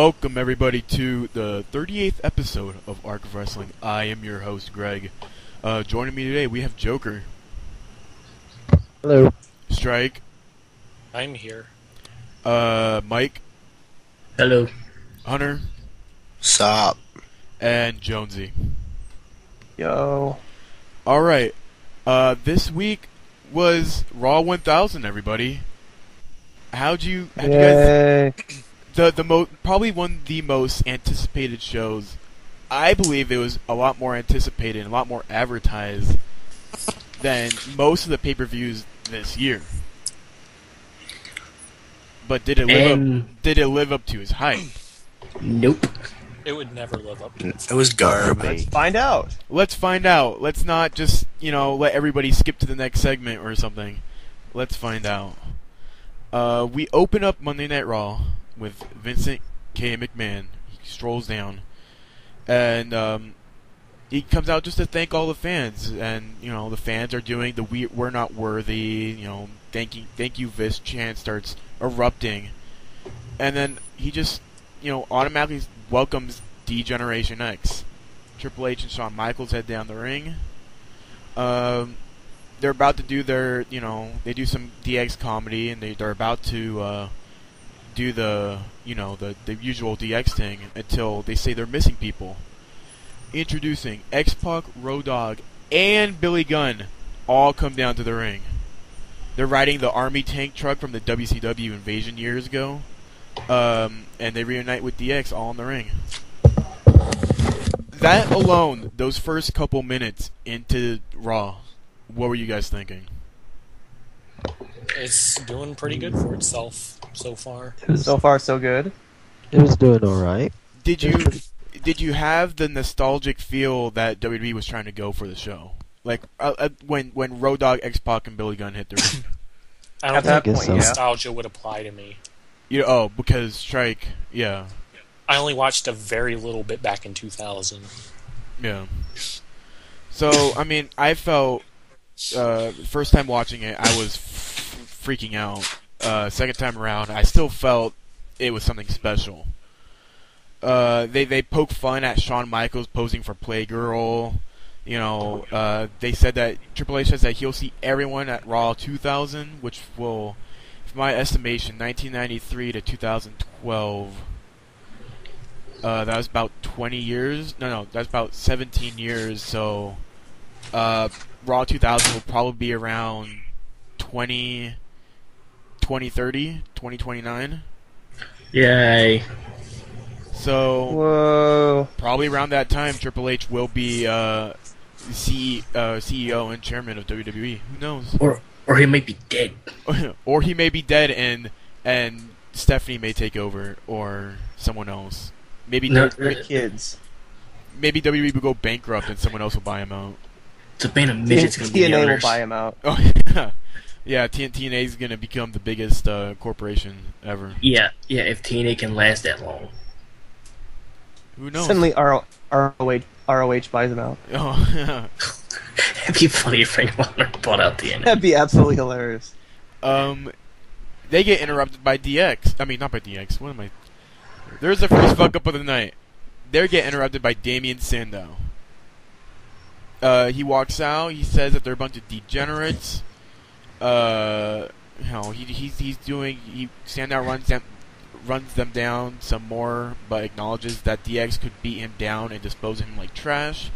Welcome everybody to the 38th episode of Arc of Wrestling. I am your host, Greg. Joining me today, we have Joker. Hello. Strike. I'm here. Mike. Hello. Hunter. Sup? And Jonesy. Yo. Alright. This week was Raw 1000, everybody. How'd you guys... Probably one of the most anticipated shows. I believe it was a lot more anticipated and a lot more advertised than most of the pay-per-views this year. But did it live up to his hype? Nope. It would never live up to it. It was garbage. Let's find out. Let's find out. Let's not just, let everybody skip to the next segment or something. Let's find out. We open up Monday Night Raw with Vincent K. McMahon. He strolls down, and he comes out just to thank all the fans. And the fans are doing the "We're not worthy," thank you Vis chant starts erupting, and then he just automatically welcomes D-Generation X. Triple H and Shawn Michaels head down the ring. They're about to do their, they do some DX comedy, and they're about to do the usual DX thing until they say they're missing people. Introducing X-Pac, Road Dogg, and Billy Gunn all come down to the ring. They're riding the army tank truck from the WCW Invasion years ago, and they reunite with DX all in the ring. That alone, those first couple minutes into Raw, what were you guys thinking? It's doing pretty good for itself so far. So far, so good. It was doing alright. Did you have the nostalgic feel that WWE was trying to go for the show? Like when Road Dogg, X-Pac, and Billy Gunn hit the ring? I don't At that think point, yeah. nostalgia would apply to me. Because Strike, yeah. I only watched a very little bit back in 2000. Yeah. So, I felt, first time watching it, I was freaking out. Second time around, I still felt it was something special. They poke fun at Shawn Michaels posing for Playgirl. They said that Triple H says that he'll see everyone at Raw 2000, which will, for my estimation, 1993 to 2012. That was about 20 years. No, that's about 17 years. So, Raw 2000 will probably be around 2030, 2029. Yay. So, Whoa. probably around that time, Triple H will be CEO and chairman of WWE. Who knows? Or he might be dead. Or he may be dead, and Stephanie may take over, or someone else. Maybe Kids. Maybe WWE will go bankrupt, and someone else will buy him out. It's a band of midgets going to be the TNA owners. will buy him out. Oh yeah, yeah. TNA is going to become the biggest corporation ever. Yeah, if TNA can last that long. Who knows? Suddenly ROH buys them out. Oh yeah. It'd be funny if Ring of Honor bought out TNA. That'd be absolutely hilarious. They get interrupted by DX. I mean, not by DX. What am I? There's the first fuck up of the night. They get interrupted by Damien Sandow. He walks out. He says that they're a bunch of degenerates. Sandow runs them down some more, but acknowledges that DX could beat him down and dispose of him like trash.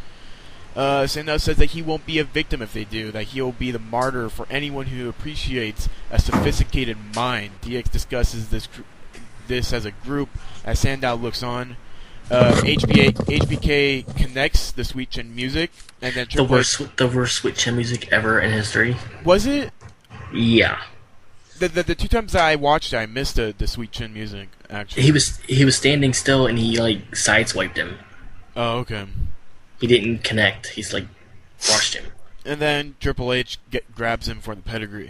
Sandow says that he won't be a victim if they do, that he'll be the martyr for anyone who appreciates a sophisticated mind. DX discusses this as a group as Sandow looks on. HBK connects the Sweet Chin music, and then the worst Sweet Chin music ever in history. Was it? Yeah. The two times that I watched it, I missed the Sweet Chin music. Actually, he was standing still and he sideswiped him. Oh, okay. He didn't connect. He's brushed him. And then Triple H grabs him for the pedigree.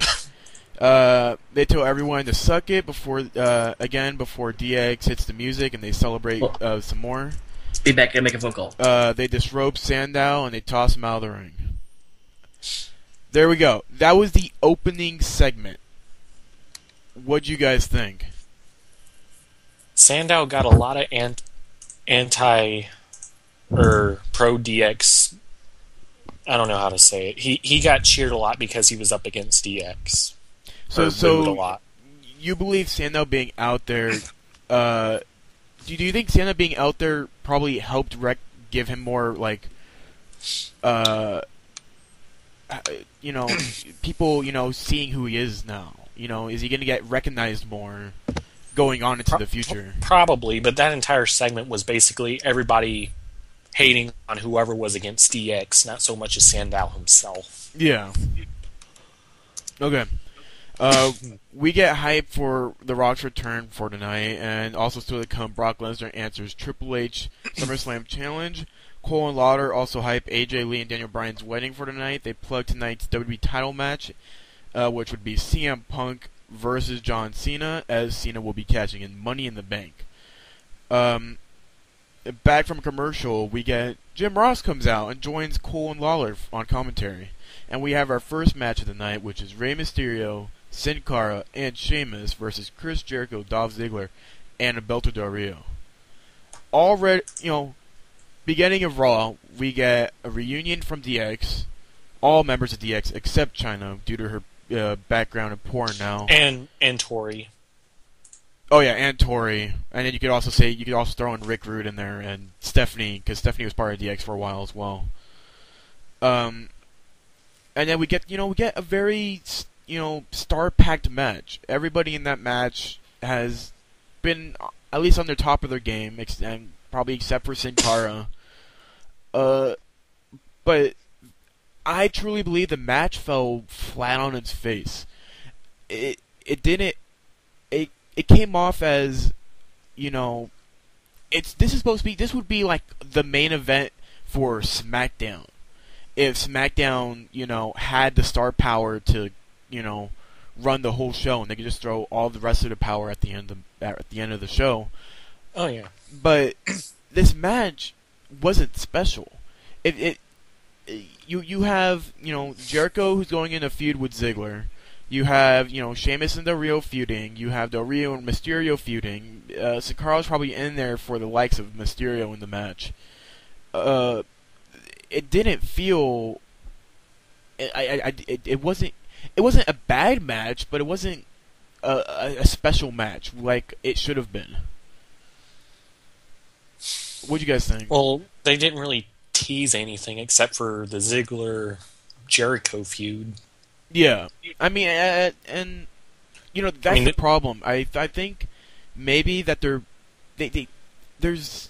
They tell everyone to suck it before DX hits the music, and they celebrate some more. Be back and make a phone call. They disrobe Sandow and they toss him out of the ring. There we go. That was the opening segment. What'd you guys think? Sandow got a lot of anti or pro DX. I don't know how to say it. He got cheered a lot because he was up against DX. Or booed a lot. You believe Sandow being out there? Do you think Sandow being out there probably helped give him more people seeing who he is now? Is he going to get recognized more going on into the future? Probably, but that entire segment was basically everybody hating on whoever was against DX, not so much as Sandow himself. Yeah. Okay. We get hype for The Rock's return for tonight, and also still to come, Brock Lesnar answers Triple H SummerSlam Challenge. Cole and Lauder also hype AJ Lee and Daniel Bryan's wedding for tonight. They plug tonight's WWE title match, which would be CM Punk versus John Cena, as Cena will be cashing in Money in the Bank. Back from commercial, we get Jim Ross comes out and joins Cole and Lawler on commentary. And we have our first match of the night, which is Rey Mysterio, Sin Cara, and Sheamus versus Chris Jericho, Dolph Ziggler, and Alberto Del Rio. Already, beginning of Raw, we get a reunion from DX, all members of DX except Chyna due to her background in porn now. And Tori. Oh yeah, and Tori. And then you could also throw in Rick Rude in there and Stephanie, because Stephanie was part of DX for a while as well. And then we get a very star-packed match. Everybody in that match has been at least on the top of their game, and probably except for Sin Cara. But I truly believe the match fell flat on its face. It didn't. It came off as, this would be like the main event for SmackDown. If SmackDown, had the star power to, run the whole show, and they could just throw all the rest of the power at the end of the show. Oh yeah. But this match wasn't special. You have Jericho, who's going in a feud with Ziggler. You have Sheamus and Del Rio feuding. You have Del Rio and Mysterio feuding. Sin Cara's probably in there for the likes of Mysterio in the match. It didn't feel. It wasn't a bad match, but it wasn't a special match like it should have been. What do you guys think? Well, they didn't really tease anything except for the Ziggler Jericho feud. Yeah, I mean, and that's the problem. I think maybe that there's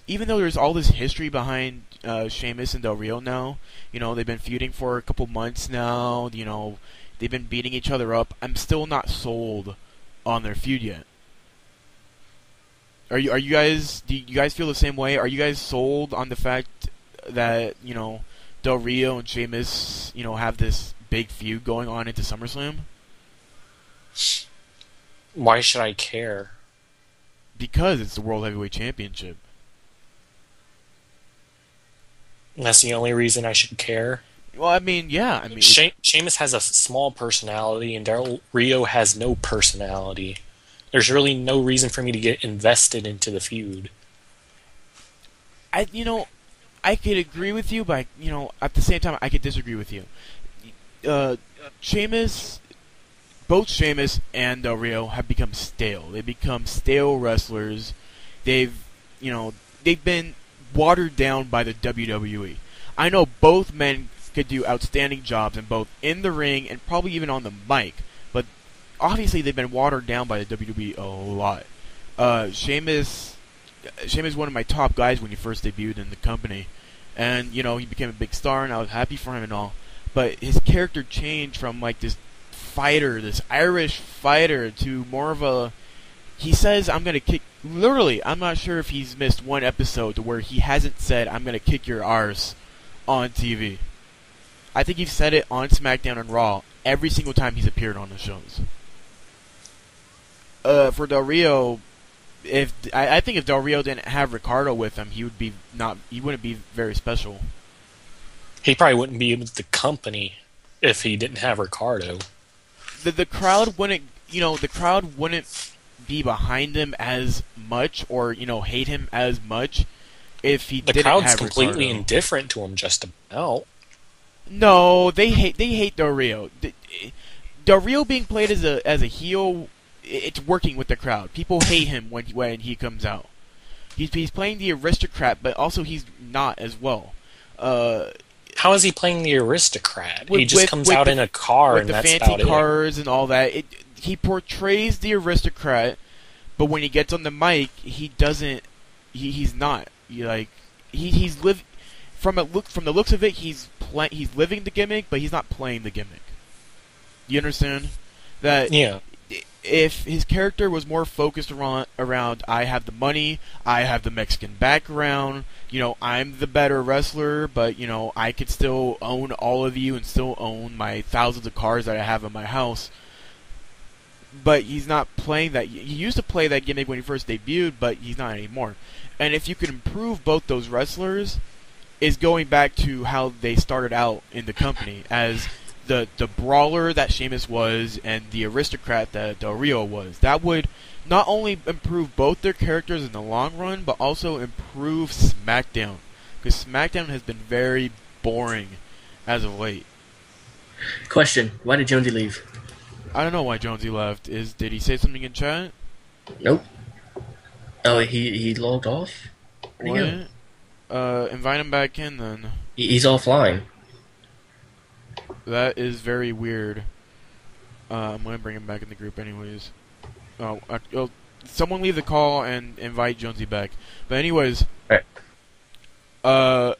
even though there's all this history behind Sheamus and Del Rio now. They've been feuding for a couple months now. They've been beating each other up. I'm still not sold on their feud yet. Are you guys? Do you guys feel the same way? Are you guys sold on the fact that Del Rio and Sheamus have this big feud going on into SummerSlam? Why should I care? Because it's the World Heavyweight Championship. And that's the only reason I should care? Well, I mean, yeah. Sheamus has a small personality, and Del Rio has no personality. There's really no reason for me to get invested into the feud. I could agree with you, but at the same time, I could disagree with you. Both Sheamus and Del Rio have become stale. They've become stale wrestlers. They've been watered down by the WWE. I know both men could do outstanding jobs in the ring and probably even on the mic, but obviously they've been watered down by the WWE a lot. Sheamus is one of my top guys when he first debuted in the company, and he became a big star, and I was happy for him and all. But his character changed from this fighter, this Irish fighter, to more of a. He says, "I'm gonna kick." Literally, I'm not sure if he's missed one episode to where he hasn't said, "I'm gonna kick your arse" on TV. I think he's said it on SmackDown and Raw every single time he's appeared on the shows. For Del Rio, I think if Del Rio didn't have Ricardo with him, he wouldn't be very special. He probably wouldn't be with the company if he didn't have Ricardo. The crowd wouldn't be behind him as much, or hate him as much if he The didn't crowd's have completely Ricardo. indifferent to him just about. No, they hate Del Rio. Del Rio being played as a heel, it's working with the crowd. People hate him when he comes out. He's playing the aristocrat, but also he's not as well. How is he playing the aristocrat? With- He just with- comes with out the- in a car, with and the that's fancy about it. cars and all that. He portrays the aristocrat, but when he gets on the mic, he doesn't. He's not. He's live from the looks of it. He's living the gimmick, but he's not playing the gimmick. You understand that? Yeah. If his character was more focused around I have the money, I have the Mexican background, I'm the better wrestler, but I could still own all of you and still own my thousands of cars that I have in my house. But he's not playing that. He used to play that gimmick when he first debuted, but he's not anymore. And if you could improve both those wrestlers, is going back to how they started out in the company as the brawler that Sheamus was and the aristocrat that Del Rio was. That would not only improve both their characters in the long run, but also improve SmackDown. Because SmackDown has been very boring as of late. Question: why did Jonesy leave? I don't know why Jonesy left. Did he say something in chat? Nope. Oh, he logged off. Where'd he go? Invite him back in then. He's offline. That is very weird. I'm gonna bring him back in the group anyways. Someone leave the call and invite Jonesy back. But anyways, Alright.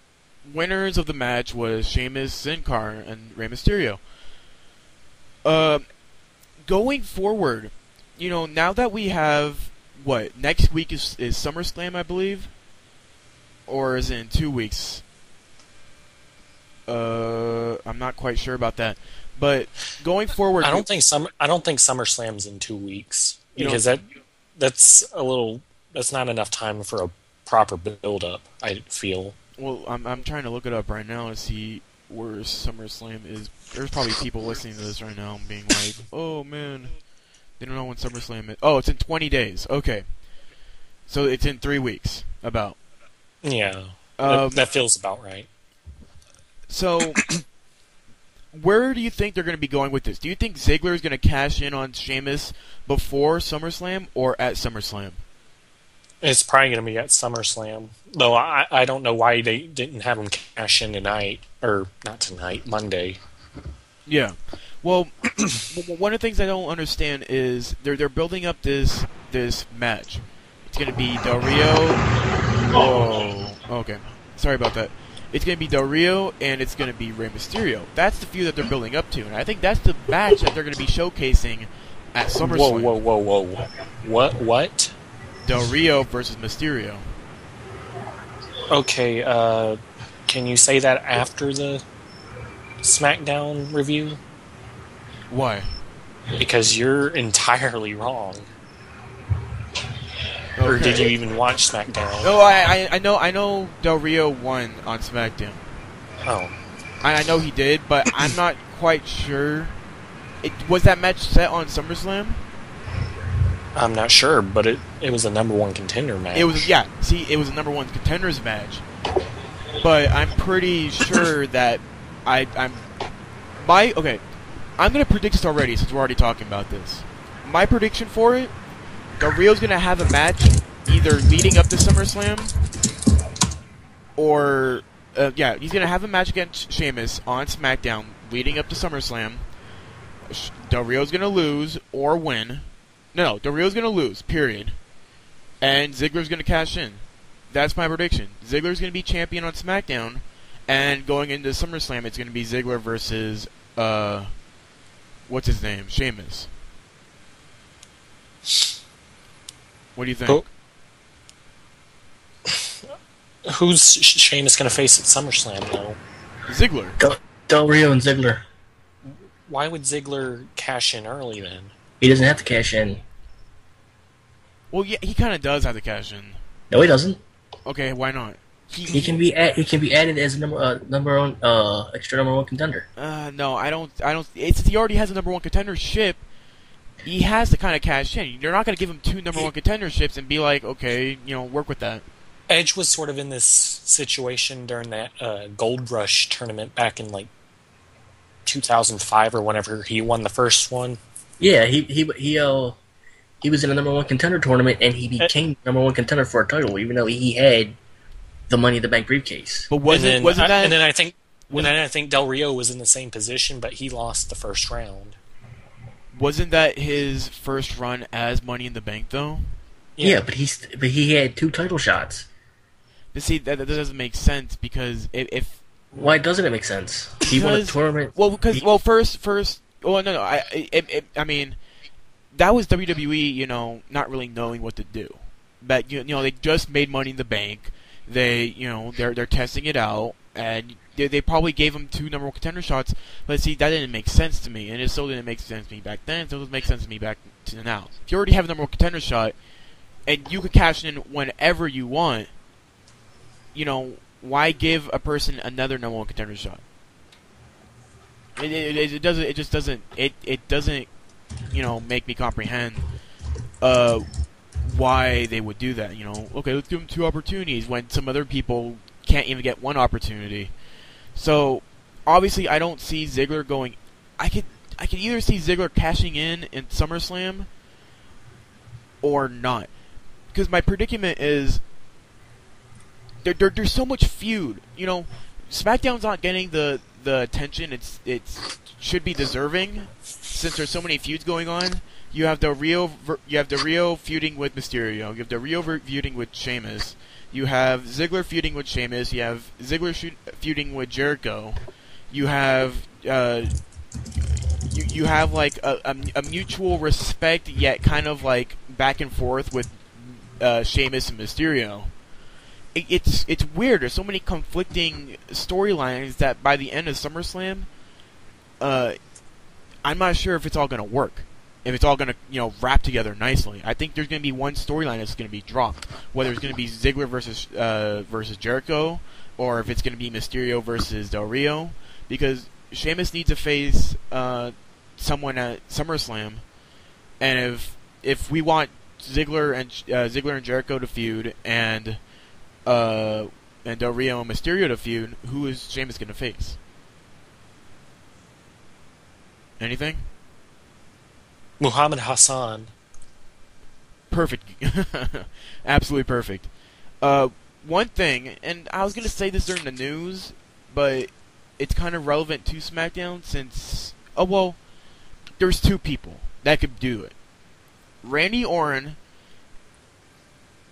Winners of the match was Sheamus, Sin Cara, and Rey Mysterio. Going forward, now that we have next week is SummerSlam, I believe, or is it in 2 weeks? I'm not quite sure about that. But going forward, I don't think SummerSlam's in 2 weeks You because that's not enough time for a proper build up. I feel. Well, I'm trying to look it up right now to see where SummerSlam is. There's probably people listening to this right now being like, "Oh man, they don't know when SummerSlam is." Oh, it's in 20 days. Okay, so it's in 3 weeks. About. Yeah, Um, that feels about right. So, where do you think they're going to be going with this? Do you think Ziggler is going to cash in on Sheamus before SummerSlam or at SummerSlam? It's probably going to be at SummerSlam, though. I don't know why they didn't have him cash in tonight, or not tonight, Monday. Yeah. Well, one of the things I don't understand is they're building up this match. It's going to be Del Rio. Oh, okay. Sorry about that. It's going to be Del Rio and it's going to be Rey Mysterio. That's the feud that they're building up to, and I think that's the match that they're going to be showcasing at SummerSlam. Whoa. What? Del Rio versus Mysterio. Okay, can you say that after the SmackDown review? Why? Because you're entirely wrong. Or did you even watch SmackDown? No, I know Del Rio won on SmackDown. Oh. I know he did, but I'm not quite sure. Was that match set on SummerSlam? I'm not sure, but it was a number one contender match. It was, yeah. See, it was a number one contenders match. But I'm pretty sure that I'm gonna predict this already since we're already talking about this. My prediction for it: Del Rio's gonna have a match either leading up to SummerSlam, or he's gonna have a match against Sheamus on SmackDown leading up to SummerSlam. Del Rio's gonna lose or win. No, Del Rio's gonna lose. Period. And Ziggler's gonna cash in. That's my prediction. Ziggler's gonna be champion on SmackDown, and going into SummerSlam, it's gonna be Ziggler versus what's his name? Sheamus. What do you think? Who's Sheamus going to face at SummerSlam, though? Ziggler. Del Rio and Ziggler. Why would Ziggler cash in early, then? He doesn't have to cash in. Well, yeah, he kind of does have to cash in. No, he doesn't. Okay, why not? He can be added as a number one extra number one contender. No, I don't. Since he already has a number one contendership, he has to kind of cash in. You're not going to give him 2 number 1 contenderships and be like, okay, work with that. Edge was sort of in this situation during that Gold Rush tournament back in 2005 or whenever he won the first one. Yeah, he was in a number 1 contender tournament and he became number 1 contender for a title, even though he had the Money in the Bank briefcase. But wasn't that? And then I think Del Rio was in the same position, but he lost the first round. Wasn't that his first run as Money in the Bank though? Yeah, but he had 2 title shots. But see, that doesn't make sense because if why doesn't it make sense? He won a tournament. Well, first. Well, no. I mean, that was WWE. Not really knowing what to do. But they just made Money in the Bank. They're testing it out, and they probably gave him 2 number 1 contender shots. But see, that didn't make sense to me, and it still didn't make sense to me back then. So it doesn't make sense to me back to now. If you already have a number 1 contender shot, and you could cash in whenever you want, why give a person another number 1 contender shot? It doesn't make me comprehend why they would do that. Okay, let's give them 2 opportunities when some other people can't even get 1 opportunity. So obviously, I don't see Ziggler going. I could either see Ziggler cashing in SummerSlam or not, because my predicament is there's so much feud. SmackDown's not getting the attention it should be deserving, since there's so many feuds going on. You have Del Rio feuding with Mysterio. You have Del Rio feuding with Sheamus. You have Ziggler feuding with Sheamus. You have Ziggler feuding with Jericho. You have you have like a mutual respect yet kind of like back and forth with Sheamus and Mysterio. It's weird. There's so many conflicting storylines that by the end of SummerSlam, I'm not sure if it's all going to work. If it's all going to wrap together nicely. I think there's going to be one storyline that's going to be dropped. Whether it's going to be Ziggler versus Jericho, or if it's going to be Mysterio versus Del Rio, because Sheamus needs to face someone at SummerSlam, and if we want Ziggler and Jericho to feud and Del Rio and Mysterio to feud, who is Sheamus going to face? Anything? Muhammad Hassan. Perfect. Absolutely perfect. One thing, and I was going to say this during the news, but it's kind of relevant to SmackDown since... Oh, well, there's 2 people that could do it. Randy Orton,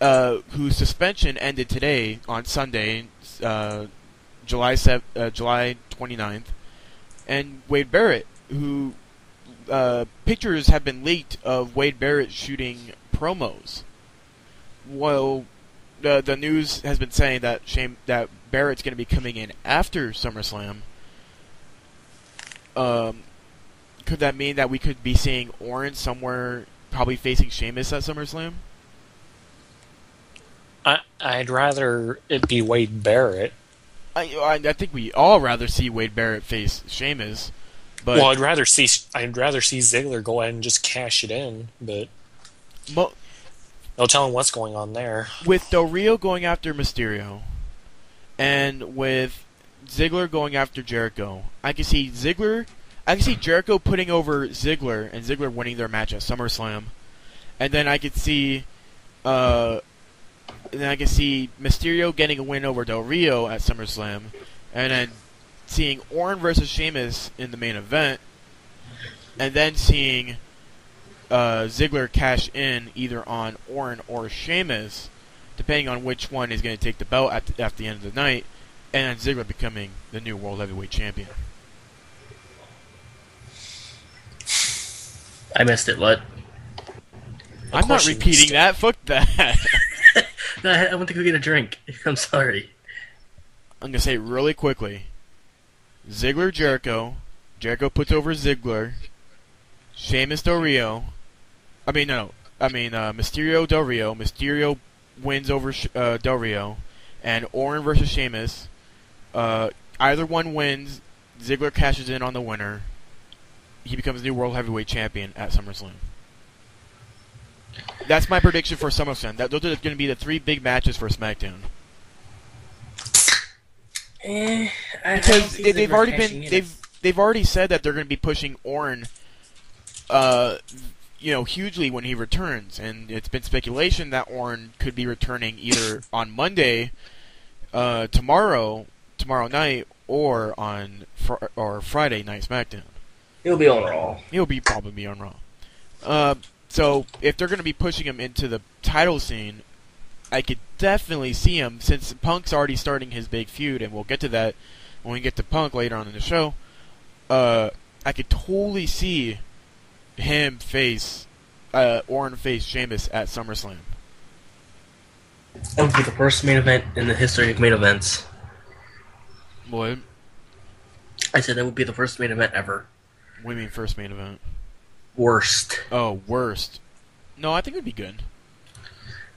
whose suspension ended today on Sunday, July 29th, and Wade Barrett, who pictures have been leaked of Wade Barrett shooting promos. Well, the news has been saying that Barrett's going to be coming in after SummerSlam. Could that mean that we could be seeing Orton somewhere, probably facing Sheamus at SummerSlam? I'd rather it be Wade Barrett. I think we all rather see Wade Barrett face Sheamus. But I'd rather see Ziggler go ahead and just cash it in, but no telling what's going on there. With Del Rio going after Mysterio, and with Ziggler going after Jericho, I can see Jericho putting over Ziggler and Ziggler winning their match at SummerSlam, and then I could see Mysterio getting a win over Del Rio at SummerSlam, and then seeing Orton versus Sheamus in the main event, and then seeing Ziggler cash in either on Orton or Sheamus, depending on which one is going to take the belt at the end of the night, and Ziggler becoming the new World Heavyweight Champion. I missed it, what? I'm not repeating that. Fuck that. No, I went to go get a drink. I'm sorry. I'm going to say it really quickly. Ziggler, Jericho puts over Ziggler. Sheamus, Del Rio. Mysterio, Del Rio. Mysterio wins over Del Rio. And Orton versus Sheamus. Either one wins. Ziggler cashes in on the winner. He becomes new World Heavyweight Champion at SummerSlam. That's my prediction for SummerSlam. Those are going to be the 3 big matches for SmackDown. Because they've already been they've already said that they're going to be pushing Orton, hugely when he returns, and it's been speculation that Orton could be returning either on Monday, tomorrow night, or on Friday Night SmackDown. He'll be on Raw. He'll probably be on Raw. So if they're going to be pushing him into the title scene, I could definitely see him, since Punk's already starting his big feud, and we'll get to that when we get to Punk later on in the show. I could totally see him Orton face Sheamus at SummerSlam. That would be the first main event in the history of main events. What? I said that would be the first main event ever. What do you mean first main event? Worst. Oh, worst. No, I think it would be good.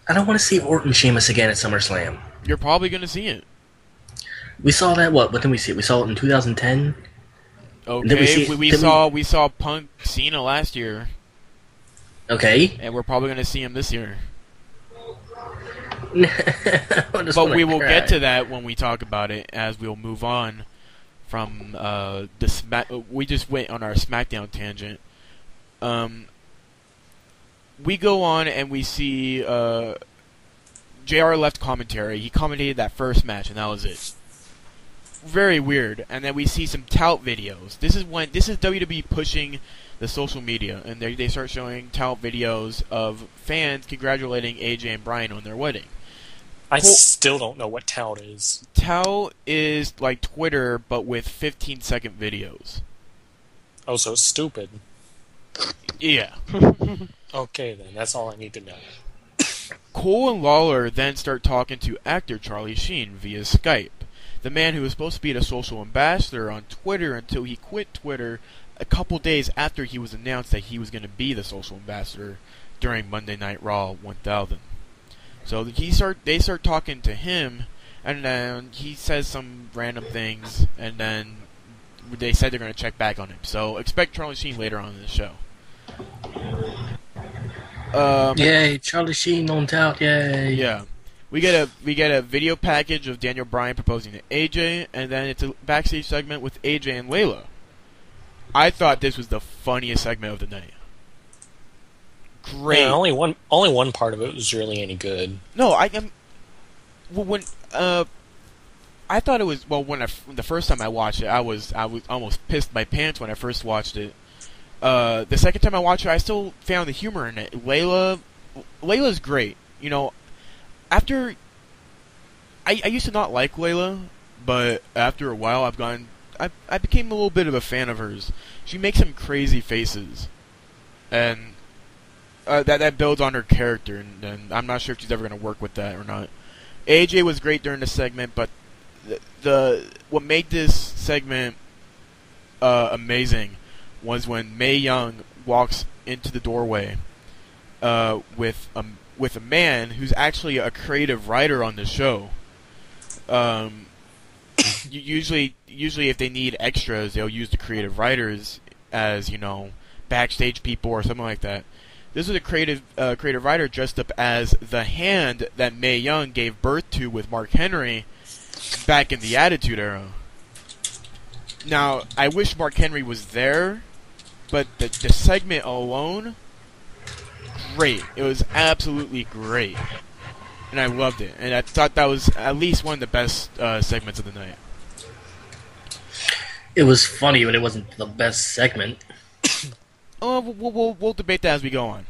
I don't want to see Orton Sheamus again at SummerSlam. You're probably going to see it. We saw that, what did we see? We saw it in 2010? Okay, we saw Punk Cena last year. Okay. And we're probably going to see him this year. But we will get to that when we talk about it, as we'll move on from we just went on our SmackDown tangent. We go on and we see JR left commentary. He commentated that first match, and that was it. Very weird. And then we see some tout videos. This is WWE pushing the social media, and they start showing tout videos of fans congratulating AJ and Bryan on their wedding. I still don't know what tout is. Tout is like Twitter, but with 15-second videos. Oh, so it's stupid. Yeah. Okay, then. That's all I need to know. Cole and Lawler then start talking to actor Charlie Sheen via Skype. The man who was supposed to be the social ambassador on Twitter until he quit Twitter a couple days after he was announced that he was going to be the social ambassador during Monday Night Raw 1000. So they start talking to him, and then he says some random things, and then they said they're going to check back on him. So expect Charlie Sheen later on in the show. Yay, Charlie Sheen on tout, yay. Yeah. We get a video package of Daniel Bryan proposing to AJ, and then it's a backstage segment with AJ and Layla. I thought this was the funniest segment of the night. Great. Yeah, only one part of it was really any good. No, I thought it was when the first time I watched it, I was almost pissed my pants when I first watched it. The second time I watched it, I still found the humor in it. Layla's great. You know, after I used to not like Layla, but after a while I became a little bit of a fan of hers. She makes some crazy faces, and that builds on her character, and I'm not sure if she's ever going to work with that or not. AJ was great during the segment, but what made this segment amazing was when Mae Young walks into the doorway with a man who's actually a creative writer on the show. Usually if they need extras, they'll use the creative writers as, backstage people or something like that. This is a creative writer dressed up as the hand that Mae Young gave birth to with Mark Henry back in the Attitude Era. Now, I wish Mark Henry was there, but the segment alone, great. It was absolutely great. And I loved it. And I thought that was at least one of the best segments of the night. It was funny, but it wasn't the best segment. We'll debate that as we go on.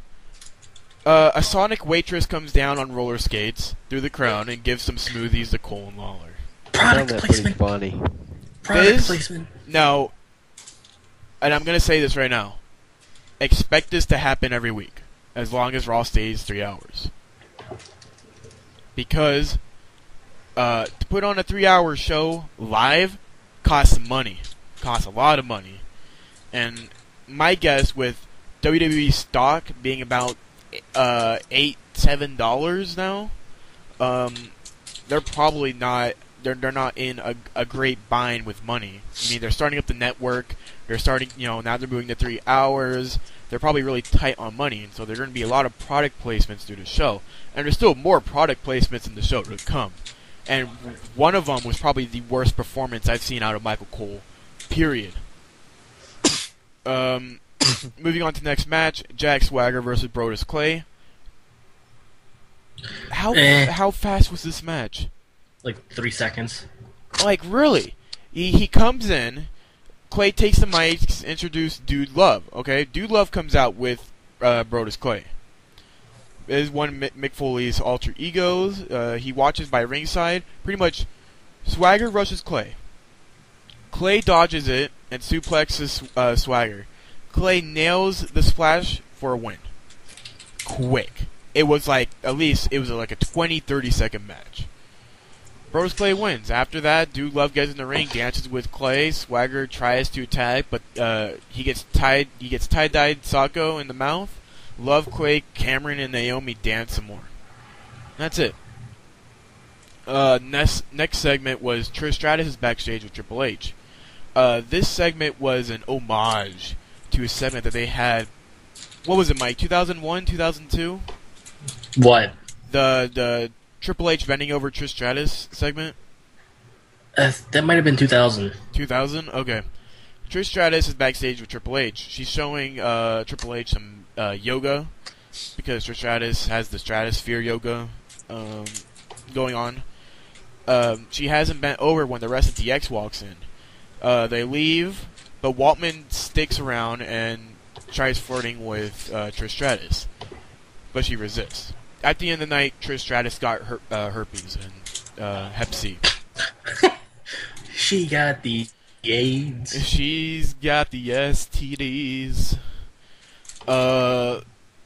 A Sonic waitress comes down on roller skates through the crowd and gives some smoothies to Cole and Lawler. Product That's pretty placement. funny. Product placement. No, and I'm going to say this right now. Expect this to happen every week, as long as Raw stays 3 hours. Because to put on a 3-hour show live costs money. Costs a lot of money. And my guess, with WWE stock being about $8-7 now, they're probably not they're not in a great bind with money. I mean, they're starting up the network. They're starting, now they're moving to 3 hours. They're probably really tight on money, and so there's going to be a lot of product placements through the show. And there's still more product placements in the show to come. And one of them was probably the worst performance I've seen out of Michael Cole. Period. Moving on to the next match, Jack Swagger versus Brodus Clay. How fast was this match? Like 3 seconds. Like, really? He comes in, Clay takes the mics, introduce Dude Love, okay? Dude Love comes out with Brodus Clay. It is one of Mick Foley's alter egos. He watches by ringside. Pretty much, Swagger rushes Clay. Clay dodges it and suplexes Swagger. Clay nails the splash for a win. Quick. It was like, at least, it was like a 20-30 second match. Brodus Clay wins. After that, Dude Love gets in the ring, dances with Clay. Swagger tries to attack, but he gets tie-dyed Sako in the mouth. Love, Clay, Cameron, and Naomi dance some more. That's it. Next segment was Trish Stratus backstage with Triple H. This segment was an homage to a segment that they had. What was it, Mike? 2001, 2002? What? The Triple H bending over Trish Stratus segment? That might have been 2000. 2000? Okay. Trish Stratus is backstage with Triple H. She's showing Triple H some yoga, because Trish Stratus has the Stratosphere yoga going on. She hasn't bent over when the rest of DX walks in. They leave, but Waltman sticks around and tries flirting with Trish Stratus, but she resists. At the end of the night, Trish Stratus got herpes and Hep C. She got the AIDS. She's got the STDs.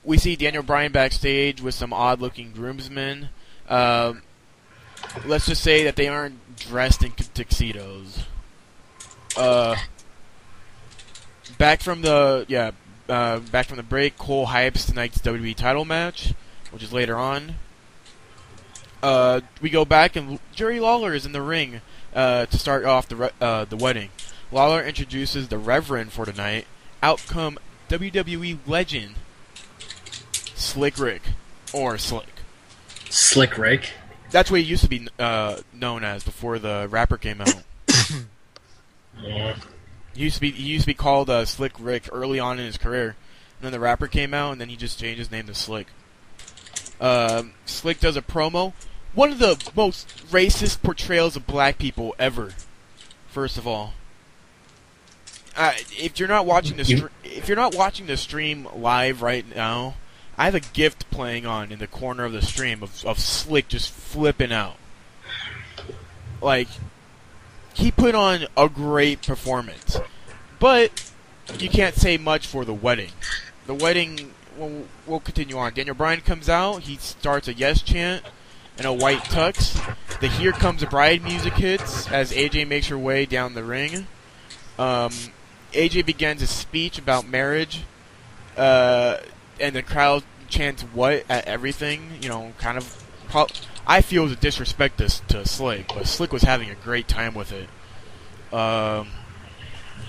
We see Daniel Bryan backstage with some odd-looking groomsmen. Let's just say that they aren't dressed in tuxedos. Back from the break, Cole hypes tonight's WWE title match, which is later on. We go back and Jerry Lawler is in the ring to start off the wedding. Lawler introduces the Reverend for tonight. Out come WWE legend Slick Rick, or Slick. Slick Rick. That's what he used to be known as before the rapper came out. Yeah. He used to be called Slick Rick early on in his career, and then the rapper came out, and then he just changed his name to Slick. Slick does a promo. One of the most racist portrayals of black people ever. First of all, if you're not watching the stream live right now, I have a gift playing on in the corner of the stream of Slick just flipping out. Like, he put on a great performance, but you can't say much for the wedding. The wedding, we'll continue on. Daniel Bryan comes out. He starts a yes chant in a white tux. The Here Comes the Bride music hits as AJ makes her way down the ring. AJ begins a speech about marriage, and the crowd chants "what" at everything. Kind of. I feel it was a disrespect to Slick, but Slick was having a great time with it.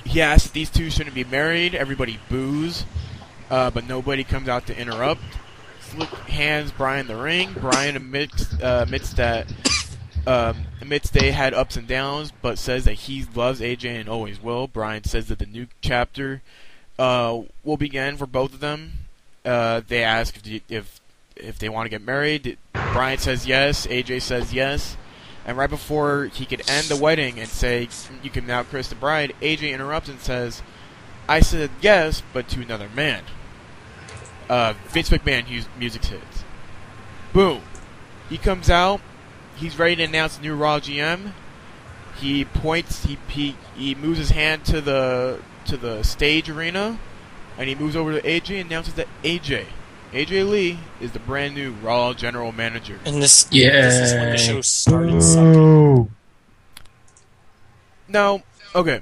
He asked if these two shouldn't be married. Everybody boos, but nobody comes out to interrupt. Slick hands Bryan the ring. Bryan admits they had ups and downs, but says that he loves AJ and always will. Bryan says that the new chapter will begin for both of them. They ask if they want to get married. Bryan says yes. AJ says yes. And right before he could end the wedding and say, "You can now kiss the bride," AJ interrupts and says, "I said yes, but to another man." Vince McMahon music hits. Boom. He comes out. He's ready to announce the new Raw GM. He points. He moves his hand to the stage arena, and he moves over to AJ and announces that AJ Lee is the brand new Raw General Manager. And this is when the show started sucking. Now, okay,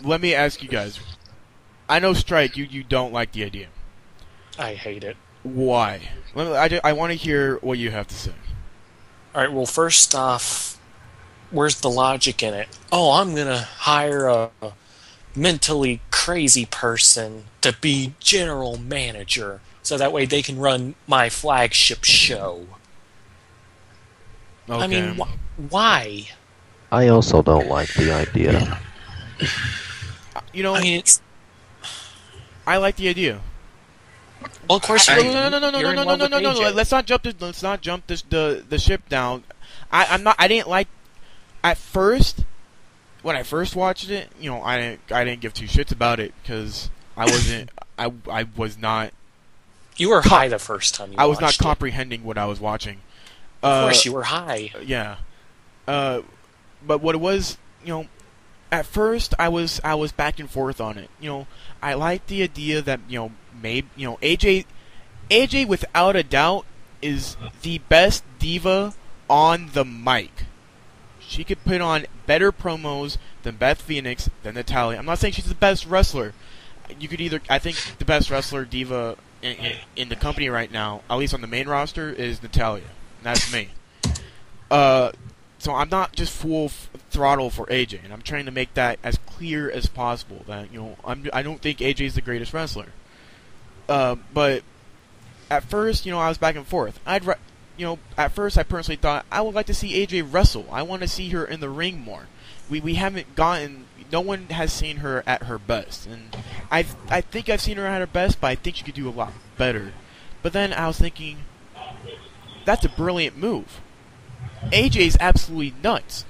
let me ask you guys. I know, Strike, you don't like the idea. I hate it. Why? I want to hear what you have to say. Alright, well, first off, where's the logic in it? Oh, I'm gonna hire a mentally crazy person to be general manager, so that way they can run my flagship show. Okay. I mean, why? I also don't like the idea. You know, I mean, it's I like the idea. well, of course. No, you're no. in love with AJ. Let's not jump. Let's not jump the ship down. I'm not. I didn't like. At first, when I first watched it, you know, I didn't give two shits about it because I wasn't. I was not. You were high the first time you I was not watched it. comprehending what I was watching. Of course, you were high. Yeah. But what it was, you know, at first I was back and forth on it. You know, I liked the idea that, you know, maybe, you know, AJ without a doubt is the best diva on the mic. She could put on better promos than Beth Phoenix, than Natalya. I'm not saying she's the best wrestler. You could either, I think the best wrestler diva in the company right now, at least on the main roster, is Natalya. And that's me. So I'm not just full throttle for AJ, and I'm trying to make that as clear as possible. That, you know, I don't think AJ is the greatest wrestler. But at first, you know, I was back and forth. You know, at first I personally thought I would like to see AJ wrestle. I want to see her in the ring more. We haven't gotten. No one has seen her at her best, and I think I've seen her at her best, but I think she could do a lot better. But then I was thinking, that's a brilliant move. AJ's absolutely nuts.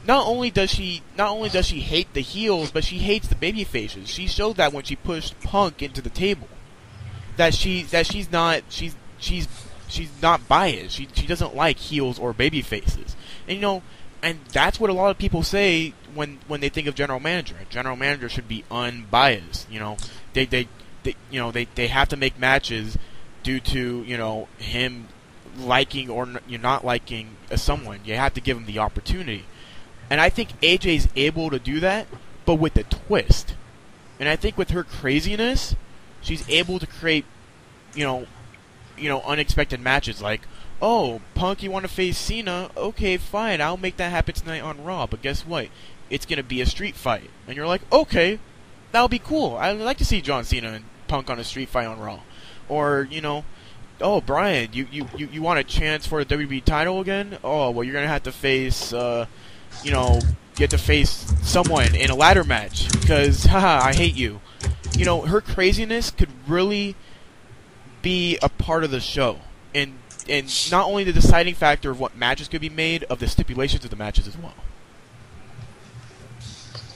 Not only does she hate the heels, but she hates the baby faces. She showed that when she pushed Punk into the table. That she's not biased. She doesn't like heels or baby faces. And you know, and that's what a lot of people say when they think of general manager. A general manager should be unbiased. You know, they have to make matches due to, you know, him liking or you're not liking someone. You have to give him the opportunity. And I think AJ's able to do that, but with a twist. And I think with her craziness, she's able to create, you know, unexpected matches like, oh, Punk, you want to face Cena? Okay, fine, I'll make that happen tonight on Raw, but guess what? It's going to be a street fight. And you're like, okay, that'll be cool. I'd like to see John Cena and Punk on a street fight on Raw. Or, you know, oh, Brian, you want a chance for the WWE title again? Oh, well, you're going to have to face, you know, you have to face someone in a ladder match because, haha, I hate you. You know, her craziness could really be a part of the show. And not only the deciding factor of what matches could be made, of the stipulations of the matches as well.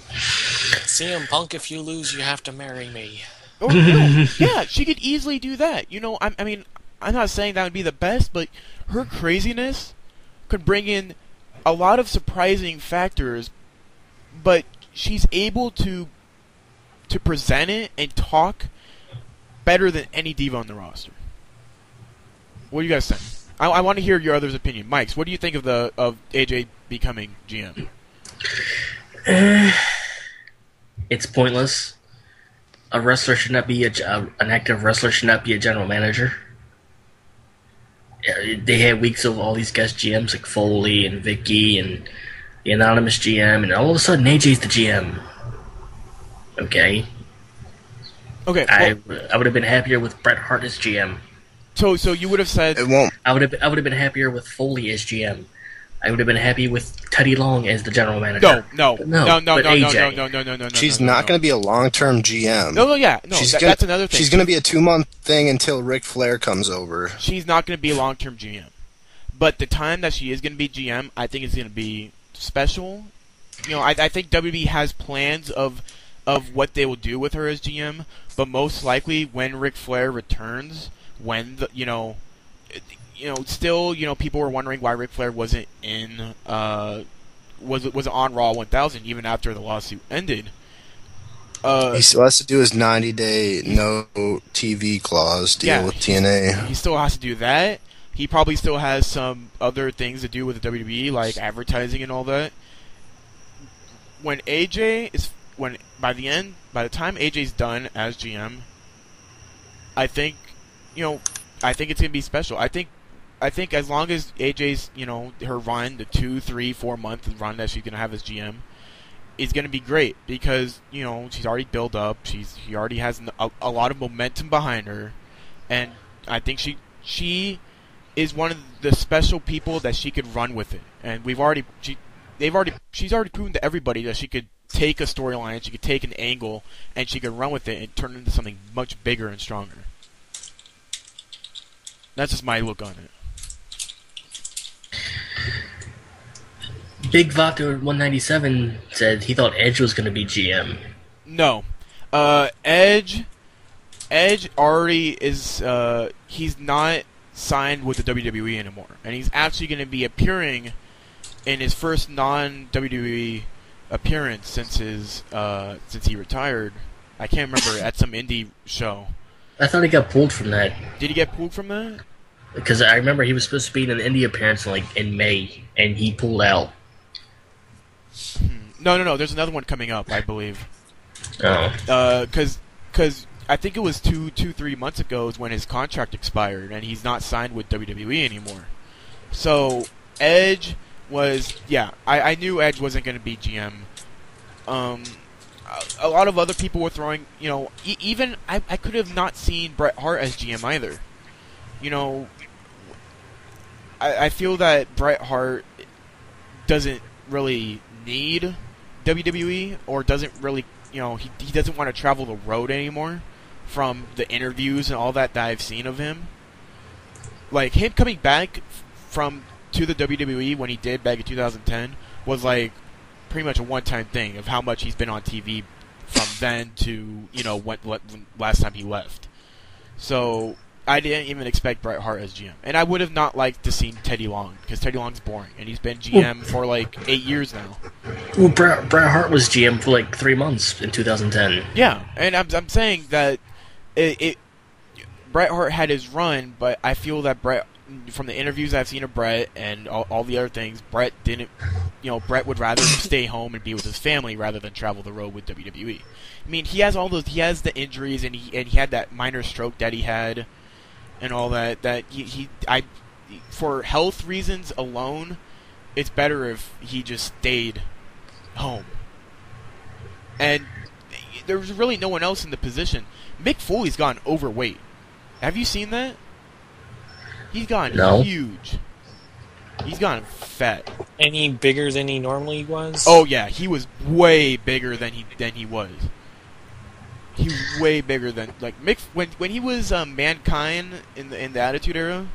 CM Punk, if you lose, you have to marry me. Or, no, yeah, she could easily do that. You know, I mean, I'm not saying that would be the best, but her craziness could bring in a lot of surprising factors, but she's able to present it and talk better than any diva on the roster. What do you guys think? I want to hear your other's opinion. Mike's, what do you think of AJ becoming GM? It's pointless. A wrestler should not be an active wrestler should not be a general manager. They had weeks of all these guest GMs like Foley and Vicky and the anonymous GM, and all of a sudden AJ's the GM. Okay. Okay. I Well, would have been happier with Bret Hart as GM. so you would have said It won't. I would have been happier with Foley as GM. I would have been happy with Teddy Long as the general manager. no. But She's not going to be a long-term GM. No, that's another thing. She's going to be a 2-month thing until Ric Flair comes over. She's not going to be a long-term GM. But the time that she is going to be GM, I think is going to be special. You know, I think WB has plans of what they will do with her as GM, but most likely when Ric Flair returns, when still, people were wondering why Ric Flair wasn't in was on Raw 1000 even after the lawsuit ended. He still has to do his 90-day no TV clause deal with TNA. He still has to do that. He probably still has some other things to do with the WWE, like advertising and all that. By the time AJ's done as GM, I think it's gonna be special. I think I think as long as AJ's, her run, the 2, 3, 4 month run that she's gonna have as GM, is gonna be great because she's already built up. She already has a lot of momentum behind her, and I think she is one of the special people that she could run with it. And she's already proven to everybody that she could take a storyline, she could take an angle, and she could run with it and turn it into something much bigger and stronger. That's just my look on it. Big Vato 197 said he thought Edge was going to be GM. No. Edge already is, he's not signed with the WWE anymore. And he's actually going to be appearing in his first non-WWE appearance since he retired. I can't remember, at some indie show. I thought he got pulled from that. Did he get pulled from that? Because I remember he was supposed to be in an indie appearance in May, and he pulled out. No. There's another one coming up, I believe. Oh. Because I think it was 3 months ago is when his contract expired, and he's not signed with WWE anymore. So Edge was, I knew Edge wasn't going to be GM. A lot of other people were throwing, even I could have not seen Bret Hart as GM either. I feel that Bret Hart doesn't really need WWE, or doesn't really, he doesn't want to travel the road anymore from the interviews and all that I've seen of him. Like, him coming back to the WWE when he did back in 2010 was like pretty much a one-time thing of how much he's been on TV from then to, when last time he left. So I didn't even expect Bret Hart as GM. And I would have not liked to see Teddy Long, because Teddy Long's boring, and he's been GM for like 8 years now. Well, Bret Hart was GM for like 3 months in 2010. Yeah, and I'm saying that Bret Hart had his run, but I feel that from the interviews I've seen of Bret and all the other things, Bret Bret would rather stay home and be with his family rather than travel the road with WWE. I mean, he has the injuries, and he had that minor stroke that he had, and all that for health reasons alone, it's better if he just stayed home. And there's really no one else in the position. Mick Foley's gone overweight. Have you seen that? He's gone huge. He's gone fat. Any bigger than he normally was? Oh yeah, he was way bigger than he was. He was way bigger than Mick when he was Mankind in the Attitude Era.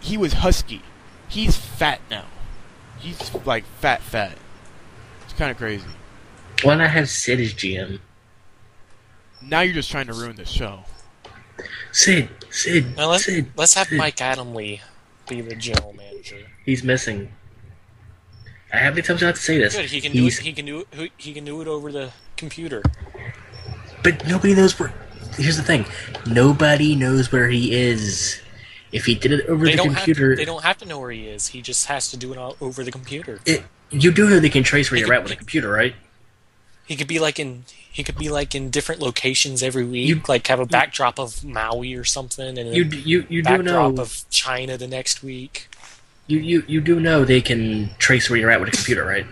He was husky. He's fat now. He's like fat. It's kind of crazy. Why not have Sid as GM? Now you're just trying to ruin the show. Sid. Now let's have Mike Adamle be the general manager. He's missing. I have to tell you not to say this. Good, he can do it over the computer. But nobody knows where. Here's the thing: nobody knows where he is. If he did it over the computer, they don't have to know where he is. He just has to do it all over the computer. You do know they can trace where you're at with a computer, right? He could be like in different locations every week, like have a backdrop of Maui or something, and you do backdrop know of China the next week. You do know they can trace where you're at with a computer, right?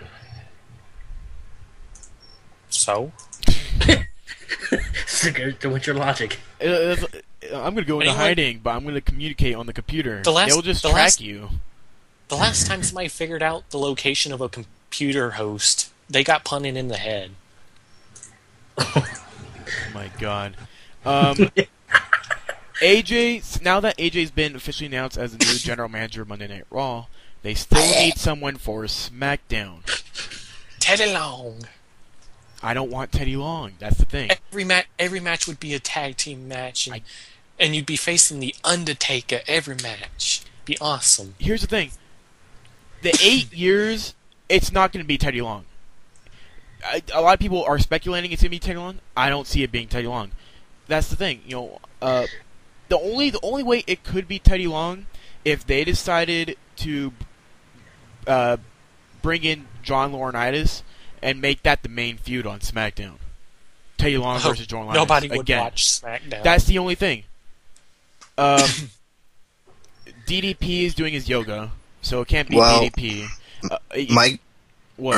So? What's your logic? I'm going to go into hiding, but I'm going to communicate on the computer. They'll just track you. The last time somebody figured out the location of a computer host, they got punted in the head. Oh my god. AJ, now that AJ's been officially announced as the new general manager of Monday Night Raw, they still need someone for SmackDown. Teddy Long. I don't want Teddy Long. That's the thing. Every match would be a tag team match, and you'd be facing the Undertaker every match. Be awesome. Here's the thing. The 8 years, it's not going to be Teddy Long. A lot of people are speculating it's going to be Teddy Long. I don't see it being Teddy Long. That's the thing. The only way it could be Teddy Long if they decided to bring in John Laurinaitis and make that the main feud on SmackDown. Teddy Long versus John Laurinaitis. Nobody would watch SmackDown. That's the only thing. DDP is doing his yoga, so it can't be Well, DDP. Mike What?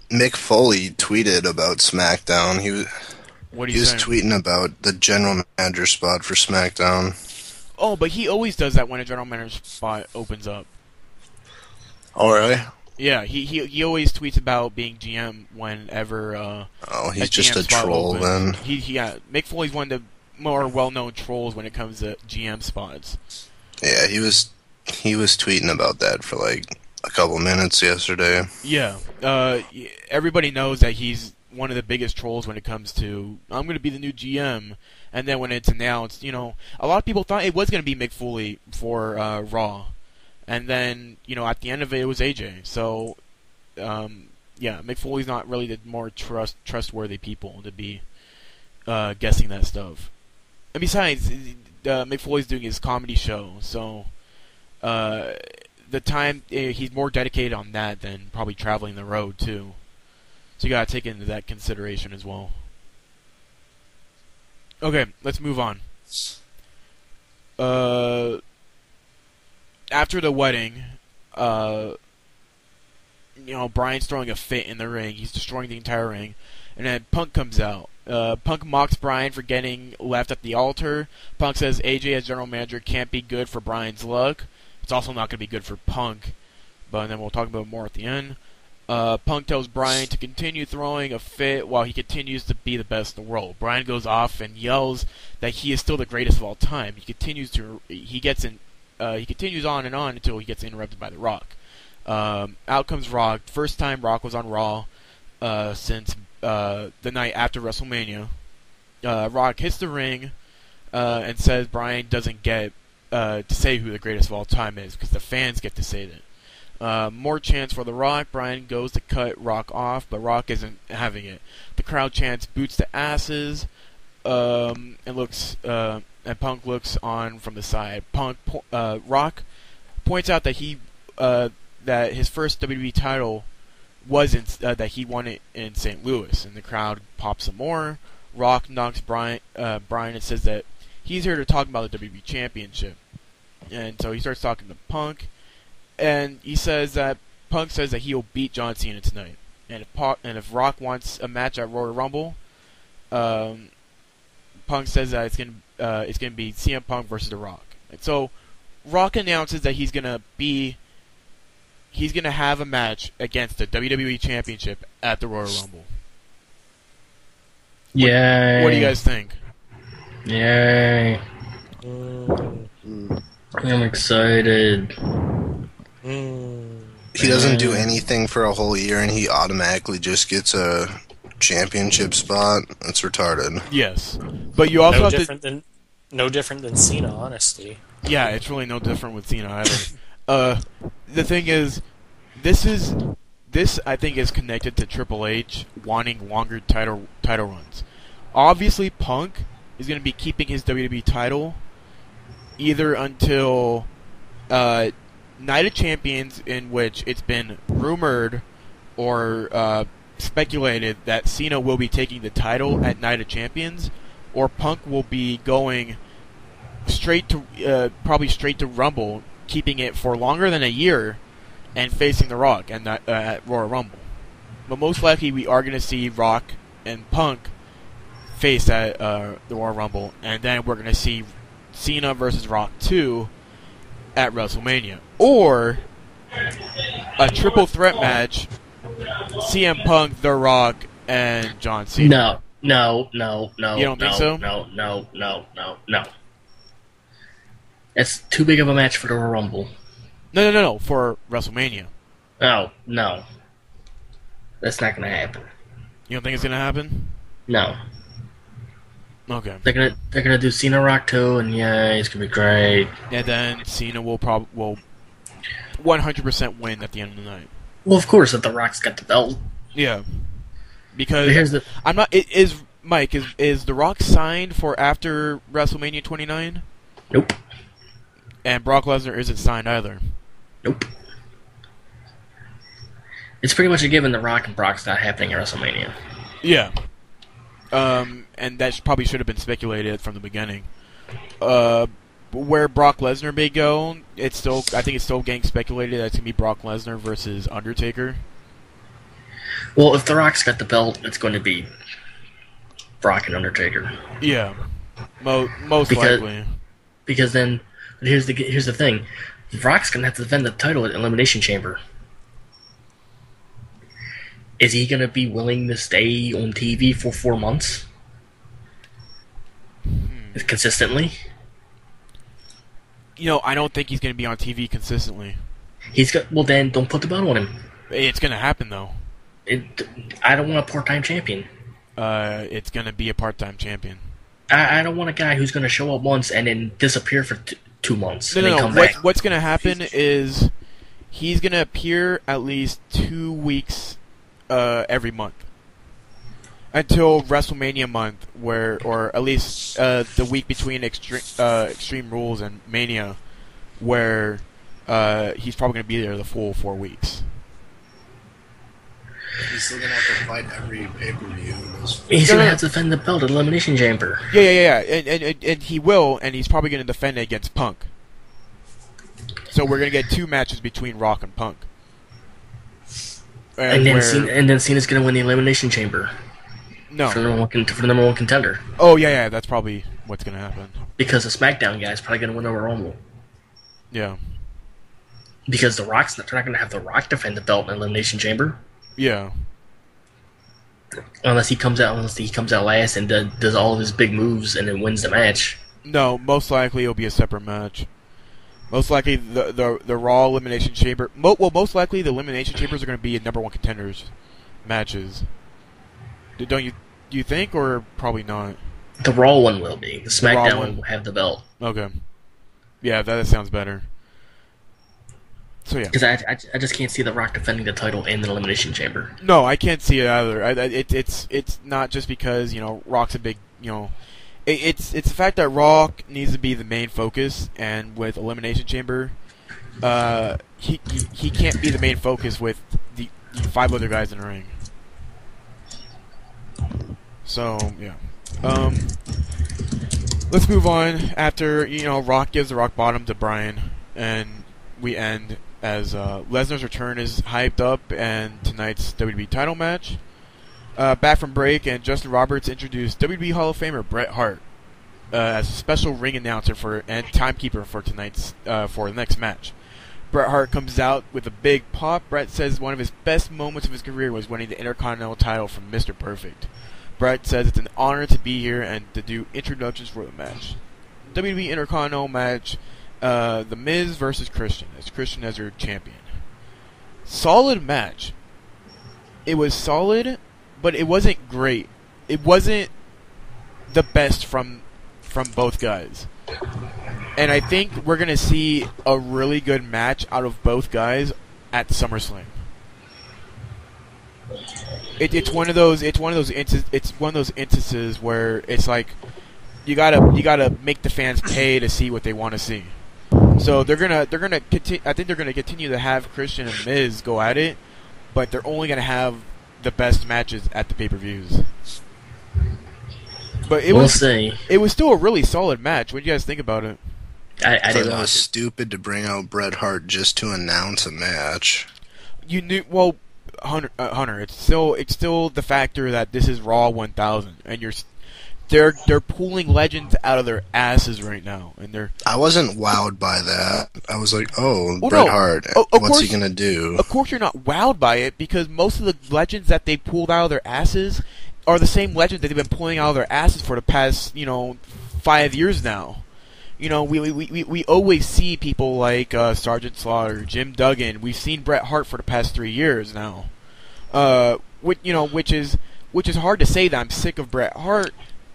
Mick Foley tweeted about SmackDown. What are He you was saying? tweeting about the general manager spot for SmackDown. Oh, but he always does that when a general manager spot opens up. Oh, really? Yeah, he always tweets about being GM whenever He's just GM a spot troll opens. then. Mick Foley's one of the more well-known trolls when it comes to GM spots. Yeah, he was tweeting about that for like a couple minutes yesterday. Yeah, everybody knows that he's one of the biggest trolls when it comes to I'm going to be the new GM, and then when it's announced, a lot of people thought it was going to be Mick Foley for Raw, and then at the end of it was AJ. So, Mick Foley's not really the more trustworthy people to be guessing that stuff. And besides, Mick Foley's doing his comedy show, so the time he's more dedicated on that than probably traveling the road too. So you gotta take into that consideration as well. Okay, let's move on. After the wedding, Bryan's throwing a fit in the ring. He's destroying the entire ring, and then Punk comes out. Punk mocks Bryan for getting left at the altar. Punk says AJ as general manager can't be good for Bryan's luck. It's also not going to be good for Punk, but then we'll talk about it more at the end. Punk tells Bryan to continue throwing a fit while he continues to be the best in the world. Bryan goes off and yells that he is still the greatest of all time. He continues on and on until he gets interrupted by The Rock. Out comes Rock. First time Rock was on Raw since the night after WrestleMania. Rock hits the ring and says Bryan doesn't get to say who the greatest of all time is because the fans get to say that. More chants for The Rock. Bryan goes to cut Rock off, but Rock isn't having it. The crowd chants boots to asses, and Punk looks on from the side. Rock points out that that his first WWE title wasn't that he won it in St. Louis, and the crowd pops some more. Rock knocks Bryan and says that he's here to talk about the WWE Championship, and so he starts talking to Punk, and Punk says that he'll beat John Cena tonight, and if Rock wants a match at Royal Rumble, Punk says that it's gonna be CM Punk versus The Rock, and so Rock announces that he's gonna have a match against the WWE Championship at the Royal Rumble. Yay. What do you guys think? Yay. I'm excited. He doesn't do anything for a whole year, and he automatically just gets a championship spot. That's retarded. Yes, but you also no different than Cena, honestly. Yeah, it's really no different with Cena either. The thing is, this I think is connected to Triple H wanting longer title runs. Obviously, Punk is going to be keeping his WWE title either until Night of Champions, in which it's been rumored or speculated that Cena will be taking the title at Night of Champions, or Punk will be going probably straight to Rumble, keeping it for longer than a year, and facing The Rock at Royal Rumble. But most likely we are going to see Rock and Punk face at the Royal Rumble, and then we're going to see Cena versus Rock 2 at WrestleMania. Or a triple threat match, CM Punk, The Rock, and John Cena. No. You don't think so? No. It's too big of a match for the Royal Rumble. No, for WrestleMania. Oh, no. That's not going to happen. You don't think it's going to happen? No. Okay. They're gonna do Cena Rock 2, and yeah, it's gonna be great. And then Cena will 100% win at the end of the night. Well, of course, if The Rock's got the belt. Yeah. Because But here's the... I'm not. Is Mike is The Rock signed for after WrestleMania 29? Nope. And Brock Lesnar isn't signed either. Nope. It's pretty much a given The Rock and Brock's not happening at WrestleMania. Yeah. And that probably should have been speculated from the beginning. where Brock Lesnar may go, I think it's still getting speculated that it's gonna be Brock Lesnar versus Undertaker. Well, if The Rock's got the belt, it's going to be Brock and Undertaker. Yeah, most likely. Because then, here's the thing: The Rock's going to have to defend the title at Elimination Chamber. Is he going to be willing to stay on TV for 4 months consistently? I don't think he's going to be on TV consistently. Well, then don't put the belt on him. It's going to happen though. I don't want a part-time champion. It's going to be a part-time champion. I don't want a guy who's going to show up once and then disappear for 2 months. No. Come back. What's going to happen is he's going to appear at least 2 weeks every month until WrestleMania month, or at least the week between Extreme Rules and Mania, where he's probably going to be there the full 4 weeks. He's still gonna have to fight every pay-per-view. He's gonna have to defend the belt at Elimination Chamber. Yeah. And he will, and he's probably gonna defend it against Punk. So we're gonna get 2 matches between Rock and Punk. And then Cena's gonna win the Elimination Chamber. No. For the number one contender. Oh yeah, that's probably what's gonna happen. Because the SmackDown guy's probably gonna win over Rumble. Yeah. Because they're not gonna have The Rock defend the belt in Elimination Chamber. Yeah. Unless he comes out last and does all of his big moves and then wins the match. No, most likely it'll be a separate match. Most likely the Raw Elimination Chamber. Most likely the Elimination Chambers are going to be number 1 contenders matches. Don't you think, or probably not? The Raw one will be. The SmackDown one will have the belt. Okay. Yeah, that sounds better. So yeah, because I just can't see The Rock defending the title in the Elimination Chamber. No, I can't see it either. It's not just because Rock's a big it's the fact that Rock needs to be the main focus, and with Elimination Chamber, he can't be the main focus with the 5 other guys in the ring. So yeah, let's move on. After Rock gives the rock bottom to Bryan, and we end as Lesnar's return is hyped up, and tonight's WWE title match. Back from break, and Justin Roberts introduced WWE Hall of Famer Bret Hart as a special ring announcer and timekeeper for for the next match. Bret Hart comes out with a big pop. Bret says one of his best moments of his career was winning the Intercontinental title from Mr. Perfect. Bret says it's an honor to be here and to do introductions for the match. WWE Intercontinental match. The Miz versus Christian as your champion. Solid match. It was solid, but it wasn't great. It wasn't the best from both guys. And I think we're gonna see a really good match out of both guys at SummerSlam. It's one of those instances where it's like you gotta make the fans pay to see what they want to see. So they're gonna continue. I think they're gonna continue to have Christian and Miz go at it, but they're only gonna have the best matches at the pay-per-views. But it was still a really solid match. What do you guys think about it? I didn't. It was stupid to bring out Bret Hart just to announce a match. You knew Hunter. It's still the factor that this is Raw 1000, and they're pulling legends out of their asses right now, and I wasn't wowed by that. I was like, Bret Hart. What's he gonna do? Of course, you're not wowed by it, because most of the legends that they pulled out of their asses are the same legends that they've been pulling out of their asses for the past 5 years now. We always see people like Sergeant Slaughter, Jim Duggan. We've seen Bret Hart for the past 3 years now. Which is hard to say that I'm sick of Bret Hart.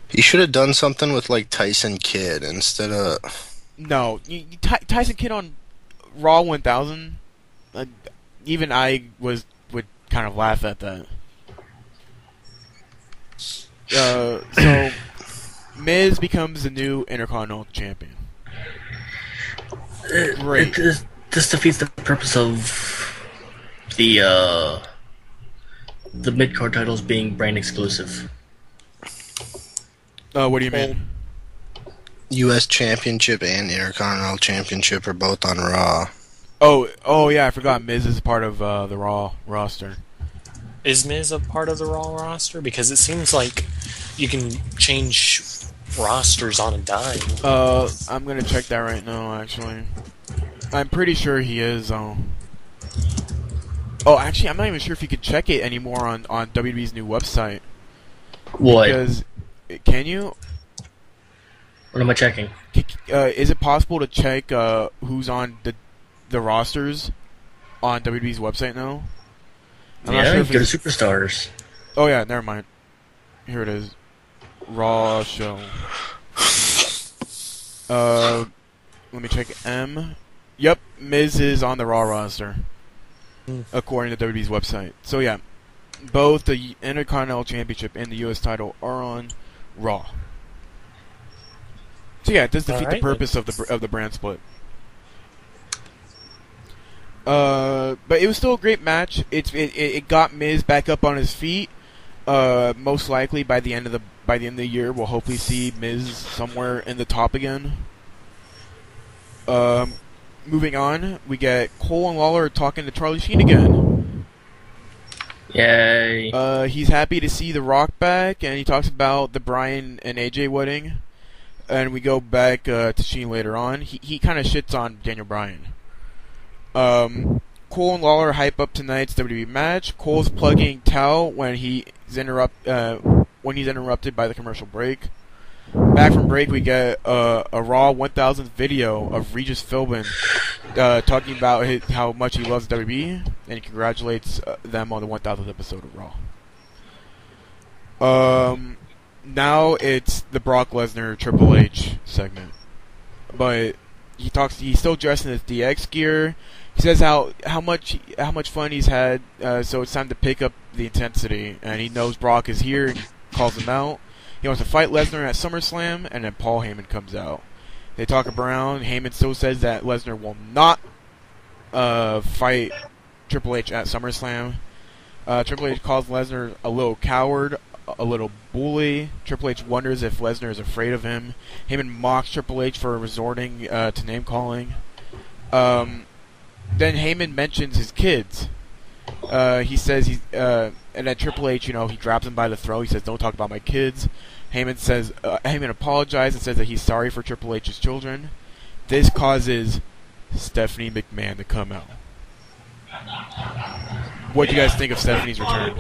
He should have done something with like Tyson Kidd instead of. No, Tyson Kidd on Raw 1000. Even I would kind of laugh at that. So Miz becomes the new Intercontinental Champion. Great. This defeats the purpose of the mid-card titles being brand exclusive. What do you mean? U.S. Championship and Intercontinental Championship are both on Raw. Oh yeah, I forgot Miz is part of the Raw roster. Is Miz a part of the Raw roster? Because it seems like you can change rosters on a dime. I'm gonna check that right now, actually. I'm pretty sure he is, Oh, actually, I'm not even sure if you can check it anymore on WWE's new website. What? Because, can you? What am I checking? Is it possible to check who's on the rosters on WWE's website now? I'm not Yeah, sure you if go to it's- Superstars. Oh yeah, never mind. Here it is. Raw show. Let me check M. Yep, Miz is on the Raw roster, according to WWE's website. So yeah, both the Intercontinental Championship and the U.S. title are on Raw. So yeah, it does defeat the purpose of the brand split. But it was still a great match. It got Miz back up on his feet. Most likely by the end of the year, we'll hopefully see Miz somewhere in the top again. Moving on, we get Cole and Lawler talking to Charlie Sheen again. Yay. He's happy to see The Rock back, and he talks about the Bryan and AJ wedding. And we go back to Sheen later on. He kind of shits on Daniel Bryan. Cole and Lawler hype up tonight's WWE match. Cole's plugging Tao when he's interrupted by the commercial break. Back from break, we get a Raw 1000th video of Regis Philbin talking about how much he loves WWE, and he congratulates them on the 1000th episode of Raw. Now it's the Brock Lesnar Triple H segment, but he's still dressed in his DX gear. He says how much fun he's had, so it's time to pick up the intensity, and he knows Brock is here and calls him out. He wants to fight Lesnar at SummerSlam, and then Paul Heyman comes out. They talk around. Heyman still says that Lesnar will not fight Triple H at SummerSlam. Triple H calls Lesnar a little coward, a little bully. Triple H wonders if Lesnar is afraid of him. Heyman mocks Triple H for resorting to name-calling. Then Heyman mentions his kids. He says and then Triple H, he grabs him by the throat. He says, "Don't talk about my kids." Heyman apologizes and says that he's sorry for Triple H's children. This causes Stephanie McMahon to come out. What do you guys think of Stephanie's return?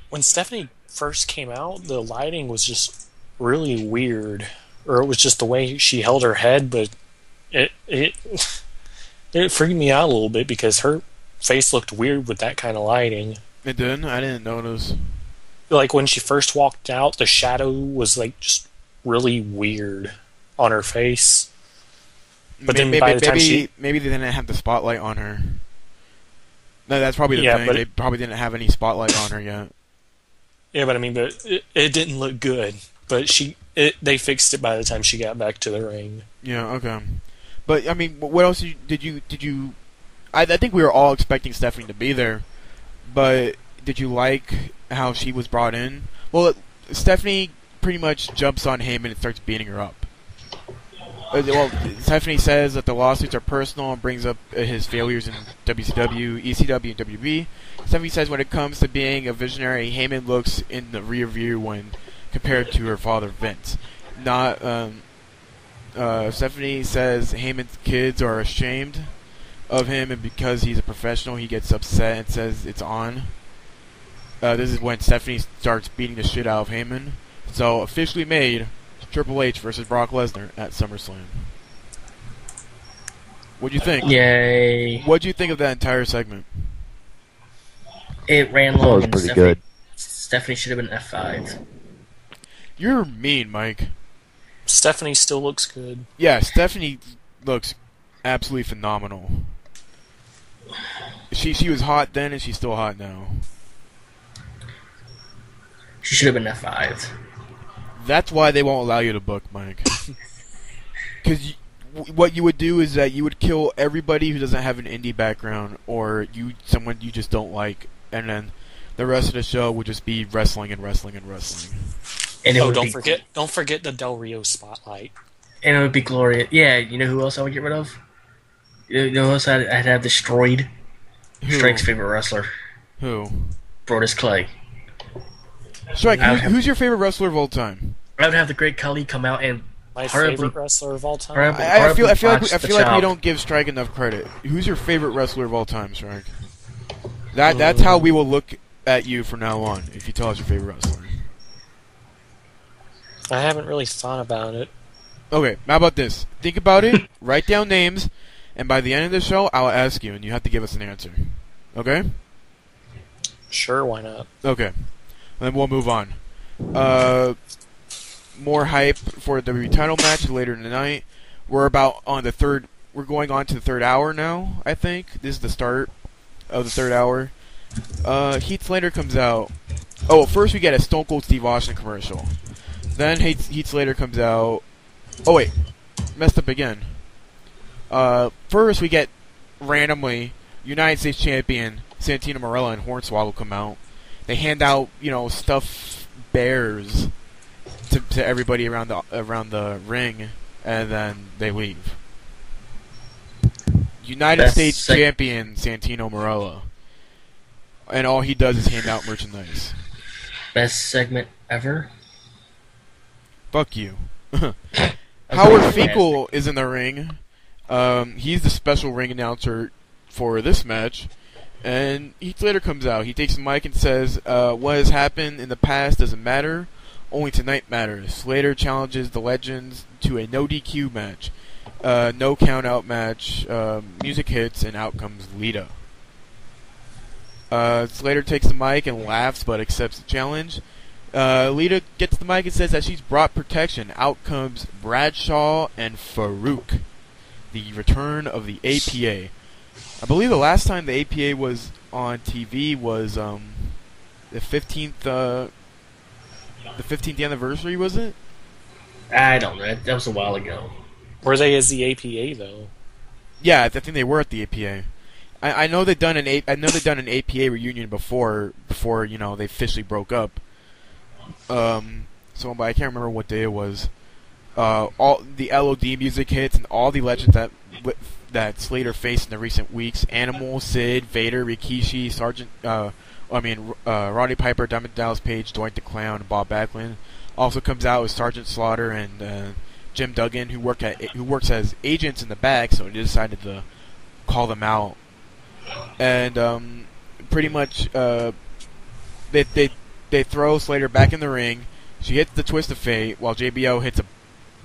When Stephanie first came out, the lighting was just really weird, or it was just the way she held her head, but it freaked me out a little bit because her face looked weird with that kind of lighting. It did? I didn't notice. Like when she first walked out, the shadow was like just really weird on her face. But then by the time maybe they didn't have the spotlight on her. No, that's probably the thing. They probably didn't have any spotlight on her yet. Yeah, but I mean, it didn't look good. But they fixed it by the time she got back to the ring. Yeah, okay. But I mean, what else did you? I think we were all expecting Stephanie to be there, but did you like how she was brought in? Well, Stephanie pretty much jumps on Heyman and starts beating her up. Well, Stephanie says that the lawsuits are personal and brings up his failures in WCW, ECW, and WB. Stephanie says when it comes to being a visionary, Heyman looks in the rear view when compared to her father Vince. Stephanie says Heyman's kids are ashamed of him, and because he's a professional, he gets upset and says it's on. This is when Stephanie starts beating the shit out of Heyman. So, officially made, Triple H versus Brock Lesnar at SummerSlam. What'd you think? Yay. What'd you think of that entire segment? It ran long. That was pretty good. Stephanie should have been F5. You're mean, Mike. Stephanie still looks good. Yeah, Stephanie looks absolutely phenomenal. She was hot then, and she's still hot now. She should have been F5. That's why they won't allow you to book, Mike. Because what you would do is that you would kill everybody who doesn't have an indie background, or someone you just don't like, and then the rest of the show would just be wrestling and wrestling and wrestling. And it Oh, would don't forget the Del Rio spotlight. And it would be glorious. Yeah, you know who else I would get rid of? You know who else I'd have destroyed? Who? Strike's favorite wrestler, Who? Brodus Clay. Strike, who's your favorite wrestler of all time? I would have the Great Khali come out and My horribly- favorite wrestler of all time. horribly- I feel like botched the we chop. don't give Strike enough credit. Who's your favorite wrestler of all time, Strike? That's how we will look at you from now on. If you tell us your favorite wrestler. I haven't really thought about it. Okay, how about this? Think about it. Write down names, and by the end of the show, I'll ask you, and you have to give us an answer. Okay? Sure, why not? Okay. And then we'll move on. More hype for the WWE title match later in the night. We're going on to the third hour now, I think. This is the start of the third hour. Heath Slater comes out. Oh, first we get a Stone Cold Steve Austin commercial. Then Heath Slater comes out. Oh wait, messed up again. First we get randomly United States Champion Santino Marella and Hornswoggle come out. They hand out, stuffed bears to everybody around the ring, and then they leave. United States Champion Santino Marella, and all he does is hand out merchandise. Best segment ever. Fuck you. Howard Finkel is in the ring. He's the special ring announcer for this match. And Heath Slater comes out. He takes the mic and says, what has happened in the past doesn't matter. Only tonight matters. Slater challenges the Legends to a no DQ match. No count-out match. Music hits, and out comes Lita. Slater takes the mic and laughs, but accepts the challenge. Lita gets the mic and says that she's brought protection. Out comes Bradshaw and Farouk. The return of the APA. I believe the last time the APA was on TV was the 15th anniversary, was it? I don't know. That was a while ago. Were they as the APA though? Yeah, I think they were at the APA. I know they've done an APA reunion before they officially broke up. But I can't remember what day it was. All the LOD music hits and all the legends that Slater faced in the recent weeks: Animal, Sid, Vader, Rikishi, Roddy Piper, Diamond Dallas Page, Dwight the Clown, and Bob Backlund. Also comes out with Sergeant Slaughter and Jim Duggan, who works as agents in the back, so he decided to call them out. And pretty much they throw Slater back in the ring. She hits the Twist of Fate while JBL hits a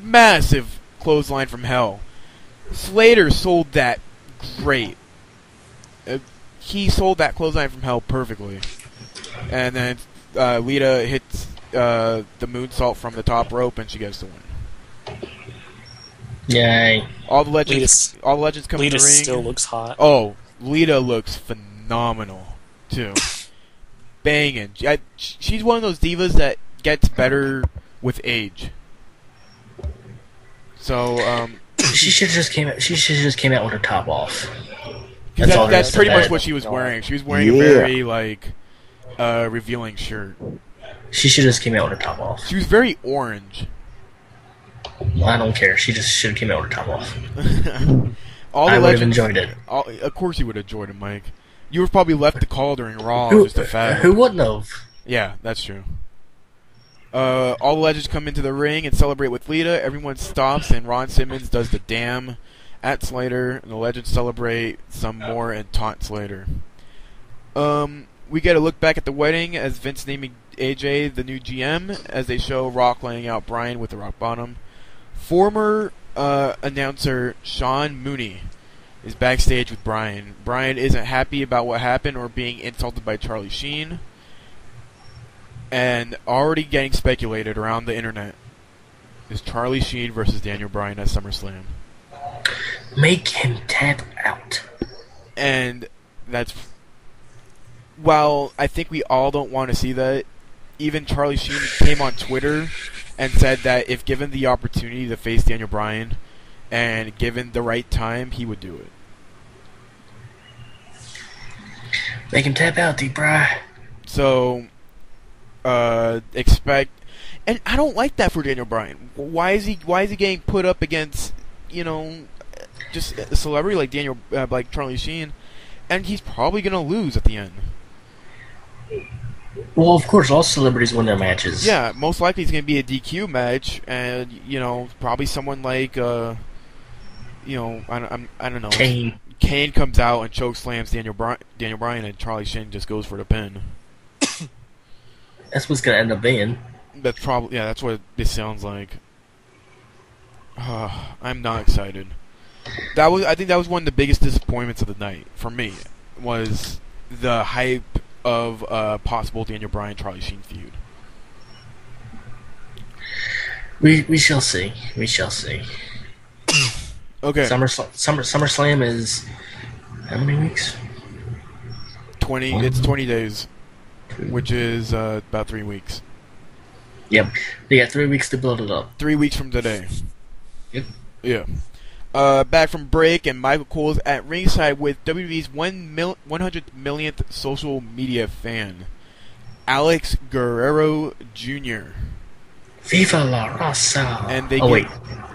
massive clothesline from hell. Slater sold that great. He sold that clothesline from hell perfectly. And then Lita hits the moonsault from the top rope, and she gets the win. Yay! All the legends come in the ring. Lita still looks hot. Oh, Lita looks phenomenal too. Banging. She's one of those divas that gets better with age. So she should have just came out. She should have just came out with her top off. That's pretty much what she was wearing. She was wearing a very revealing shirt. She should have just came out with her top off. She was very orange. I don't care. She just should have came out with her top off. I would have enjoyed it. Of course you would have enjoyed it, Mike. You were probably left the call during Raw. Who wouldn't have? Yeah, that's true. All the legends come into the ring and celebrate with Lita. Everyone stops, and Ron Simmons does the damn at Slater, and the legends celebrate some more and taunt Slater. We get a look back at the wedding as Vince naming AJ the new GM, as they show Rock laying out Bryan with the rock bottom. Former announcer Sean Mooney is backstage with Bryan. Bryan isn't happy about what happened or being insulted by Charlie Sheen, and already getting speculated around the internet is Charlie Sheen versus Daniel Bryan at SummerSlam. Make him tap out. And that's... While I think we all don't want to see that, even Charlie Sheen came on Twitter and said that if given the opportunity to face Daniel Bryan and given the right time, he would do it. Make him tap out, D-Bry. So, expect... And I don't like that for Daniel Bryan. Why is he getting put up against, just a celebrity like like Charlie Sheen, and he's probably gonna lose at the end. Well, of course, all celebrities win their matches. Yeah, most likely it's gonna be a DQ match, and probably someone like I don't know. Kane comes out and choke slams Daniel Bryan, and Charlie Sheen just goes for the pin. That's what's gonna end up being. That's probably that's what this sounds like. I'm not excited. I think that was one of the biggest disappointments of the night for me, was the hype of possible Daniel Bryan Charlie Sheen feud. We shall see. We shall see. Okay. SummerSlam is how many weeks? 20. It's 20 days, which is about 3 weeks. Yep. They got 3 weeks to build it up. 3 weeks from today. Yep. Yeah. Back from break, and Michael Cole's at ringside with WWE's 100 millionth social media fan, Alex Guerrero Jr. Viva la raza!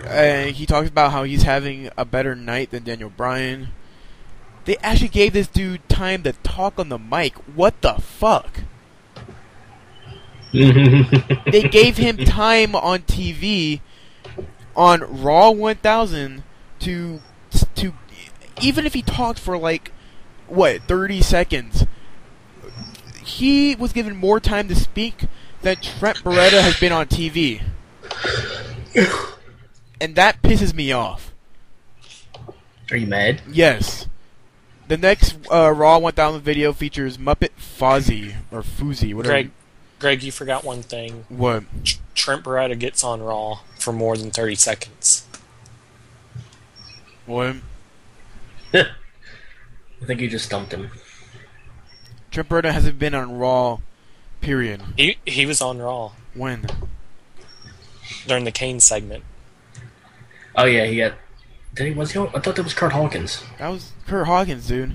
And he talks about how he's having a better night than Daniel Bryan. They actually gave this dude time to talk on the mic. What the fuck? They gave him time on TV on Raw 1000 to even if he talked for 30 seconds, he was given more time to speak than Trent Beretta has been on TV. And that pisses me off. Are you mad? Yes. The next Raw 1000 video features Muppet Fozzie, or Fousey, whatever. Greg, you forgot one thing. What? Trent Beretta gets on Raw for more than 30 seconds. What? I think you just stumped him. Trent Beretta hasn't been on Raw, period. He was on Raw. When? During the Kane segment. Oh yeah, he got... Was he on? I thought that was Kurt Hawkins. That was Kurt Hawkins, dude.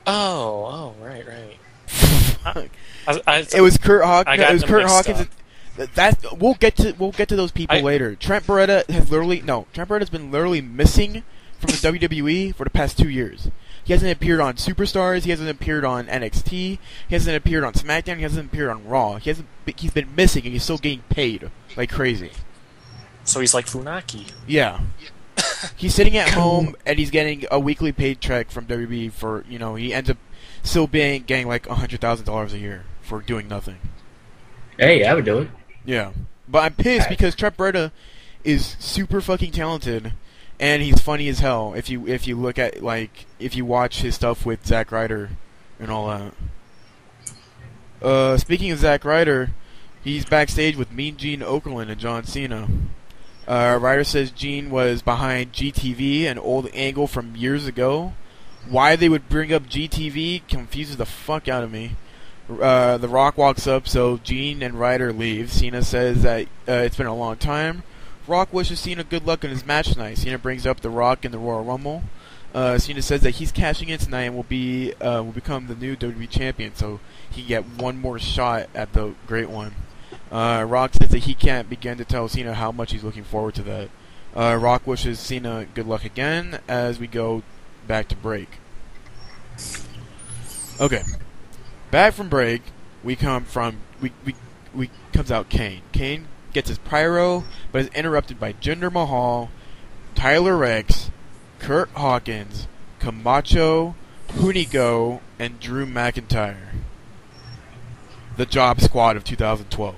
Oh, right. It was Kurt Hawkins. It was Kurt Hawkins. We'll get to those people later. Trent Beretta has been literally missing from the WWE for the past 2 years. He hasn't appeared on Superstars. He hasn't appeared on NXT. He hasn't appeared on SmackDown. He hasn't appeared on Raw. He's been missing, and he's still getting paid like crazy. So he's like Funaki. Yeah. He's sitting at home, and he's getting a weekly paycheck from WWE for, he ends up still getting like $100,000 a year for doing nothing. Hey, I would do it. Yeah. But I'm pissed because Trent Beretta is super fucking talented, and he's funny as hell if you look at, if you watch his stuff with Zack Ryder and all that. Speaking of Zack Ryder, he's backstage with Mean Gene Okerlund and John Cena. Ryder says Gene was behind GTV, an old angle from years ago. Why they would bring up GTV confuses the fuck out of me. The Rock walks up, so Gene and Ryder leave. Cena says that it's been a long time. Rock wishes Cena good luck in his match tonight. Cena brings up The Rock in the Royal Rumble. Cena says that he's cashing in tonight and will become the new WWE champion, so he can get one more shot at the Great One. Rock says that he can't begin to tell Cena how much he's looking forward to that. Rock wishes Cena good luck again as we go back to break. Okay. Back from break, comes out Kane. Kane gets his pyro, but is interrupted by Jinder Mahal, Tyler Rex, Kurt Hawkins, Camacho, Hunigo, and Drew McIntyre. The Job Squad of 2012.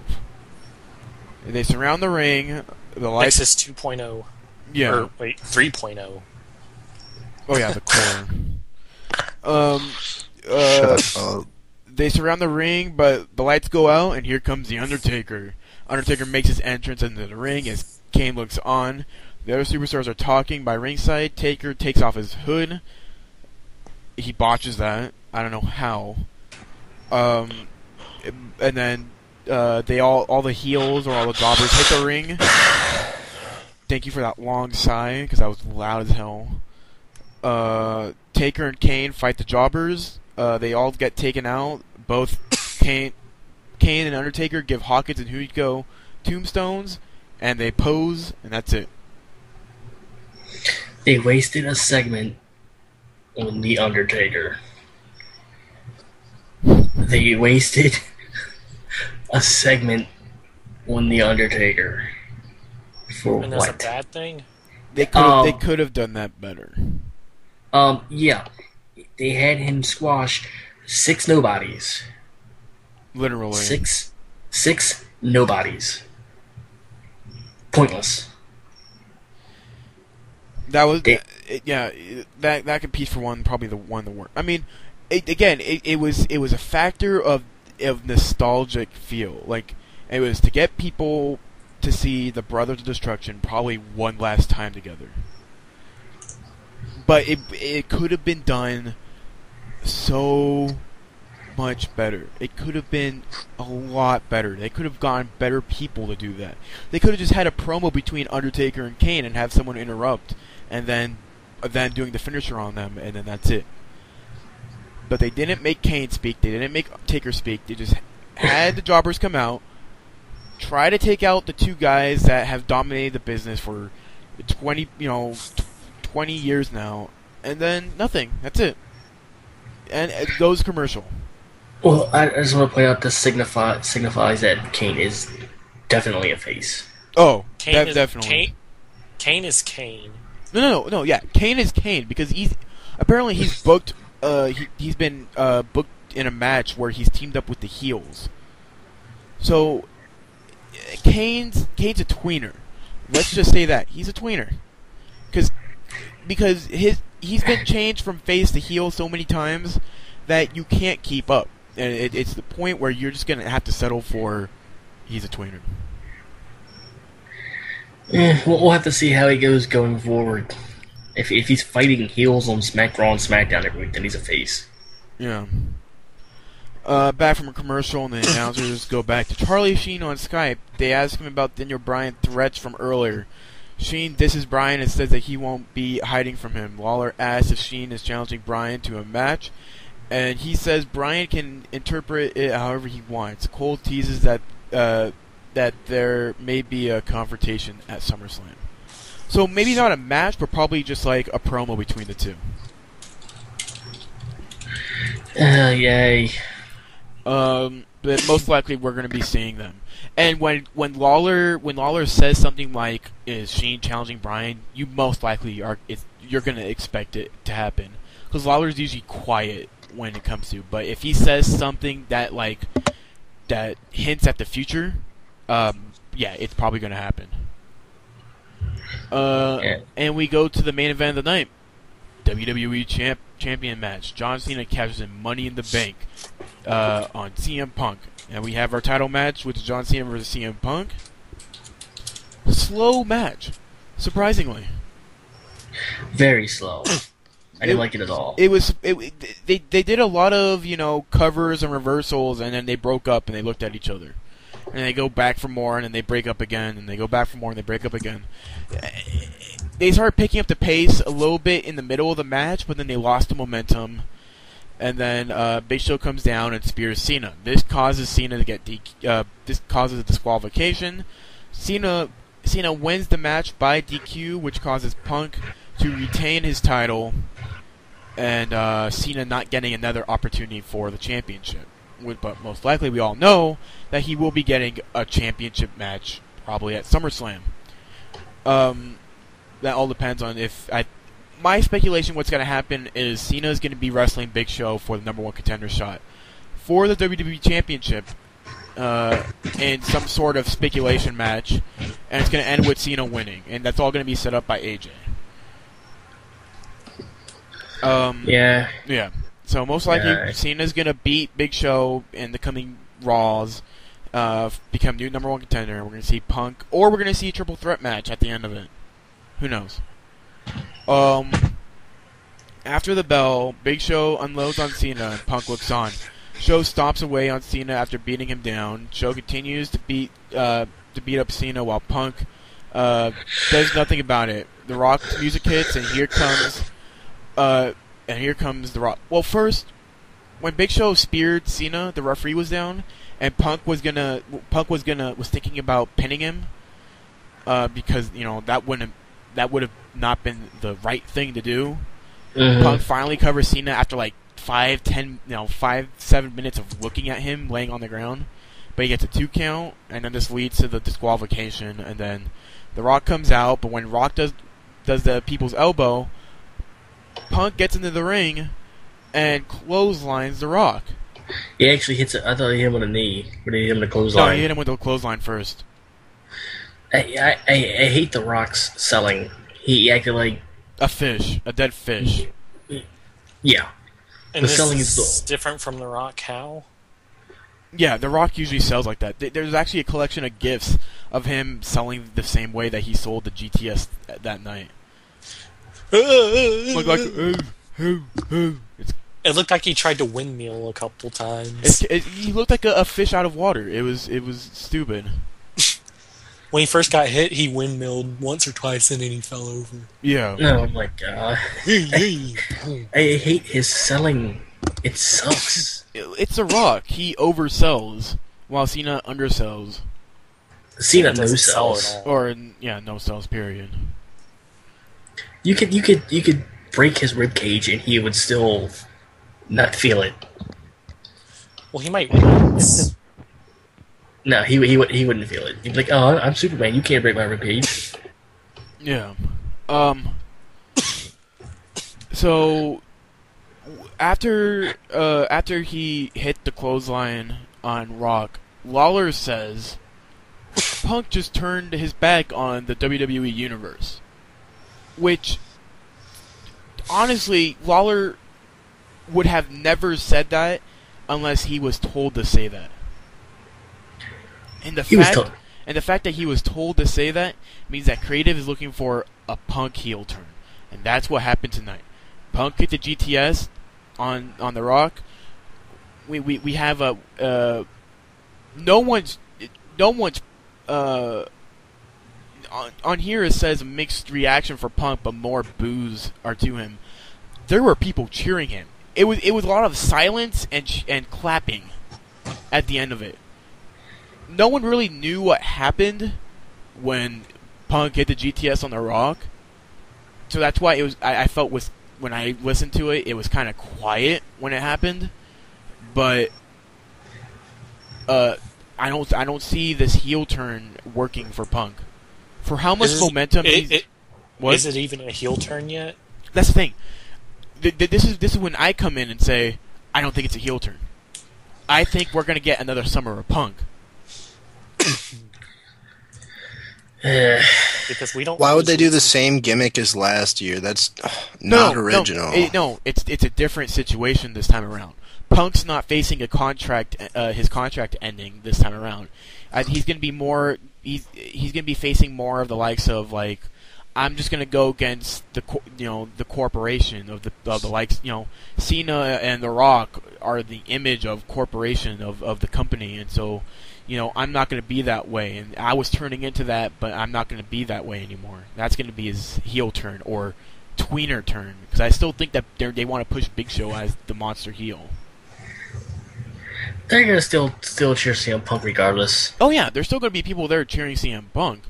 They surround the ring. The lights. Nexus 2.0. Yeah. Or, wait, 3.0. Oh yeah, the core. Shut up. They surround the ring, but the lights go out, and here comes the Undertaker. Undertaker makes his entrance into the ring as Kane looks on. The other superstars are talking by ringside. Taker takes off his hood. He botches that. I don't know how. And then all the heels or all the jobbers hit the ring. Thank you for that long sigh, because that was loud as hell. Taker and Kane fight the jobbers. They all get taken out. Both Kane and Undertaker give Hawkins and Hunigo tombstones, and they pose, and that's it. They wasted a segment on The Undertaker. They wasted a segment on The Undertaker. For And that's a what? bad thing? They could have done that better. Yeah. They had him squash 6 nobodies. Literally. Six nobodies. Pointless. That was that competes for probably the worst. I mean, it was a factor of nostalgic feel. Like, it was to get people to see the Brothers of Destruction probably one last time together. But it could have been done so much better. It could have been a lot better. They could have gotten better people to do that. They could have just had a promo between Undertaker and Kane and have someone interrupt, and then doing the finisher on them, and then that's it. But they didn't make Kane speak. They didn't make Taker speak. They just had the jobbers come out, try to take out the two guys that have dominated the business for 20 years now, and then nothing. That's it. And it goes commercial. Well, I just want to point out this signifies that Kane is definitely a face. Oh, Kane definitely. Kane is Kane. No, yeah. Kane is Kane because he's booked. He's been booked in a match where he's teamed up with the heels. So Kane's a tweener. Let's just say that he's a tweener, because he's been changed from face to heel so many times that you can't keep up, and it's the point where you're just gonna have to settle for he's a tweener. We'll have to see how he goes going forward. If he's fighting heels on Raw and SmackDown every week, then he's a face. Yeah. Back from a commercial, and the announcers go back to Charlie Sheen on Skype. They ask him about Daniel Bryan threats from earlier. Sheen disses Bryan and says that he won't be hiding from him. Lawler asks if Sheen is challenging Bryan to a match, and he says Bryan can interpret it however he wants. Cole teases that there may be a confrontation at SummerSlam. So maybe not a match, but probably just like a promo between the two. Yay. But most likely we're going to be seeing them. And when Lawler says something like, "Is Sheen challenging Bryan?" you most likely you're going to expect it to happen, because Lawler's usually quiet when it comes to. But if he says something that hints at the future, it's probably going to happen. And we go to the main event of the night. WWE champion match. John Cena cashes in Money in the Bank on CM Punk. And we have our title match with John Cena versus CM Punk. Slow match, surprisingly. Very slow. I didn't like it at all. They did a lot of covers and reversals, and then they broke up and they looked at each other. And they go back for more, and then they break up again, and they go back for more, and they break up again. They started picking up the pace a little bit in the middle of the match, but then they lost the momentum. And then Big Show comes down and spears Cena. This causes Cena to get this causes a disqualification. Cena wins the match by DQ, which causes Punk to retain his title, and Cena not getting another opportunity for the championship. But most likely, we all know that he will be getting a championship match probably at SummerSlam. That all depends on my speculation. What's going to happen is Cena is going to be wrestling Big Show for the number one contender shot for the WWE Championship in some sort of speculation match, and it's going to end with Cena winning, and that's all going to be set up by AJ. Yeah. So most likely Cena's going to beat Big Show in the coming Raws, become new number one contender. We're going to see Punk, or we're going to see a triple threat match at the end of it. Who knows? After the bell, Big Show unloads on Cena, and Punk looks on. Show stomps away on Cena after beating him down. Show continues to beat up Cena while Punk does nothing about it. The Rock's music hits, and here comes The Rock. Well, first, when Big Show speared Cena, the referee was down, and Punk was thinking about pinning him, because that would have not been the right thing to do. Mhm. Punk finally covers Cena after like 7 minutes of looking at him laying on the ground, but he gets a 2 count, and then this leads to the disqualification, and then The Rock comes out, but when Rock does the people's elbow, Punk gets into the ring and clotheslines The Rock. He actually hits it. I thought he hit him with a knee, but he hit him with a No, clothesline. he hit him with the clothesline first. I hate The Rock's selling. He acted like A fish. A dead fish. yeah. And The this selling is is different from The Rock. How? Yeah, The Rock usually sells like that. There's actually a collection of gifs of him selling the same way that he sold the GTS that night. It looked like he tried to windmill a couple times. He looked like a fish out of water. It was stupid. When he first got hit, he windmilled once or twice and then he fell over. Yeah. Oh my god. I hate his selling. It sucks. It's The Rock. He oversells while Cena undersells. Cena no Doesn't sell sells. at all. Or no sells. Period. You could break his rib cage and he would still not feel it. Well, he might once. No, he wouldn't feel it. He'd be like, "Oh, I'm Superman. You can't break my rib cage." Yeah. So after he hit the clothesline on Rock, Lawler says Punk just turned his back on the WWE Universe. Which, honestly, Lawler would have never said that unless he was told to say that. And the fact that he was told to say that means that creative is looking for a Punk heel turn. And that's what happened tonight. Punk hit the GTS on The Rock. We have no one's on here it says mixed reaction for Punk, but more boos are to him. There were people cheering him. It was a lot of silence and clapping at the end of it. No one really knew what happened when Punk hit the GTS on The Rock, so that's why it was. I felt when I listened to it, it was kind of quiet when it happened, but I don't see this heel turn working for Punk. For how much momentum is it even a heel turn yet? That's the thing. This is when I come in and say I don't think it's a heel turn. I think we're gonna get another Summer of Punk. Because we don't. Why would they do the same gimmick as last year? That's not original. No, it's a different situation this time around. Punk's not facing a contract, his contract ending this time around. He's gonna be more. He's gonna be facing more of the likes of like, I'm just gonna go against the corporation of the likes. Cena and The Rock are the image of corporation of the company, and so. I'm not going to be that way, and I was turning into that, but I'm not going to be that way anymore. That's going to be his heel turn or tweener turn, because I still think that they want to push Big Show as the monster heel. They're gonna still cheer CM Punk regardless. Oh yeah, there's still going to be people there cheering CM Punk,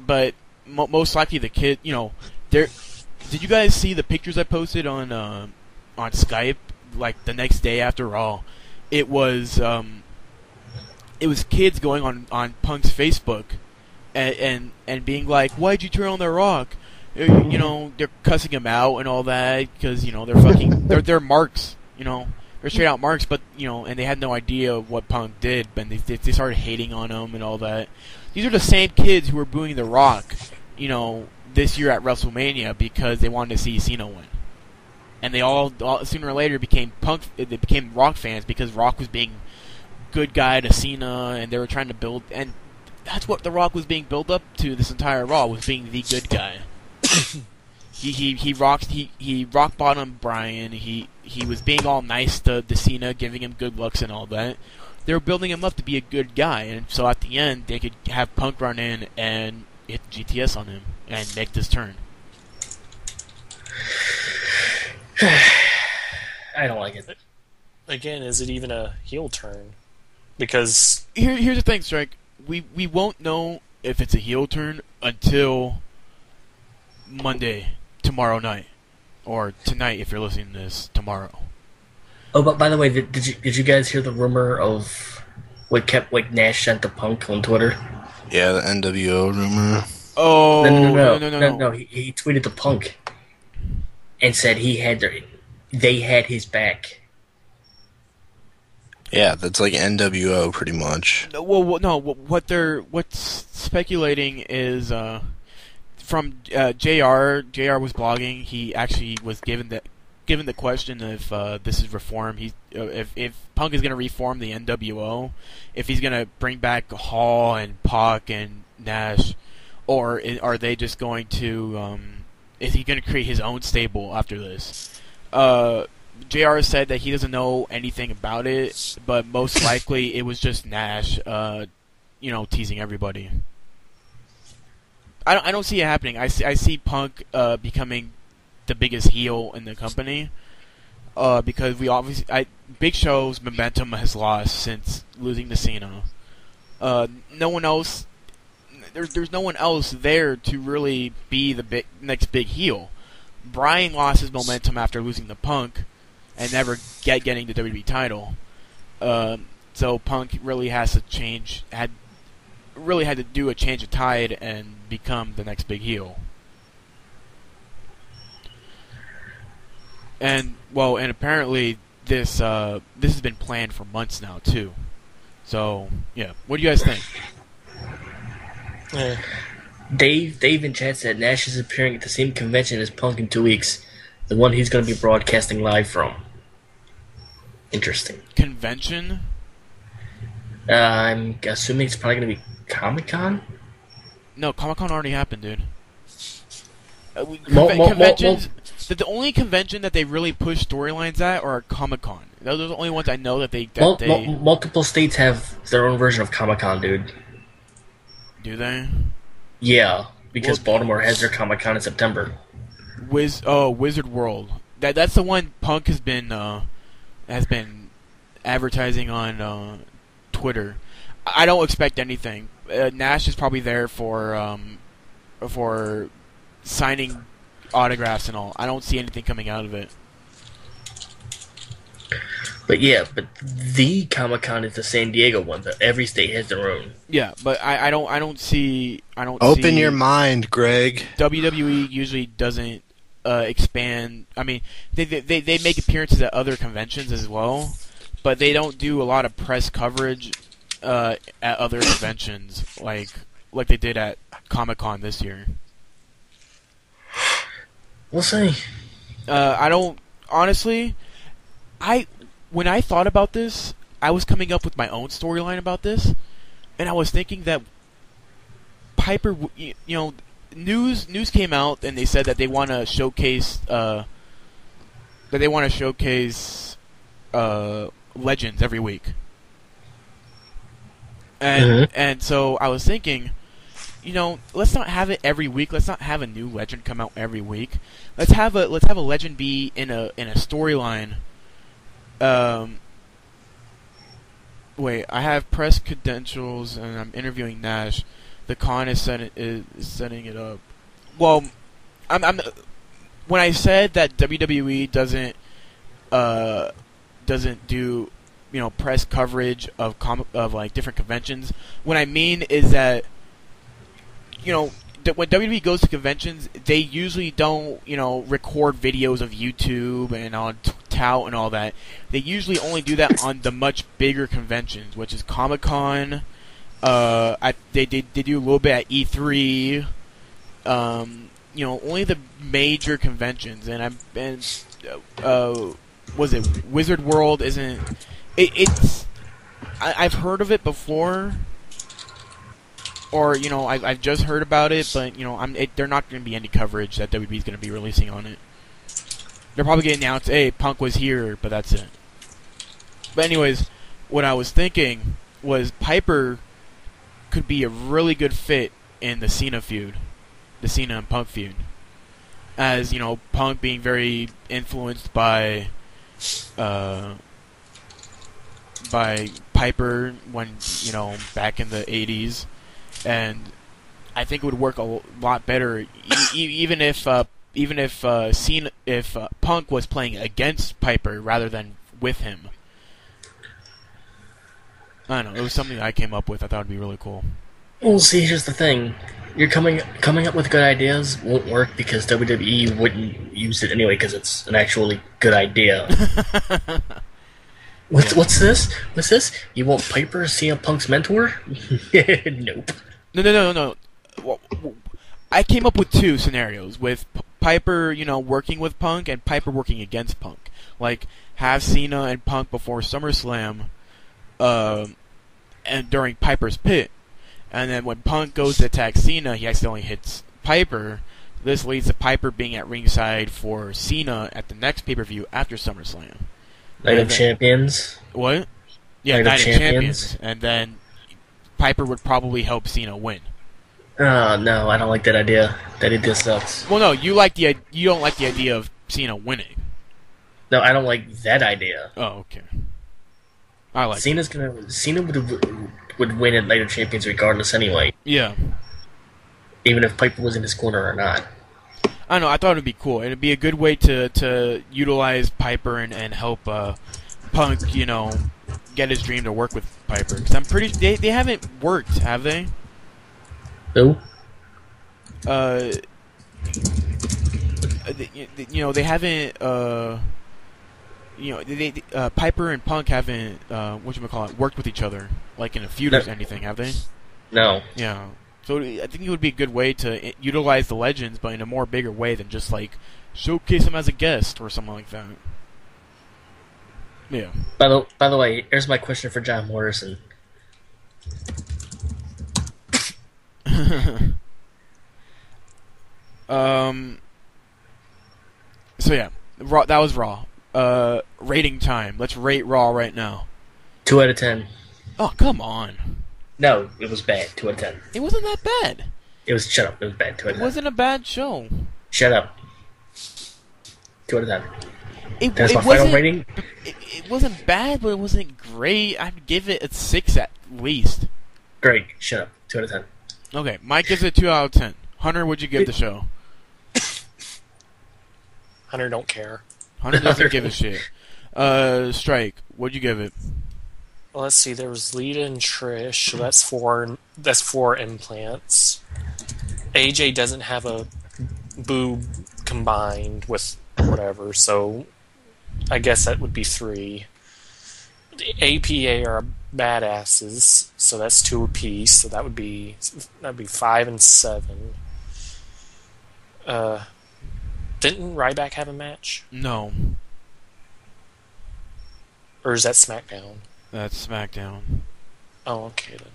but most likely the kid. Did you guys see the pictures I posted on Skype? Like the next day after Raw, it was kids going on Punk's Facebook and being like, "Why'd you turn on The Rock?" They're cussing him out and all that because they're marks. They're straight out marks, but and they had no idea what Punk did, but they started hating on him and all that. These are the same kids who were booing The Rock, this year at WrestleMania because they wanted to see Cena win, and they all sooner or later became Rock fans because Rock was being good guy to Cena, and they were trying to build, and that's what The Rock was being built up to this entire Raw, was being the good guy. he rock bottomed Bryan. He was being all nice to Cena, giving him good looks and all that. They were building him up to be a good guy, and so at the end they could have Punk run in and hit GTS on him and make this turn. I don't like it. Again, is it even a heel turn? because here's the thing, Strike. We won't know if it's a heel turn until Monday, tomorrow night, or tonight if you're listening to this tomorrow. Oh, but by the way, did you guys hear the rumor of what kept Nash sent to Punk on Twitter? Yeah, the NWO rumor. Oh No. He tweeted to Punk and said they had his back. Yeah, that's like NWO pretty much. Well, no. What's speculating is from JR. JR was blogging. He actually was given the question if this is reform. If Punk is going to reform the NWO, if he's going to bring back Hall and Pac and Nash, or are they just going to? Is he going to create his own stable after this? JR said that he doesn't know anything about it, but most likely it was just Nash, teasing everybody. I don't see it happening. I see Punk becoming the biggest heel in the company, because Big Show's momentum has lost since losing to Cena. No one else. There's no one else there to really be the next big heel. Bryan lost his momentum after losing to Punk and never getting the WWE title. So Punk really has to had to do a change of tide and become the next big heel. And apparently this has been planned for months now too. So yeah, what do you guys think? Dave in chat said Nash is appearing at the same convention as Punk in 2 weeks, the one he's going to be broadcasting live from. Interesting. Convention? I'm assuming it's probably going to be Comic-Con? No, Comic-Con already happened, dude. Conventions. The only convention that they really push storylines at are Comic-Con. Those are the only ones I know that they. Multiple states have their own version of Comic-Con, dude. Do they? Yeah, because Baltimore has their Comic-Con in September. Wizard World. That's the one Punk has been advertising on Twitter. I don't expect anything. Nash is probably there for signing autographs and all. I don't see anything coming out of it. But the Comic-Con is the San Diego one. But every state has their own. Yeah, but I don't see. Open your mind, Greg. WWE usually doesn't expand. I mean, they make appearances at other conventions as well, but they don't do a lot of press coverage at other conventions like they did at Comic-Con this year. We'll see. I don't honestly. When I thought about this, I was coming up with my own storyline about this, and I was thinking that Piper, news came out and they said that they want to showcase legends every week, and so I was thinking, let's not have it every week. Let's not have a new legend come out every week. Let's have a legend be in a storyline. Wait, I have press credentials and I'm interviewing Nash. The con is setting it up. Well, I'm when I said that WWE doesn't do press coverage of different conventions. What I mean is that when WWE goes to conventions, they usually don't record videos of YouTube and on Tout and all that. They usually only do that on the much bigger conventions, which is Comic-Con. They do a little bit at E3. Only the major conventions, was it Wizard World? Isn't it's? I've heard of it before, or I've just heard about it, but they're not going to be any coverage that WWE is going to be releasing on it. They're probably going to announce, "Hey, Punk was here," but that's it. But anyways, what I was thinking was Piper could be a really good fit in the Cena feud, the Cena and Punk feud, as Punk being very influenced by Piper when back in the '80s, and I think it would work a lot better, even if Punk was playing against Piper rather than with him. I don't know. It was something that I came up with. I thought it'd be really cool. Well, see, here's the thing. You're coming up with good ideas won't work because WWE wouldn't use it anyway because it's an actually good idea. What's this? What's this? You want Piper CM Punk's mentor? Nope. No. Well, I came up with two scenarios with Piper, working with Punk and Piper working against Punk. Like, have Cena and Punk before SummerSlam, and during Piper's pit. And then when Punk goes to attack Cena, he accidentally hits Piper. This leads to Piper being at ringside for Cena at the next pay-per-view after SummerSlam. Night of Champions. What? Yeah, Night of Champions. And then Piper would probably help Cena win. Oh, no, I don't like that idea. That idea sucks. Well, no, you don't like the idea of Cena winning. No, I don't like that idea. Oh, okay. I like Cena would win at Night of Champions regardless anyway. Yeah. Even if Piper was in his corner or not. I don't know, I thought it would be cool. It'd be a good way to utilize Piper and help Punk, get his dream to work with Piper. Because I'm pretty... They haven't worked, have they? Who? They haven't... Piper and Punk haven't, worked with each other, like in a feud or anything, have they? No. Yeah. So I think it would be a good way to utilize the legends, but in a more bigger way than just, like, showcase them as a guest or something like that. Yeah. By the way, here's my question for John Morrison. So yeah, Raw, that was Raw. Rating time. Let's rate Raw right now. 2 out of 10. Oh, come on. No, it was bad. 2 out of 10. It wasn't that bad. Shut up. It was bad. 2 out of 10. It wasn't a bad show. Shut up. 2 out of 10. That's my final rating. It wasn't bad, but it wasn't great. I'd give it a 6 at least. Greg, shut up. 2 out of 10. Okay, Mike gives it 2 out of 10. Hunter, what'd you give the show? Hunter don't care. Hunter doesn't give a shit. Strike, what'd you give it? Well, let's see. There was Lita and Trish, so that's four implants. AJ doesn't have a boob combined with whatever, so I guess that would be 3. The APA are badasses, so that's 2 apiece, so that'd be 5 and 7. Didn't Ryback have a match? No. Or is that SmackDown? That's SmackDown. Oh, okay then.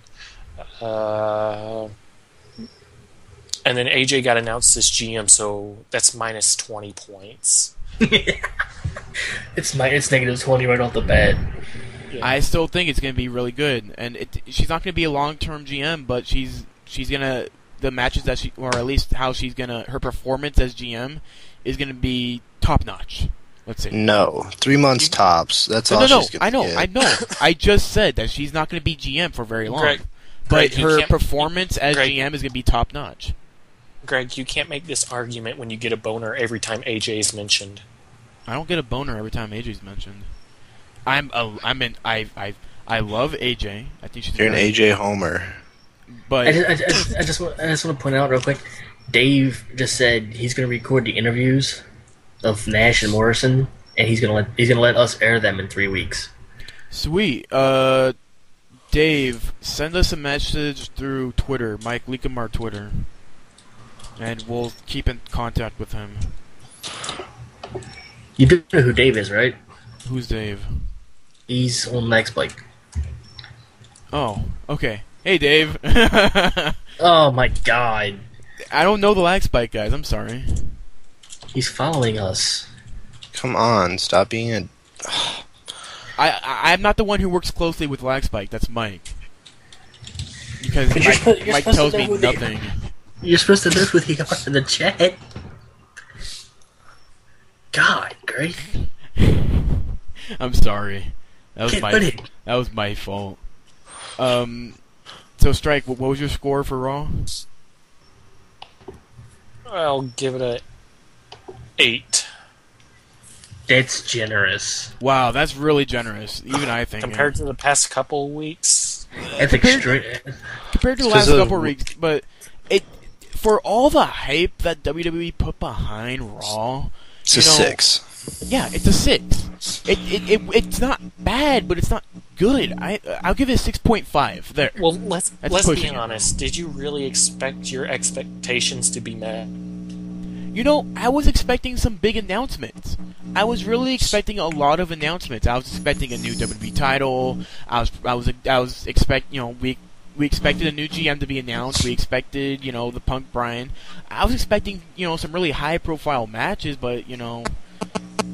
And then AJ got announced as GM, so that's minus 20 points. It's negative 20 right off the bat. Yeah. I still think it's going to be really good, and she's not going to be a long-term GM, but she's going to, the matches that or at least how her performance as GM is going to be top-notch. Let's say. No, 3 months tops. That's all she's going to get. I know. I just said that she's not going to be GM for very long. Greg, her performance as GM is going to be top-notch. Greg, you can't make this argument when you get a boner every time AJ is mentioned. I don't get a boner every time AJ's mentioned. I love AJ. I think she's. You're an AJ homer. But I just want to point out real quick. Dave just said he's going to record the interviews of Nash and Morrison, and he's going to let us air them in 3 weeks. Sweet. Dave, send us a message through Twitter, Mike Leakamar Twitter, and we'll keep in contact with him. You do know who Dave is, right? Who's Dave? He's on Max Bike. Oh, okay. Hey, Dave. Oh my God. I don't know the Lag Spike guys. I'm sorry. He's following us. Come on, stop being a... I'm not the one who works closely with Lag Spike. That's Mike. Because Mike tells me nothing. You're supposed to know who they are in the chat. God, great. I'm sorry. That was Can't my put it. that was my fault. So Strike, what was your score for Raw? I'll give it a 8. That's generous. Wow, that's really generous. Even I think Compared to the past couple weeks. That's extreme. compared to the last couple of weeks, but it for all the hype that WWE put behind Raw, It's a 6. Yeah, it's a 6. It's not bad, but it's not good. I'll give it a 6.5. There. Well, let's be pushing it. honest. Did you really expect your expectations to be met? You know, I was expecting some big announcements. I was really expecting a lot of announcements. I was expecting a new WWE title. I was expect, you know, we expected a new GM to be announced. We expected, you know, the Punk Bryan. I was expecting, you know, some really high profile matches, but, you know,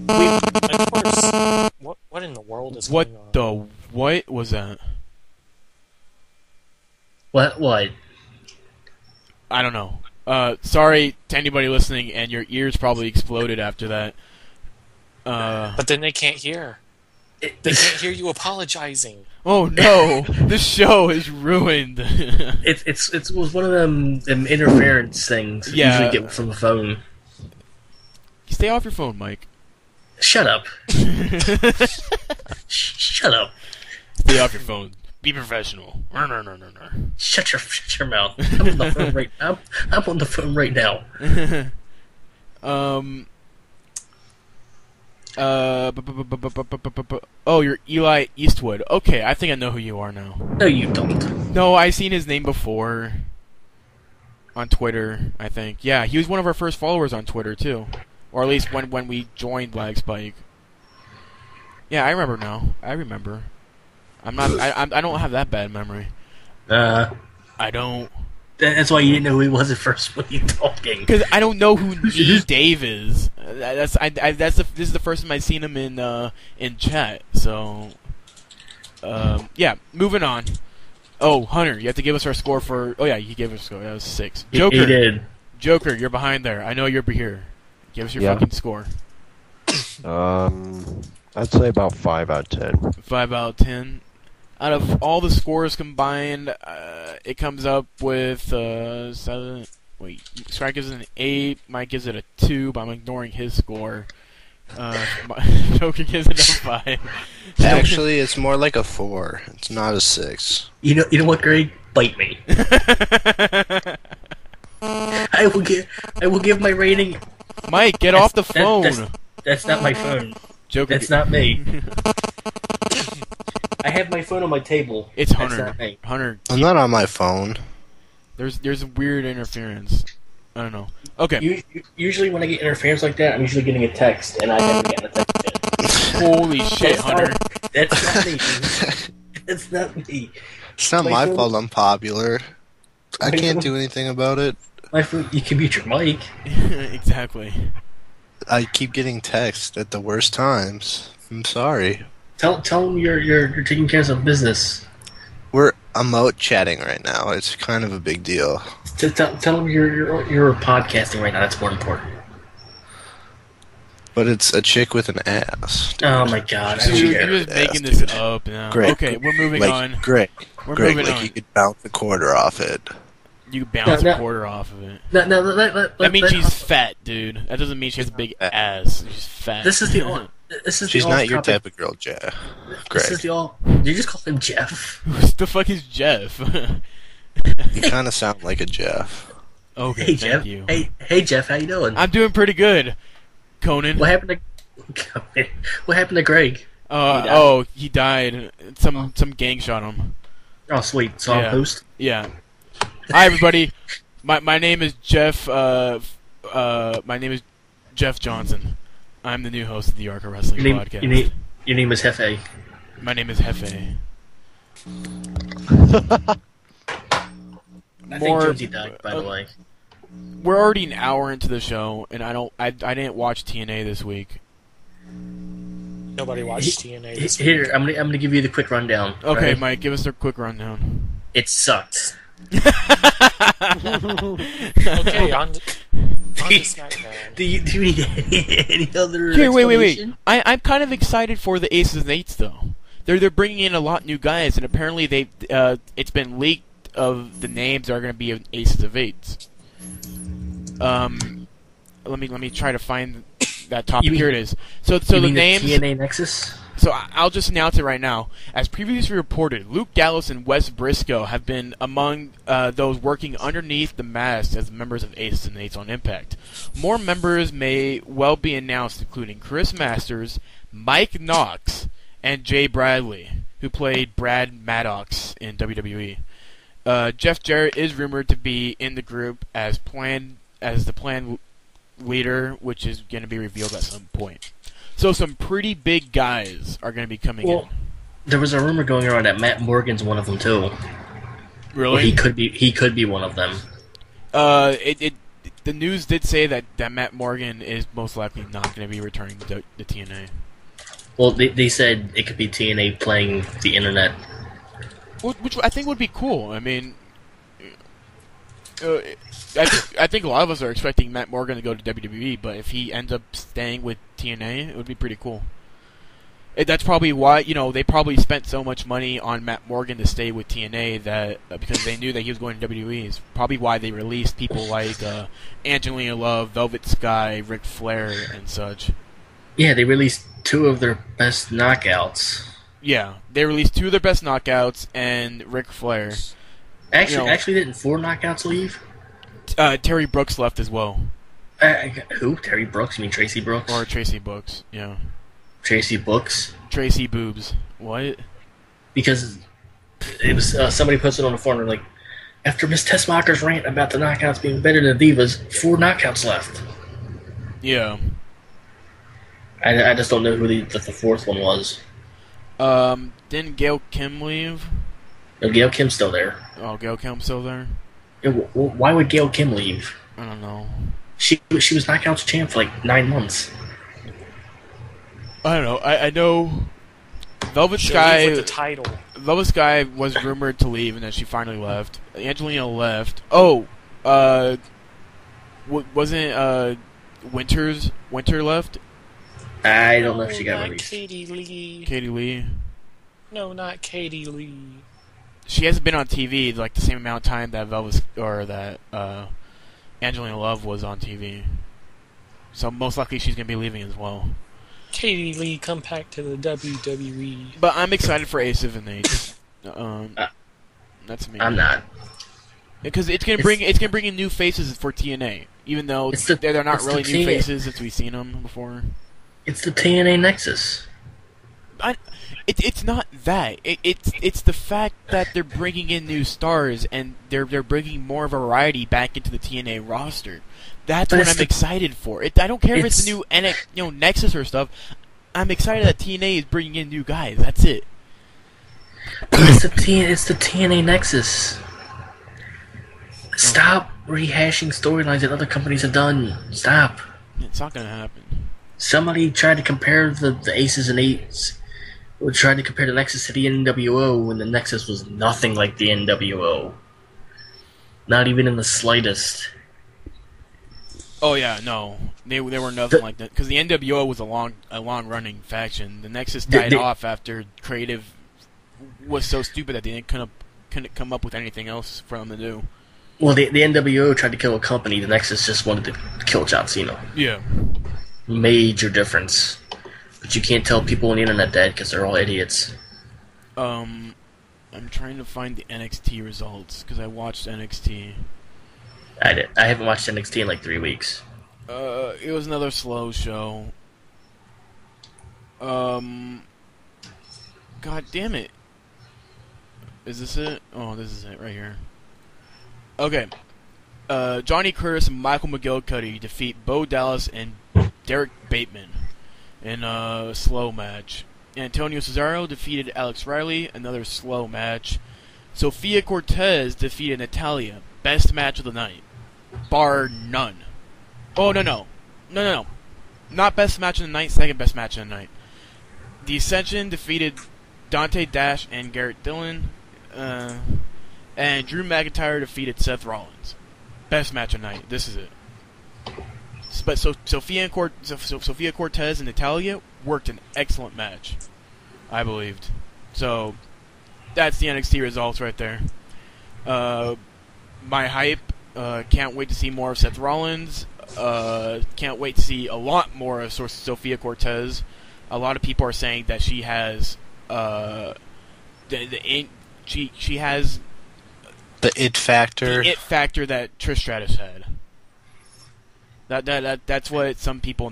Of course. What in the world is going on? What was that? What? I don't know. Sorry to anybody listening, and your ears probably exploded after that. But then they can't hear. They can't hear you apologizing. Oh no! This show is ruined. It was one of them interference things you Yeah. usually get from the phone. Stay off your phone, Mike. Shut up. Shut up. Stay off your phone. Be professional. Shut your mouth. I'm on the phone right now. I'm on the phone right now. Oh, you're Eli Eastwood. Okay, I think I know who you are now. No, you don't. No, I've seen his name before. On Twitter, I think. Yeah, he was one of our first followers on Twitter, too. Or at least when we joined Lag Spike. Yeah, I remember now. I remember. I don't have that bad memory. I don't. That's why you didn't know who he was at first when you talking. Because I don't know who Nee Dave is. This is the first time I've seen him in chat. So, yeah, moving on. Oh, Hunter, you have to give us our score for. Oh yeah, he gave us a score. That was 6. Joker, He did. Joker, you're behind there. I know you're here. Give us your fucking score. I'd say about 5 out of 10. 5 out of 10. Out of all the scores combined, it comes up with 7. Wait, Strike gives it an 8. Mike gives it a 2, but I'm ignoring his score. Joker gives it a 5. Actually, it's more like a 4. It's not a 6. You know what, Greg? Bite me. I will give my rating. Mike, get off the phone. That's not my phone. Joker, That's not me. I have my phone on my table. It's That's Hunter. not me. Hunter, I'm not on my phone. there's weird interference. I don't know. Okay. Usually when I get interference like that, I'm usually getting a text, and I haven't gotten a text yet. Holy shit, Hunter. That's not me. That's not me. It's not my fault I'm popular. I My can't phone- do anything about it. My phone, you can mute your mic. Exactly. I keep getting texts at the worst times. I'm sorry. Tell them you're taking care of some business. We're emote chatting right now. It's kind of a big deal. Tell them you're podcasting right now. That's more important. But it's a chick with an ass. Dude. Oh my god! Dude, I you're don't just care. making this up now. Great. Okay, we're moving on. Great. We're Great. moving Like on. you could bounce a quarter off it. You bounce No, a no. quarter off of it. No, That means she's fat, dude. That doesn't mean she has a big ass. She's fat. This is the all. This is She's the not your off-topic- type of girl, Jeff. This is Greg. the all. Did you just call him Jeff? Who the fuck is Jeff? You kind of sound like a Jeff. Okay, Hey thank Jeff. you. Hey Jeff, how you doing? I'm doing pretty good, Conan. What happened to What happened to Greg? He died. Some gang shot him. Oh, sweet. So Yeah. I'm host. Yeah. Hi everybody. My name is Jeff. My name is Jeff Johnson. I'm the new host of the Arca Wrestling Podcast. Your name is Hefe. My name is Hefe. I think More- Jonesy died, by the way. We're already an hour into the show, and I didn't watch TNA this week. Nobody watched TNA this week. Here, I'm gonna give you the quick rundown. Okay, right? Mike, give us a quick rundown. It sucked. Okay, on to SmackDown. Do you need any other? Here, wait. explanation? I'm kind of excited for the Aces and Eights though. they're bringing in a lot of new guys, and apparently it's been leaked of the names that are going to be Aces of Eights. Let me try to find that topic. Here it is. So the names. The TNA Nexus. So I'll just announce it right now. As previously reported, Luke Gallows and Wes Briscoe have been among those working underneath the mask as members of Aces and Eights on Impact. More members may well be announced, including Chris Masters, Mike Knox, and Jay Bradley, who played Brad Maddox in WWE. Jeff Jarrett is rumored to be in the group as the planned leader, which is going to be revealed at some point. So some pretty big guys are going to be coming in. There was a rumor going around that Matt Morgan's one of them too. Really? Well, he could be one of them. The news did say that Matt Morgan is most likely not going to be returning to the TNA. Well, they said it could be TNA playing the internet. Which I think would be cool. I mean, I think a lot of us are expecting Matt Morgan to go to WWE, but if he ends up staying with TNA, it would be pretty cool. That's probably why, they probably spent so much money on Matt Morgan to stay with TNA that because they knew that he was going to WWE. Is probably why they released people like Angelina Love, Velvet Sky, Ric Flair, and such. Yeah, they released 2 of their best knockouts. Yeah, they released 2 of their best knockouts and Ric Flair. Actually, didn't 4 knockouts leave? Terry Brooks left as well. Who? Terry Brooks? You mean Tracy Brooks? Or Tracy Brooks, yeah. Tracy Brooks? Tracy Boobs. What? Because it was somebody posted on the forum, like, after Miss Tessmacher's rant about the knockouts being better than Divas, 4 knockouts left. Yeah. I just don't know who the 4th one was. Didn't Gail Kim leave? No, Gail Kim's still there. Oh, Gail Kim's still there? Yeah, why would Gail Kim leave? I don't know. She was Knockouts champ for like 9 months. I don't know. I know Velvet She'll Sky leave with the title. Velvet Sky was rumored to leave, and then she finally left. Angelina left. Oh, wasn't Winter left? I don't know if she got not released. Katie Lee. Katie Lee. No, not Katie Lee. She hasn't been on TV like the same amount of time that Angelina Love was on TV. So most likely she's gonna be leaving as well. Katie Lee, come back to the WWE. But I'm excited for Ace of Eights. That's me. I'm not. Because it's gonna bring in new faces for TNA, even though they're not really new faces since we've seen them before. It's the TNA Nexus. It's not that. It's the fact that they're bringing in new stars and they're bringing more variety back into the TNA roster. That's what I'm excited for. I don't care if it's a new Nexus or stuff. I'm excited that TNA is bringing in new guys. That's it. It's the TNA Nexus. Stop rehashing storylines that other companies have done. Stop. It's not gonna happen. Somebody tried to compare the Aces and Eights. We tried to compare the Nexus to the NWO when the Nexus was nothing like the NWO. Not even in the slightest. Oh yeah, no, they were nothing like that because the NWO was a long running faction. The Nexus died off after creative was so stupid that they couldn't come up with anything else for them to do. Well, the NWO tried to kill a company. The Nexus just wanted to kill John Cena. Yeah. Major difference. But you can't tell people on the internet that because they're all idiots. I'm trying to find the NXT results because I watched NXT. I haven't watched NXT in like 3 weeks. It was another slow show. God damn it. Is this it? Oh, this is it right here. Okay. Johnny Curtis and Michael McGillicuddy defeat Bo Dallas and Derek Bateman in a slow match. Antonio Cesaro defeated Alex Riley, another slow match. Sofia Cortez defeated Natalya, best match of the night. Bar none. Oh, no. Not best match of the night, second best match of the night. The Ascension defeated Dante Dash and Garrett Dillon. And Drew McIntyre defeated Seth Rollins. Best match of the night. This is it. But Sofia Cortez and Natalya worked an excellent match, I believed. So that's the NXT results right there. My hype. Can't wait to see more of Seth Rollins. Can't wait to see a lot more of Sophia Cortez. A lot of people are saying that she has she has the it factor. The it factor that Trish Stratus had. That's what some people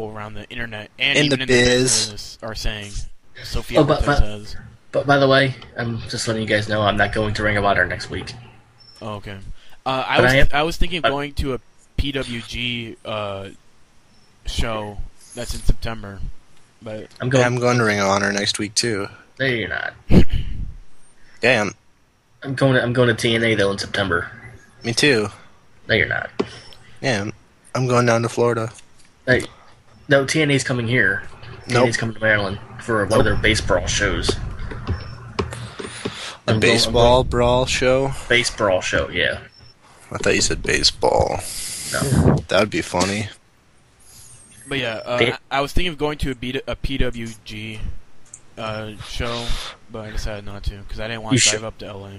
around the internet and in even the in the biz business are saying. Sophia Cortez has. But by the way, I'm just letting you guys know I'm not going to Ring of Honor next week. Oh, okay. I was thinking of going to a PWG show that's in September, but I'm going to Ring of Honor next week too. No, you're not. Damn. I'm going to TNA though in September. Me too. No, you're not. Yeah, I'm going down to Florida. Hey, no, TNA's coming here. TNA's coming to Maryland for one of their base brawl shows. A baseball brawl show? Base brawl show, yeah. I thought you said baseball. No. That would be funny. But yeah, I was thinking of going to a PWG show, but I decided not to because I didn't want to drive up to LA.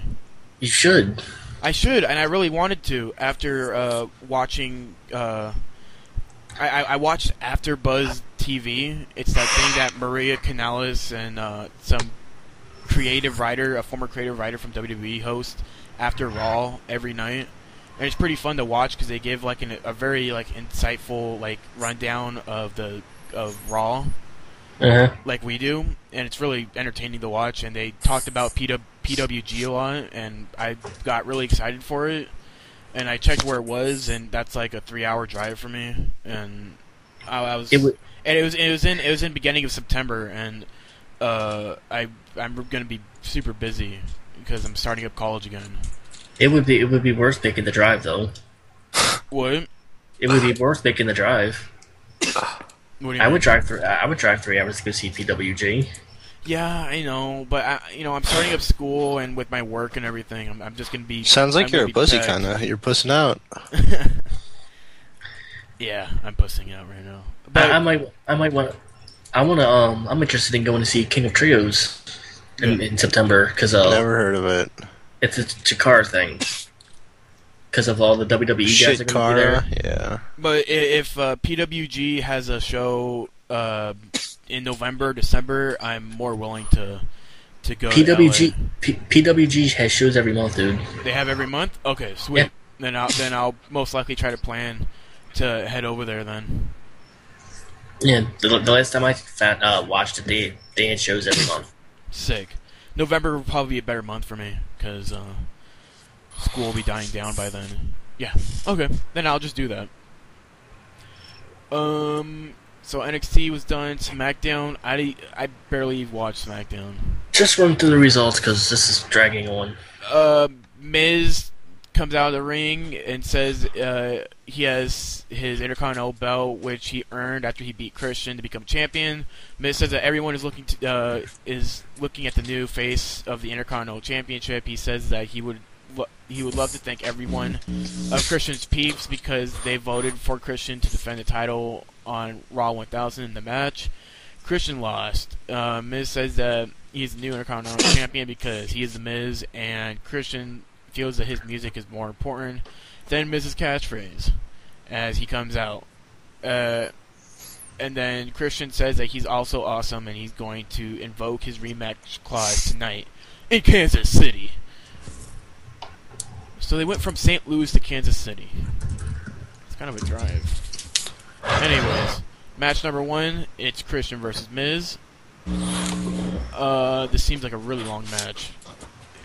You should. I should, and I really wanted to after watching. I watched After Buzz TV. It's that thing that Maria Kanellis and some creative writer, a former creative writer from WWE, host after Raw every night. And it's pretty fun to watch because they give like a very like insightful like rundown of Raw, like we do, and it's really entertaining to watch. And they talked about PWG a lot, and I got really excited for it. And I checked where it was, and that's like a 3-hour drive for me. And I was, and it was in beginning of September, and I'm gonna be super busy because I'm starting up college again. It would be worth making the drive though. What? It would be worth making the drive. What do you mean? I would drive 3 hours to go see PWG. Yeah, I know, but I'm starting up school and with my work and everything, I'm just gonna be. Sounds like you're a pussy kinda. You're pussing out. Yeah, I'm pussing out right now. But I'm interested in going to see King of Trios in September because never heard of it. It's a Chikara thing because of all the WWE guys that are going to be there. Yeah. But if PWG has a show in November, December, I'm more willing to go. PWG to LA. PWG has shows every month, dude. They have every month. Okay, sweet. Yeah. Then I'll most likely try to plan to head over there then. Yeah, the last time I watched it, they had shows every month. Sick. November will probably be a better month for me because school will be dying down by then. Yeah. Okay. Then I'll just do that. So NXT was done. SmackDown. I barely watched SmackDown. Just run through the results because this is dragging on. Miz comes out of the ring and says he has his Intercontinental belt, which he earned after he beat Christian to become champion. Miz says that everyone is looking at the new face of the Intercontinental Championship. He says that he would love to thank everyone of Christian's peeps because they voted for Christian to defend the title on Raw 1000 in the match. Christian lost. Miz says that he's the new Intercontinental Champion because he is the Miz, and Christian feels that his music is more important than Miz's catchphrase as he comes out. And then Christian says that he's also awesome and he's going to invoke his rematch clause tonight in Kansas City. So they went from St. Louis to Kansas City. It's kind of a drive. Anyways, match number 1, it's Christian versus Miz. This seems like a really long match.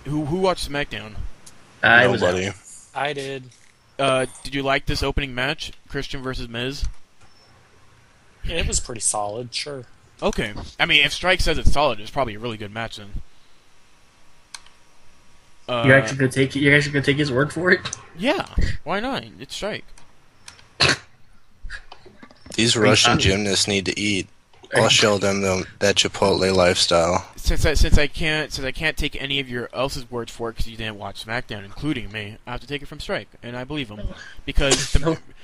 Who watched SmackDown? Nobody. I did. Did you like this opening match, Christian versus Miz? Yeah, it was pretty solid, sure. Okay. I mean, if Strike says it's solid, it's probably a really good match then. You're actually gonna take his word for it? Yeah. Why not? It's Strike. These Russian gymnasts need to eat. I'll show them that Chipotle lifestyle. Since I can't take any of your else's words for it because you didn't watch SmackDown, including me, I have to take it from Strike, and I believe him because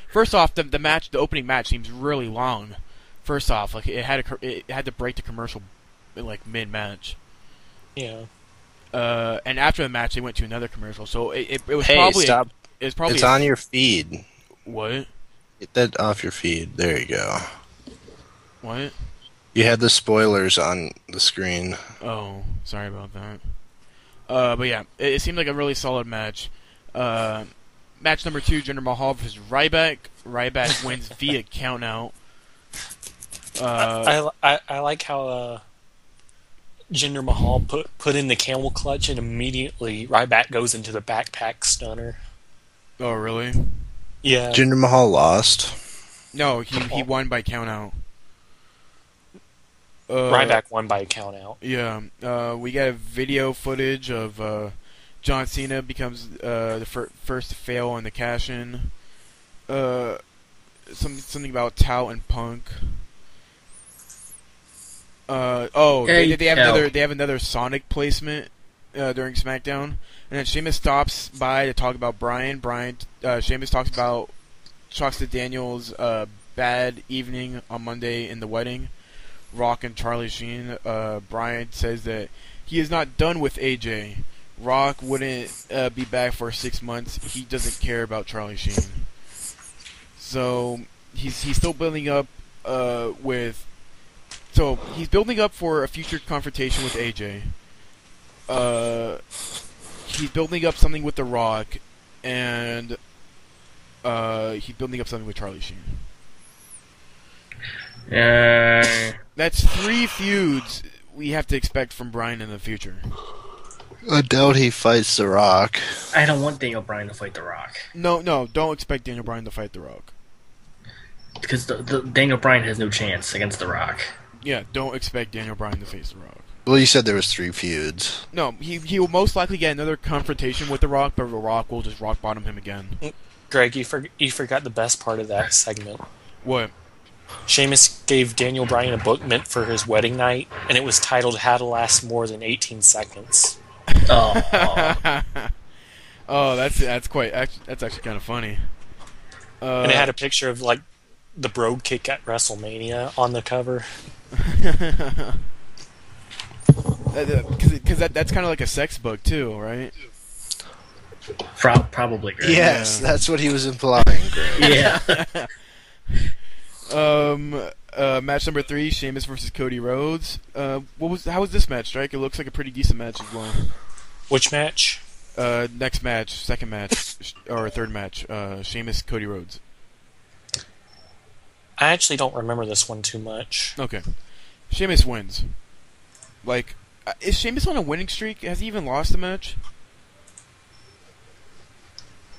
first off, the opening match seems really long. First off, like it had to break the commercial like mid match. Yeah. And after the match, they went to another commercial. So it was Hey, probably stop. it was probably It's on your feed. what Get that off your feed. There you go. what. You had the spoilers on the screen. Oh, sorry about that. But yeah, it seemed like a really solid match. Match number 2, Jinder Mahal versus Ryback. Ryback wins via countout. I like how Jinder Mahal put in the camel clutch and immediately Ryback goes into the backpack stunner. Oh, really? Yeah. Jinder Mahal lost. No, he won by countout. Ryback won by a countout. Yeah. We got a video footage of John Cena becomes the first to fail on the cash-in. Something about Tao and Punk. They have another Sonic placement during SmackDown, and then Sheamus stops by to talk about Bryan. Sheamus talks to Daniel's bad evening on Monday in the wedding. Rock and Charlie Sheen. Bryan says that he is not done with AJ. Rock wouldn't be back for 6 months. He doesn't care about Charlie Sheen. So he's still building up he's building up for a future confrontation with AJ. He's building up something with The Rock, and he's building up something with Charlie Sheen. That's 3 feuds we have to expect from Bryan in the future. I doubt he fights The Rock. I don't want Daniel Bryan to fight The Rock. No, don't expect Daniel Bryan to fight The Rock. Because the Daniel Bryan has no chance against The Rock. Yeah, don't expect Daniel Bryan to face The Rock. Well, you said there was 3 feuds. No, he will most likely get another confrontation with The Rock, but The Rock will just rock bottom him again. Greg, you forgot the best part of that segment. What? Sheamus gave Daniel Bryan a book meant for his wedding night, and it was titled "How to Last More Than 18 Seconds." Oh, oh, that's actually kind of funny. And it had a picture of like the Brogue Kick at WrestleMania on the cover. Because that's kind of like a sex book too, right? probably. Greg. Yes, Yeah. that's what he was implying, Greg. Yeah. Match number 3, Sheamus versus Cody Rhodes. How was this match, Strike? It looks like a pretty decent match as well. Which match? Next match, second match, or third match, Sheamus, Cody Rhodes. I actually don't remember this one too much. Okay. Sheamus wins. Like, is Sheamus on a winning streak? Has he even lost a match?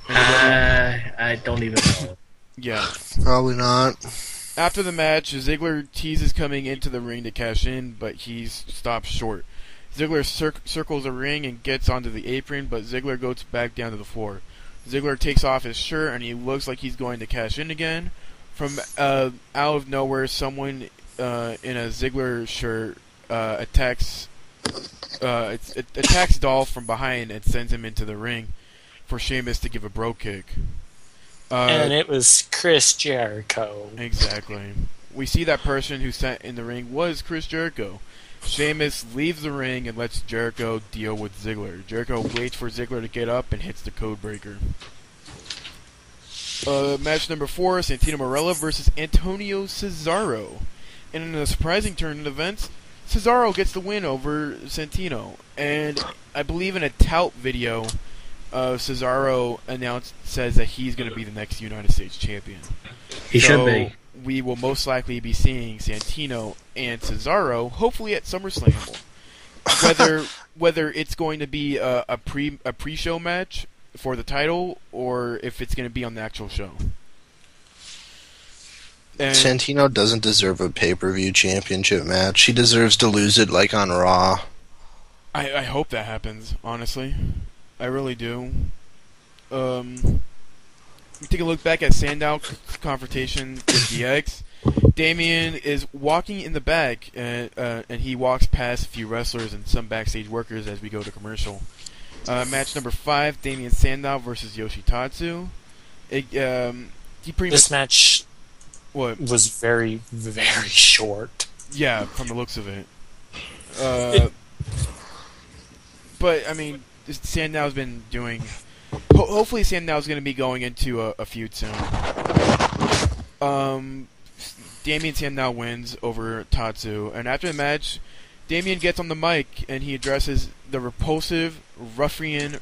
I don't even know. Yeah. Probably not. After the match, Ziggler teases coming into the ring to cash in, but he's stopped short. Ziggler circles the ring and gets onto the apron, but Ziggler goes back down to the floor. Ziggler takes off his shirt and he looks like he's going to cash in again. From out of nowhere, someone in a Ziggler shirt attacks Dolph from behind and sends him into the ring for Sheamus to give a bro kick. And it was Chris Jericho. Exactly. We see that person who sat in the ring was Chris Jericho. Sheamus leaves the ring and lets Jericho deal with Ziggler. Jericho waits for Ziggler to get up and hits the code breaker. Match number 4, Santino Marella versus Antonio Cesaro. And in a surprising turn of events, Cesaro gets the win over Santino. And I believe in a tout video, Cesaro says that he's going to be the next United States champion. He should be. We will most likely be seeing Santino and Cesaro, hopefully at SummerSlam. Whether it's going to be a pre-show match for the title, or if it's going to be on the actual show. And Santino doesn't deserve a pay-per-view championship match. He deserves to lose it like on Raw. I hope that happens, honestly. I really do. We take a look back at Sandow's confrontation with DX. Damien is walking in the back, and he walks past a few wrestlers and some backstage workers as we go to commercial. Match number 5, Damien Sandow versus Yoshitatsu. This match was very, very short. Yeah, from the looks of it. But I mean, Sandow's been doing. Hopefully, Sandow's going to be going into a feud soon. Damien Sandow wins over Tatsu, and after the match, Damien gets on the mic and he addresses the repulsive ruffian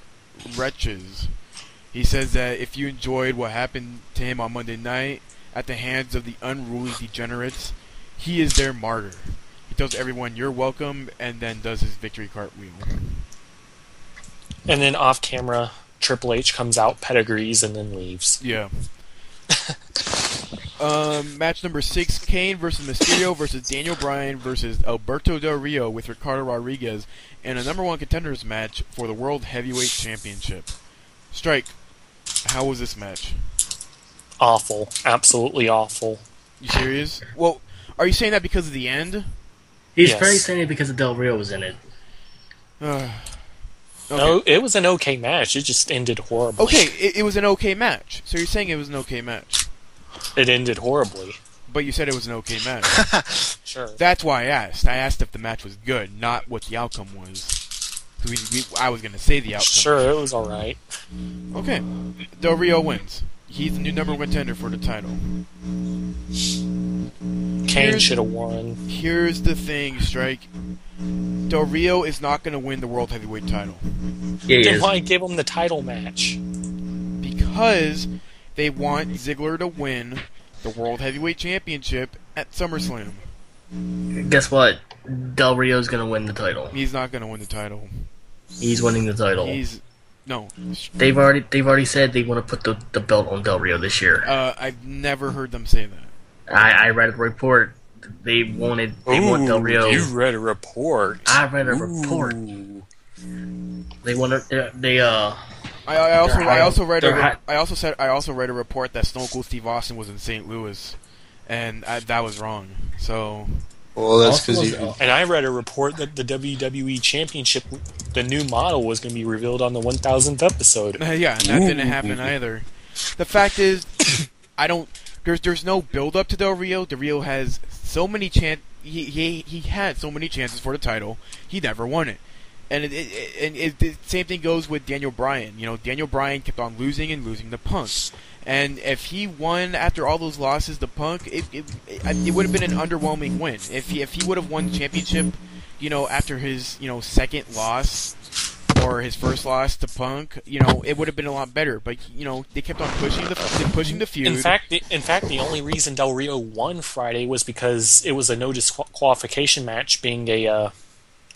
wretches. He says that if you enjoyed what happened to him on Monday night at the hands of the unruly degenerates, he is their martyr. He tells everyone you're welcome and then does his victory cartwheel. And then off camera, Triple H comes out, pedigrees, and then leaves. Yeah. Match number 6, Kane versus Mysterio versus Daniel Bryan versus Alberto Del Rio with Ricardo Rodriguez in a number 1 contenders match for the World Heavyweight Championship. Strike, how was this match? Awful. Absolutely awful. You serious? Well, are you saying that because of the end? He's Yes. very saying it because of Del Rio was in it. Okay. No, it was an okay match. It just ended horribly. Okay, it was an okay match. So you're saying it was an okay match. It ended horribly. But you said it was an okay match. Sure. That's why I asked. I asked if the match was good, not what the outcome was. I was going to say the outcome. Sure, it was alright. Okay. Del Rio wins. He's the new number 1 contender for the title. Kane should have won. Here's the thing, Strike. Del Rio is not going to win the World Heavyweight title. Yeah, he Then is. why give him the title match? Because they want Ziggler to win the World Heavyweight Championship at SummerSlam. Guess what? Del Rio's gonna win the title. He's not going to win the title. He's winning the title. No. They've already said they want to put the belt on Del Rio this year. I've never heard them say that. I read a report. They want Del Rio. You read a report. I read a report. Ooh. They want to. I also read they're I also read a report that Stone Cold Steve Austin was in St. Louis, and that was wrong. So. Well, that's because And I read a report that the WWE Championship, the new model, was going to be revealed on the 1000th episode. Yeah, and that didn't happen either. The fact is, there's no build up to Del Rio. Del Rio has so many he had so many chances for the title. He never won it. And the same thing goes with Daniel Bryan. You know, Daniel Bryan kept on losing and losing to Punk. And if he won after all those losses to Punk, it would have been an underwhelming win. If he would have won the championship, you know, after his second loss or his first loss to Punk, you know, it would have been a lot better. But you know, they kept on pushing the feud. In fact, the only reason Del Rio won Friday was because it was a no disqualification match, being a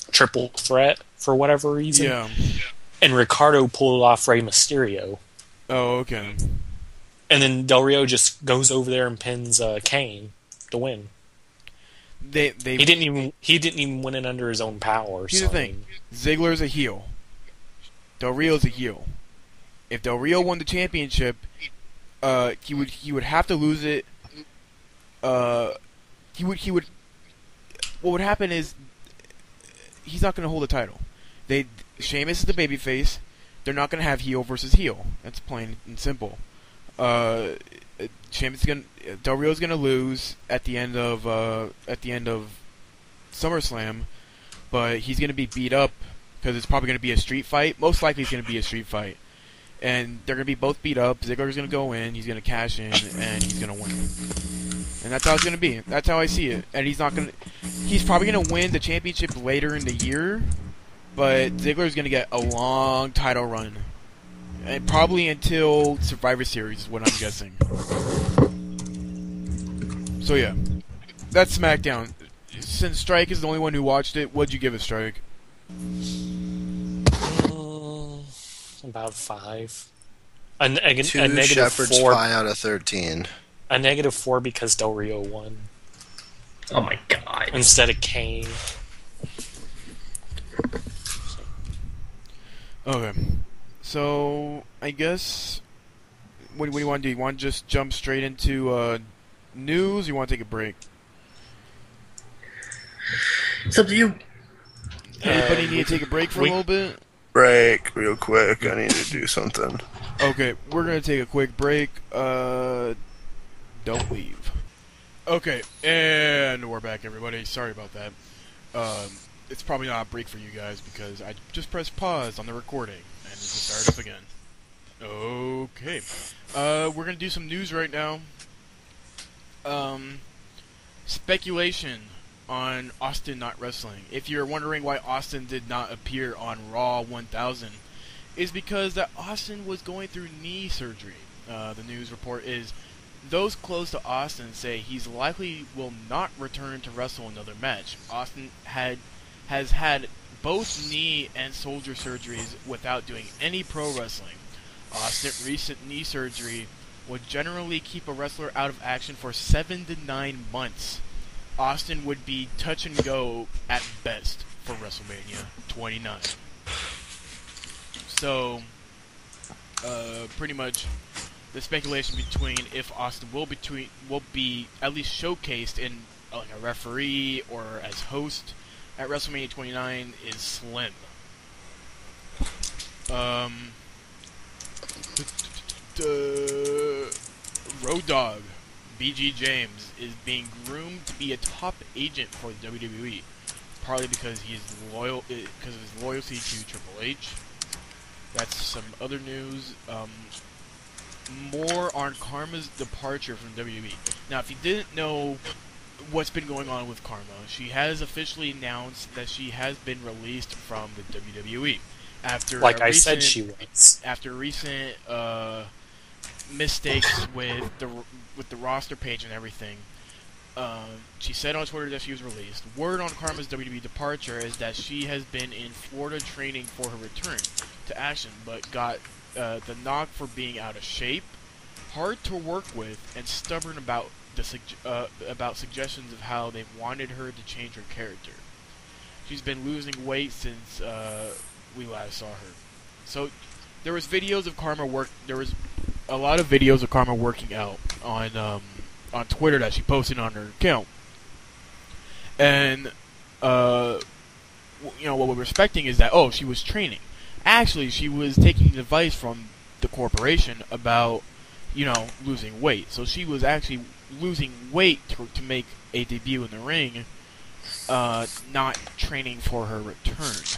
triple threat for whatever reason. Yeah. And Ricardo pulled off Rey Mysterio. Oh, okay. And then Del Rio just goes over there and pins Kane to win. He didn't even win it under his own power. Here's the thing: Ziggler's a heel. Del Rio's a heel. If Del Rio won the championship, he would have to lose it. He would. What would happen is he's not going to hold the title. Sheamus is the babyface. They're not going to have heel versus heel. That's plain and simple. Del Rio's gonna lose at the end of SummerSlam, but he's gonna be beat up because it's probably gonna be a street fight. Most likely, it's gonna be a street fight, and they're gonna be both beat up. Ziggler's gonna go in, he's gonna cash in, and he's gonna win. And that's how it's gonna be. That's how I see it. And he's probably gonna win the championship later in the year, but Ziggler's gonna get a long title run. And probably until Survivor Series is what I'm guessing. So yeah, that's SmackDown. Since Strike is the only one who watched it, what'd you give it, Strike? About 5. Two negative Shepard's 4. 5 out of 13. A negative 4 because Del Rio won Oh my god. instead of Kane. Okay. So, I guess, what do you want to do? You want to just jump straight into news, or you want to take a break? It's up to you. Anybody need to take a break for a little bit? Break, real quick. I need to do something. Okay, we're going to take a quick break. Don't leave. Okay, and we're back, everybody. Sorry about that. it's probably not a break for you guys because I just pressed pause on the recording and it just started up again. Okay. We're gonna do some news right now. Speculation on Austin not wrestling. If you're wondering why Austin did not appear on Raw 1000, is because that Austin was going through knee surgery. The news report is those close to Austin say he's likely will not return to wrestle another match. Austin has had both knee and shoulder surgeries without doing any pro wrestling. Austin's recent knee surgery would generally keep a wrestler out of action for 7 to 9 months. Austin would be touch and go at best for WrestleMania 29. So, pretty much the speculation between if Austin will be at least showcased in like a referee or as host at WrestleMania 29 is slim. Road Dogg BG James is being groomed to be a top agent for the WWE, partly because he is loyal because of his loyalty to Triple H. That's some other news. More on Karma's departure from WWE. Now, if you didn't know what's been going on with Karma, she has officially announced that she has been released from the WWE after said she was. After recent mistakes with the roster page and everything. She said on Twitter that she was released. Word on Karma's WWE departure is that she has been in Florida training for her return to action, but got the knock for being out of shape, hard to work with, and stubborn about about suggestions of how they wanted her to change her character. She's been losing weight since we last saw her. So there was videos of Karma work. There was a lot of videos of Karma working out on Twitter that she posted on her account, and what we're expecting is that she was training. Actually, she was taking advice from the corporation about losing weight. So she was actually losing weight to make a debut in the ring, not training for her return.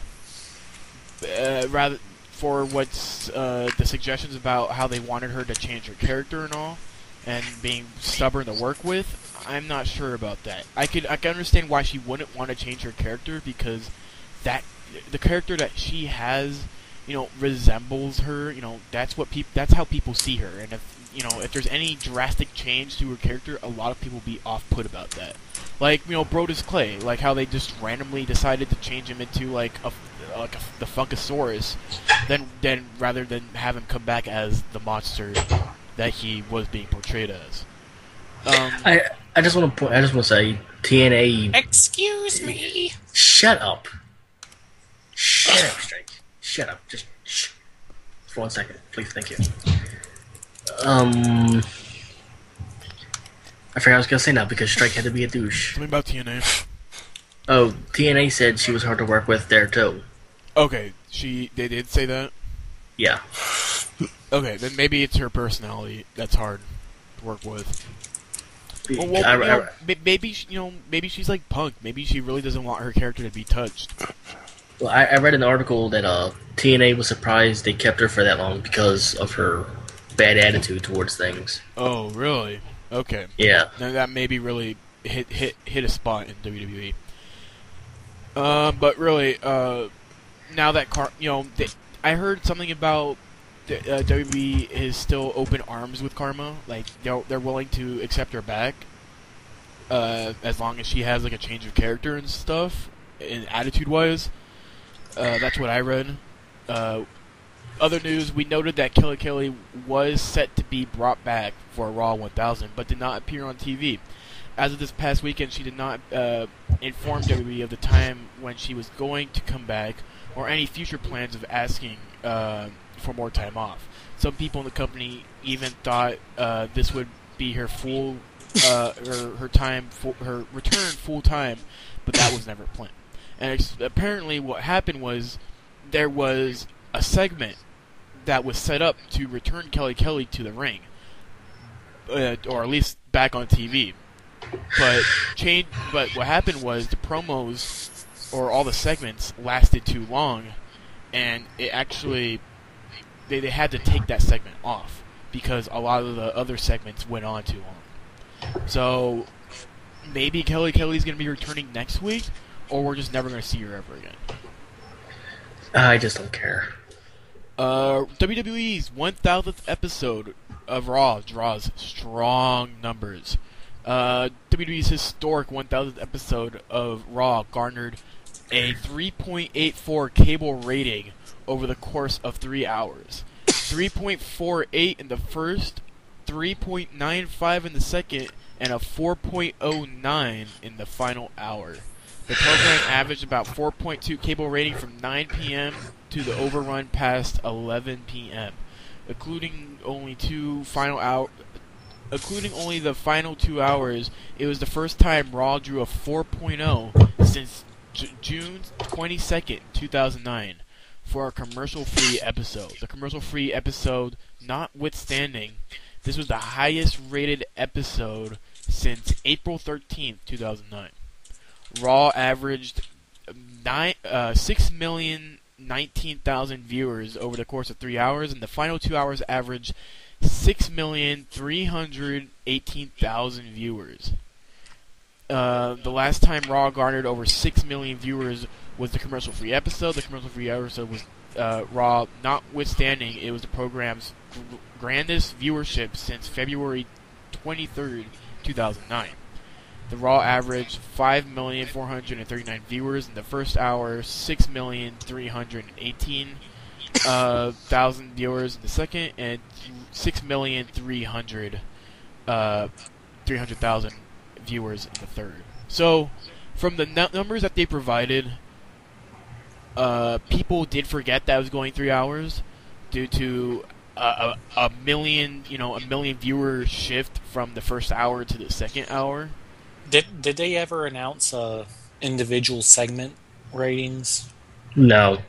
Rather for what's the suggestions about how they wanted her to change her character and all, and being stubborn to work with. I'm not sure about that. I can understand why she wouldn't want to change her character, because the character that she has, resembles her. That's how people see her. And if there's any drastic change to her character, a lot of people will be off-put about that. Like Brodus Clay, like how they just randomly decided to change him into the Funkasaurus, then rather than have him come back as the monster that he was being portrayed as. I just want to say TNA. Excuse me. Shut up. Shut up, Strike. Shut up. Just shh. For 1 second, please. Thank you. I forgot what I was gonna say now because Strike had to be a douche. Something about TNA. Oh, TNA said she was hard to work with there too. Okay, they did say that? Yeah. Okay, then maybe it's her personality that's hard to work with. Maybe she's like Punk. Maybe she really doesn't want her character to be touched. Well, I read an article that TNA was surprised they kept her for that long because of her bad attitude towards things. Oh, really? Okay. Yeah. Now that maybe really hit a spot in WWE. But really, now that I heard something about WWE is still open arms with Karma. Like they're willing to accept her back, as long as she has like a change of character and stuff, and attitude wise. That's what I read. Other news: we noted that Kelly Kelly was set to be brought back for Raw 1000, but did not appear on TV. As of this past weekend, she did not inform WWE of the time when she was going to come back, or any future plans of asking for more time off. Some people in the company even thought this would be her full her return full time, but that was never planned. And apparently, what happened was there was a segment that was set up to return Kelly Kelly to the ring, or at least back on TV. But what happened was the promos or all the segments lasted too long, and it actually they had to take that segment off because a lot of the other segments went on too long. So maybe Kelly Kelly's going to be returning next week, or we're just never going to see her ever again. I just don't care. WWE's 1000th episode of Raw draws strong numbers. WWE's historic 1000th episode of Raw garnered a 3.84 cable rating over the course of 3 hours. 3.48 in the first, 3.95 in the second, and a 4.09 in the final hour. The program averaged about 4.2 cable rating from 9 p.m. to the overrun past 11 p.m., including only the final 2 hours. It was the first time Raw drew a 4.0 since June 22nd, 2009, for a commercial-free episode. The commercial-free episode notwithstanding, this was the highest-rated episode since April 13th, 2009. Raw averaged 6,019,000 viewers over the course of 3 hours, and the final 2 hours averaged 6,318,000 viewers. The last time Raw garnered over 6 million viewers was the commercial-free episode. The commercial-free episode was Raw, notwithstanding, it was the program's grandest viewership since February 23rd, 2009. The Raw averaged 5,439,000 viewers in the first hour, 6,318,000 viewers in the second, and 6,300,000 viewers in the third. So, from the numbers that they provided, people did forget that it was going 3 hours due to a million viewer shift from the first hour to the second hour. Did they ever announce individual segment ratings? No.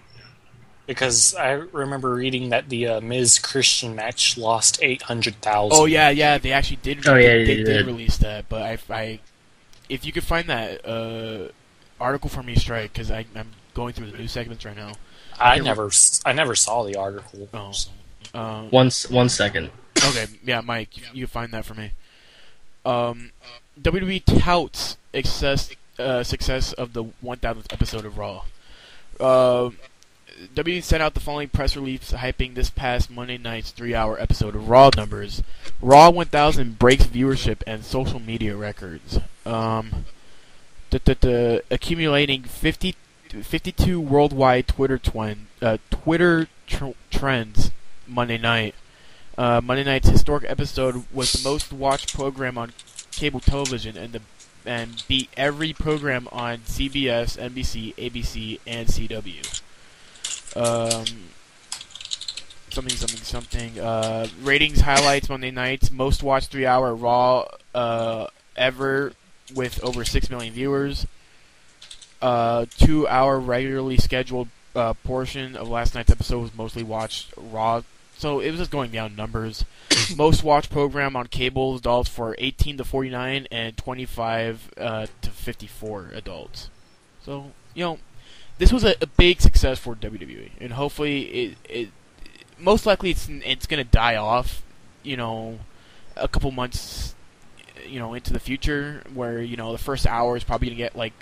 Because I remember reading that the Miz Christian match lost 800,000. Oh yeah, they actually did. Oh yeah, they did release that. But I if you could find that article for me, strike, because I'm going through the news segments right now. I never saw the article. Oh. So. One second. Okay, yeah, Mike, you can find that for me. WWE touts success of the 1000th episode of Raw. WWE sent out the following press release hyping this past Monday night's 3-hour episode of Raw numbers. Raw 1000 breaks viewership and social media records. Accumulating 52 worldwide Twitter trends Monday night. Monday night's historic episode was the most watched program on cable television and beat every program on CBS, NBC, ABC, and CW. Something. Ratings highlights Monday night's most watched 3-hour Raw ever with over 6 million viewers. 2-hour regularly scheduled portion of last night's episode was mostly watched Raw. So it was just going down numbers. Most watched program on cable adults for 18 to 49 and 25 to 54 adults. So, this was a big success for WWE, and hopefully it most likely it's going to die off, a couple months, into the future, where the first hour is probably going to get like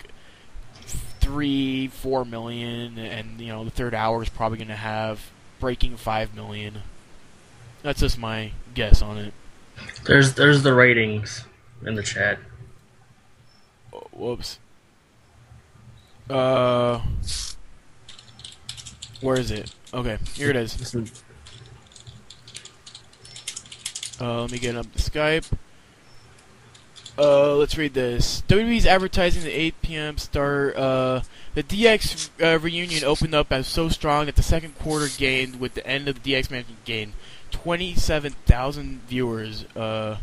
3-4 million, and the third hour is probably going to have breaking 5 million. That's just my guess on it. There's the ratings in the chat. Oh, whoops. Where is it? Okay, here it is. Let me get up the Skype. Let's read this. WWE's advertising the 8 p.m. start. The DX reunion opened up as so strong that the second quarter gained, with the end of the DX match gained 27,000 viewers. The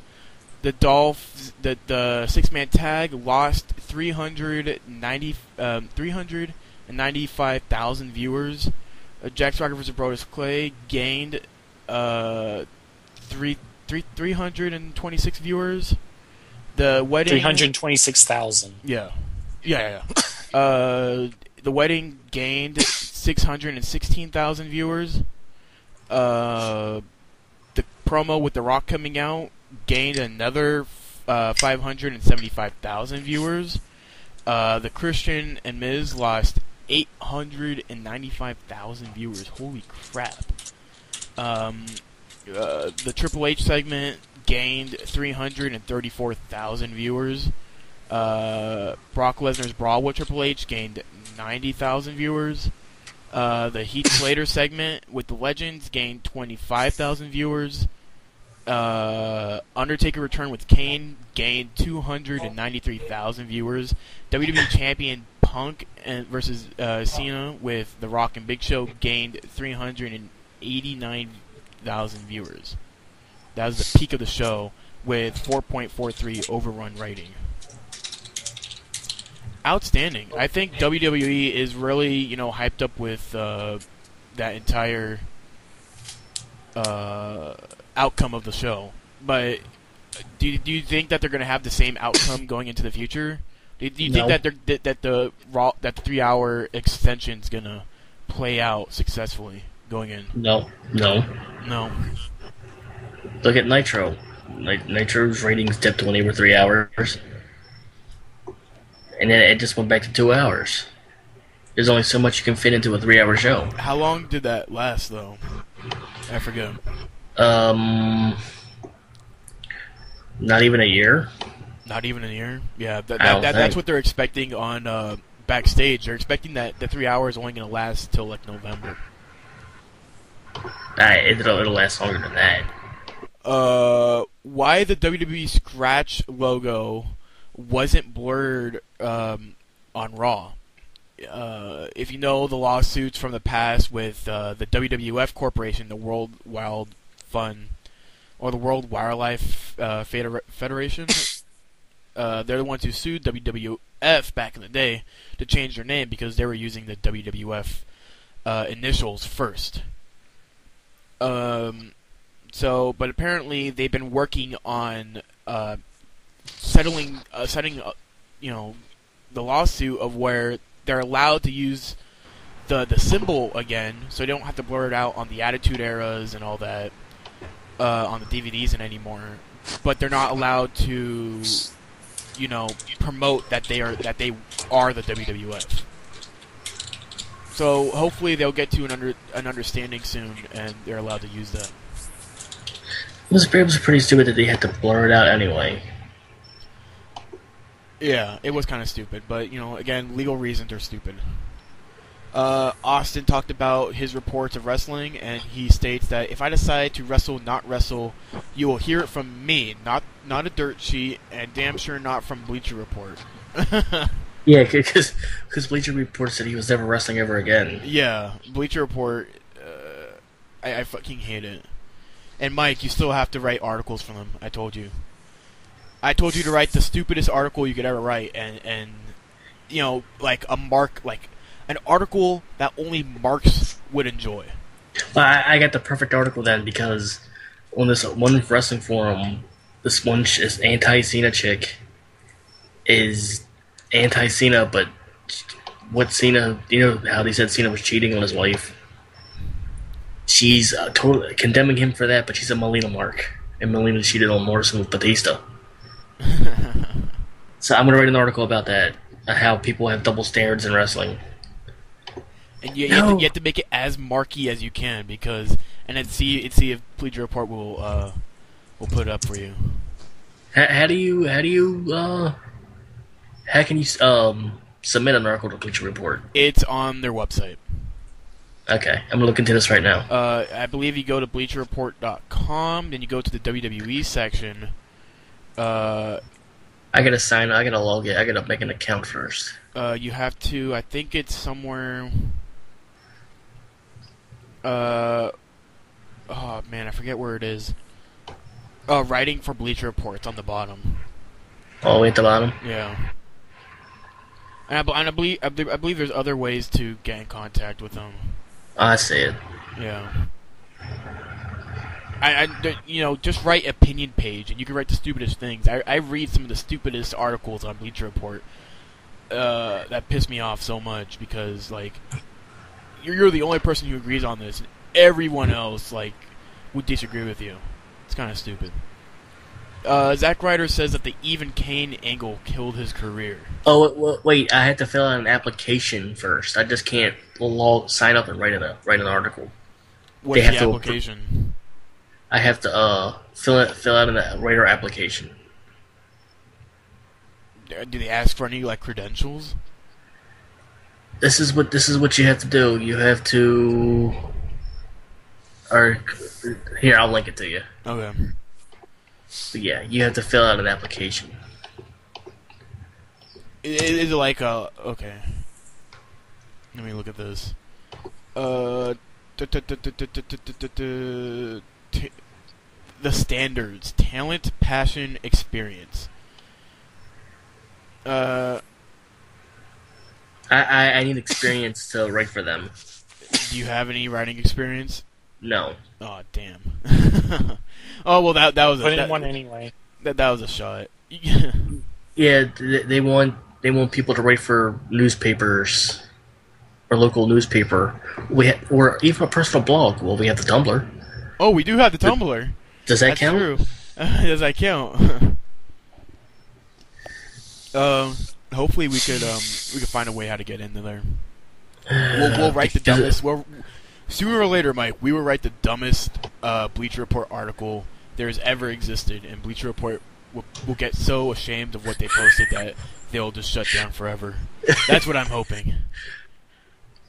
6-man tag lost 395,000 viewers. Jack Swagger vs. Brodus Clay gained 326 viewers. The wedding 326,000. Yeah. The wedding gained 616,000 viewers. The promo with The Rock coming out gained another 575,000 viewers. The Christian and Miz lost 895,000 viewers. Holy crap. The Triple H segment gained 334,000 viewers. Brock Lesnar's Brawl with Triple H gained 90,000 viewers. The Heath Slater segment with the Legends gained 25,000 viewers. Undertaker Return with Kane gained 293,000 viewers. WWE Champion Punk versus Cena with The Rock and Big Show gained 389,000 viewers. That was the peak of the show with 4.43 overrun rating. Outstanding. I think WWE is really, hyped up with that entire outcome of the show. But do you think that they're going to have the same outcome going into the future? Do you think that the 3-hour extension is going to play out successfully going in? No. Look at Nitro. Nitro's ratings dipped when they were 3 hours. And then it just went back to 2 hours. There's only so much you can fit into a 3-hour show. How long did that last, though? I forget. Not even a year. Not even a year? Yeah, that's what they're expecting on backstage. They're expecting that the 3 hours is only going to last till like November. It'll last longer than that. Why the WWE Scratch logo wasn't blurred on Raw? If you know the lawsuits from the past with the WWF Corporation, the World Wild Fun, or the World Wildlife Federation, they're the ones who sued WWF back in the day to change their name because they were using the WWF initials first. But apparently they've been working on setting the lawsuit of where they're allowed to use the symbol again, so they don't have to blur it out on the Attitude Eras and all that on the DVDs and anymore. But they're not allowed to, promote that they are the WWF. So hopefully they'll get to an understanding soon, and they're allowed to use that. It was pretty stupid that they had to blur it out anyway. Yeah, it was kind of stupid, but, again, legal reasons are stupid. Austin talked about his reports of wrestling, and he states that if I decide to wrestle, not wrestle, you will hear it from me, not a dirt sheet, and damn sure not from Bleacher Report. Yeah, because Bleacher Report said he was never wrestling ever again. Yeah, Bleacher Report, I fucking hate it. And Mike, you still have to write articles for them, I told you. I told you to write the stupidest article you could ever write, and like an article that only Marks would enjoy. Well, I got the perfect article then, because on this one wrestling forum, this one anti-Cena chick is anti-Cena, but what Cena, how they said Cena was cheating on his wife? She's totally condemning him for that, but she's a Melina mark, and Melina cheated on Morrison with Batista. So I'm going to write an article about that, how people have double standards in wrestling. And you have to make it as marky as you can, and then see if Bleacher Report will put it up for you. How can you submit an article to Bleacher Report? It's on their website. Okay, I'm gonna look into this right now. I believe you go to BleacherReport.com, then you go to the WWE section. I gotta sign. I gotta log in. I gotta make an account first. You have to. I think it's somewhere. Oh man, I forget where it is. Writing for Bleacher Report. It's on the bottom. All the way at the bottom. Yeah. And I believe there's other ways to get in contact with them. I see it. Yeah. Just write opinion page, and you can write the stupidest things. I read some of the stupidest articles on Bleacher Report, that pissed me off so much because like you're the only person who agrees on this, and everyone else like would disagree with you. It's kind of stupid. Zack Ryder says that the Even Kane angle killed his career. Oh wait! I had to fill out an application first. I just can't sign up and write an article. What's the application? I have to fill out a writer application. Do they ask for any like credentials? This is what you have to do. You have to. Or here, I'll link it to you. Okay. But yeah, you have to fill out an application. Is it like a okay? Let me look at this. The standards: talent, passion, experience. I need experience to write for them. Do you have any writing experience? No. Oh damn. Oh well, that was put in one anyway. That was a shot. Yeah, they want people to write for newspapers or local newspaper. Or even a personal blog. Well, we have the Tumblr. Oh, we do have the Tumblr. Does that That's count? True. Does that count? Hopefully we could find a way how to get into there. We'll write the dumbest. Sooner or later, Mike, we will write the dumbest Bleacher Report article there has ever existed, and Bleacher Report will get so ashamed of what they posted that they'll just shut down forever. That's what I'm hoping.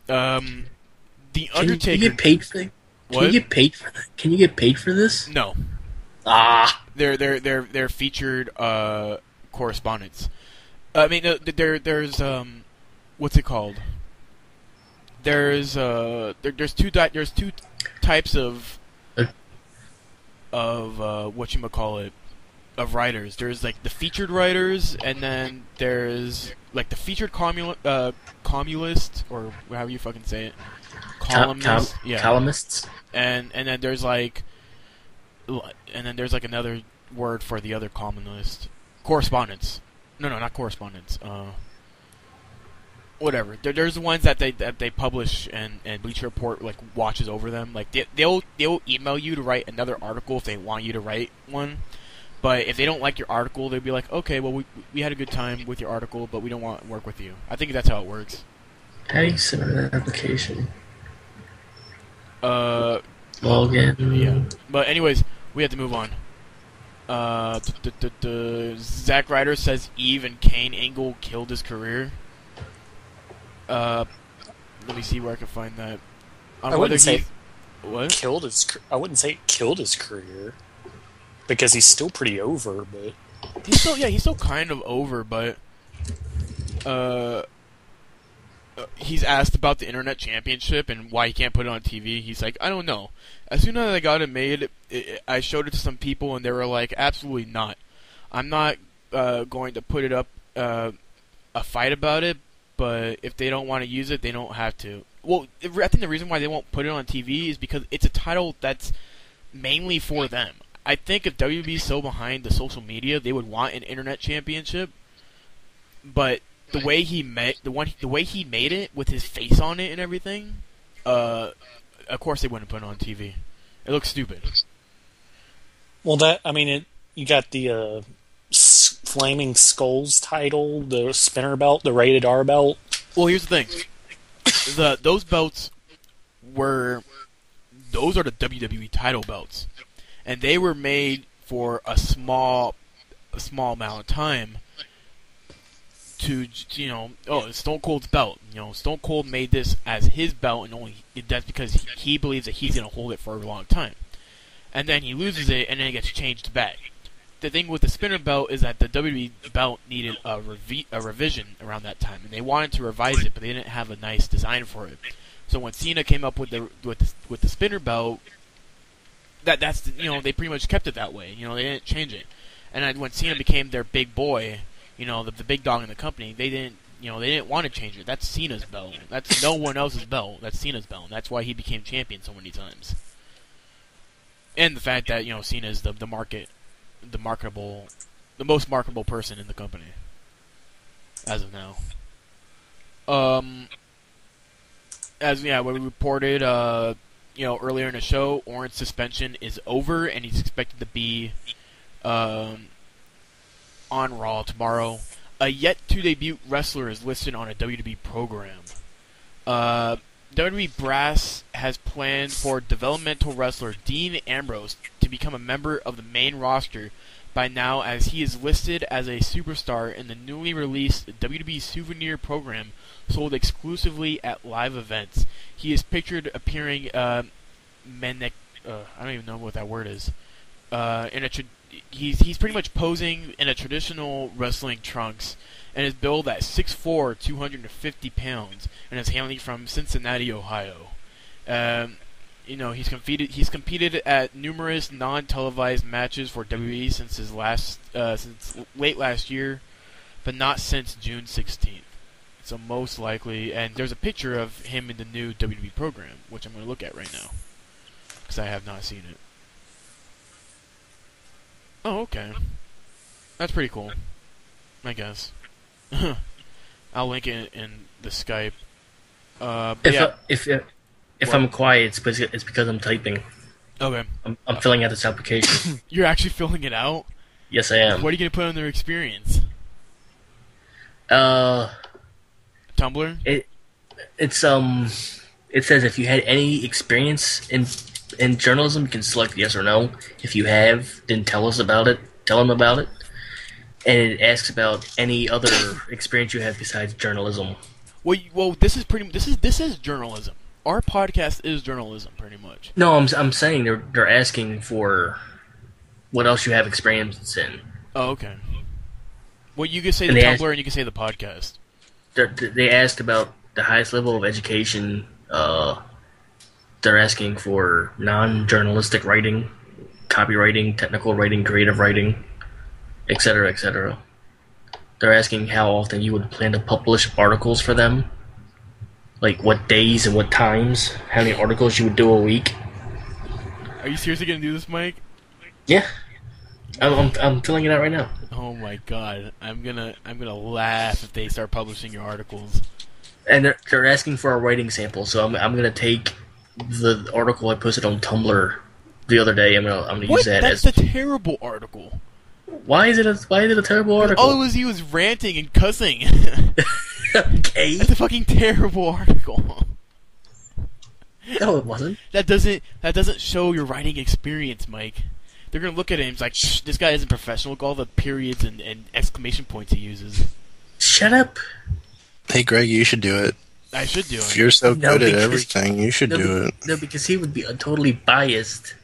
The Undertaker. Can you get paid for that? What? Can you get paid for that? Can you get paid for this? No. Ah. They're featured correspondents. I mean, there's what's it called? There's two types of whatchamacallit of writers. There's like the featured writers, and then there's like the featured columnist, or however you fucking say it, columnist. Yeah. Columnists. And then there's like another word for the other columnist. Correspondence. No, not correspondence. Whatever. There's the ones that they publish and Bleacher Report like watches over them. Like they'll email you to write another article if they want you to write one. But if they don't like your article, they'll be like, okay, well we had a good time with your article, but we don't want to work with you. I think that's how it works. How do you submit an application? Login. Yeah. But anyways, we have to move on. Zack Ryder says Even Kane angle killed his career. Let me see where I can find that. I wouldn't say what killed his. I wouldn't say it killed his career because he's still pretty over. But he's still kind of over. But he's asked about the Internet Championship and why he can't put it on TV. He's like, I don't know. As soon as I got it made, I showed it to some people and they were like, absolutely not. I'm not going to put it up a fight about it. But if they don't want to use it, they don't have to. Well, I think the reason why they won't put it on TV is because it's a title that's mainly for them. I think if WWE's so behind the social media, they would want an Internet Championship. But the way he made it with his face on it and everything, of course they wouldn't put it on TV. It looks stupid. Well, you got the Flaming Skulls title, the spinner belt, the Rated R belt. Well, here's the thing: those belts are the WWE title belts, and they were made for a small amount of time. It's Stone Cold's belt. Stone Cold made this as his belt, and that's because he believes that he's gonna hold it for a long time, and then he loses it, and then it gets changed back. The thing with the spinner belt is that the WWE belt needed a revision around that time, and they wanted to revise it, but they didn't have a nice design for it. So when Cena came up with the spinner belt, they pretty much kept it that way. They didn't change it. And then when Cena became their big boy, the big dog in the company, they didn't want to change it. That's Cena's belt. That's no one else's belt. That's Cena's belt. And that's why he became champion so many times. And the fact that Cena's the most marketable person in the company as of now. As we reported, earlier in the show, Orton's suspension is over, and he's expected to be on Raw tomorrow. A yet-to-debut wrestler is listed on a WWE program. WWE Brass has planned for developmental wrestler Dean Ambrose to become a member of the main roster by now, as he is listed as a superstar in the newly released WWE Souvenir program sold exclusively at live events. He is pictured appearing I don't even know what that word is. He's pretty much posing in a traditional wrestling trunks and is billed at 6'4", 250 pounds, and is hailing from Cincinnati, Ohio. He's competed at numerous non-televised matches for WWE since since late last year, but not since June 16th. So most likely, and there's a picture of him in the new WWE program, which I'm going to look at right now, because I have not seen it. Oh, okay. That's pretty cool, I guess. I'll link it in the Skype. If I'm quiet, it's because I'm typing. Okay. I'm filling out this application. You're actually filling it out? Yes, I am. What are you going to put on their experience? Tumblr? It says if you had any experience in journalism, you can select yes or no. If you have, then tell them about it. And it asks about any other experience you have besides journalism. Well, this is journalism. Our podcast is journalism, pretty much. No, I'm saying they're asking for what else you have experience in. Oh, okay. Well, you can say the Tumblr and you can say the podcast. They asked about the highest level of education. They're asking for non-journalistic writing, copywriting, technical writing, creative writing, etc., etc. They're asking how often you would plan to publish articles for them, like what days and what times, how many articles you would do a week. Are you seriously gonna do this, Mike? Yeah, I'm filling it out right now. Oh my god, I'm gonna laugh if they start publishing your articles. And they're asking for a writing sample, so I'm gonna take the article I posted on Tumblr the other day. I'm gonna use that That's as a terrible article. Why is it a terrible article? All it was, he was ranting and cussing. Okay. That's a fucking terrible article. No, it wasn't. That doesn't show your writing experience, Mike. They're gonna look at him and like, this guy isn't professional. Look at all the periods and exclamation points he uses. Shut up. Hey, Greg, you should do it. I should do it. If you're so good at everything, you should do it. No, because he would be totally biased.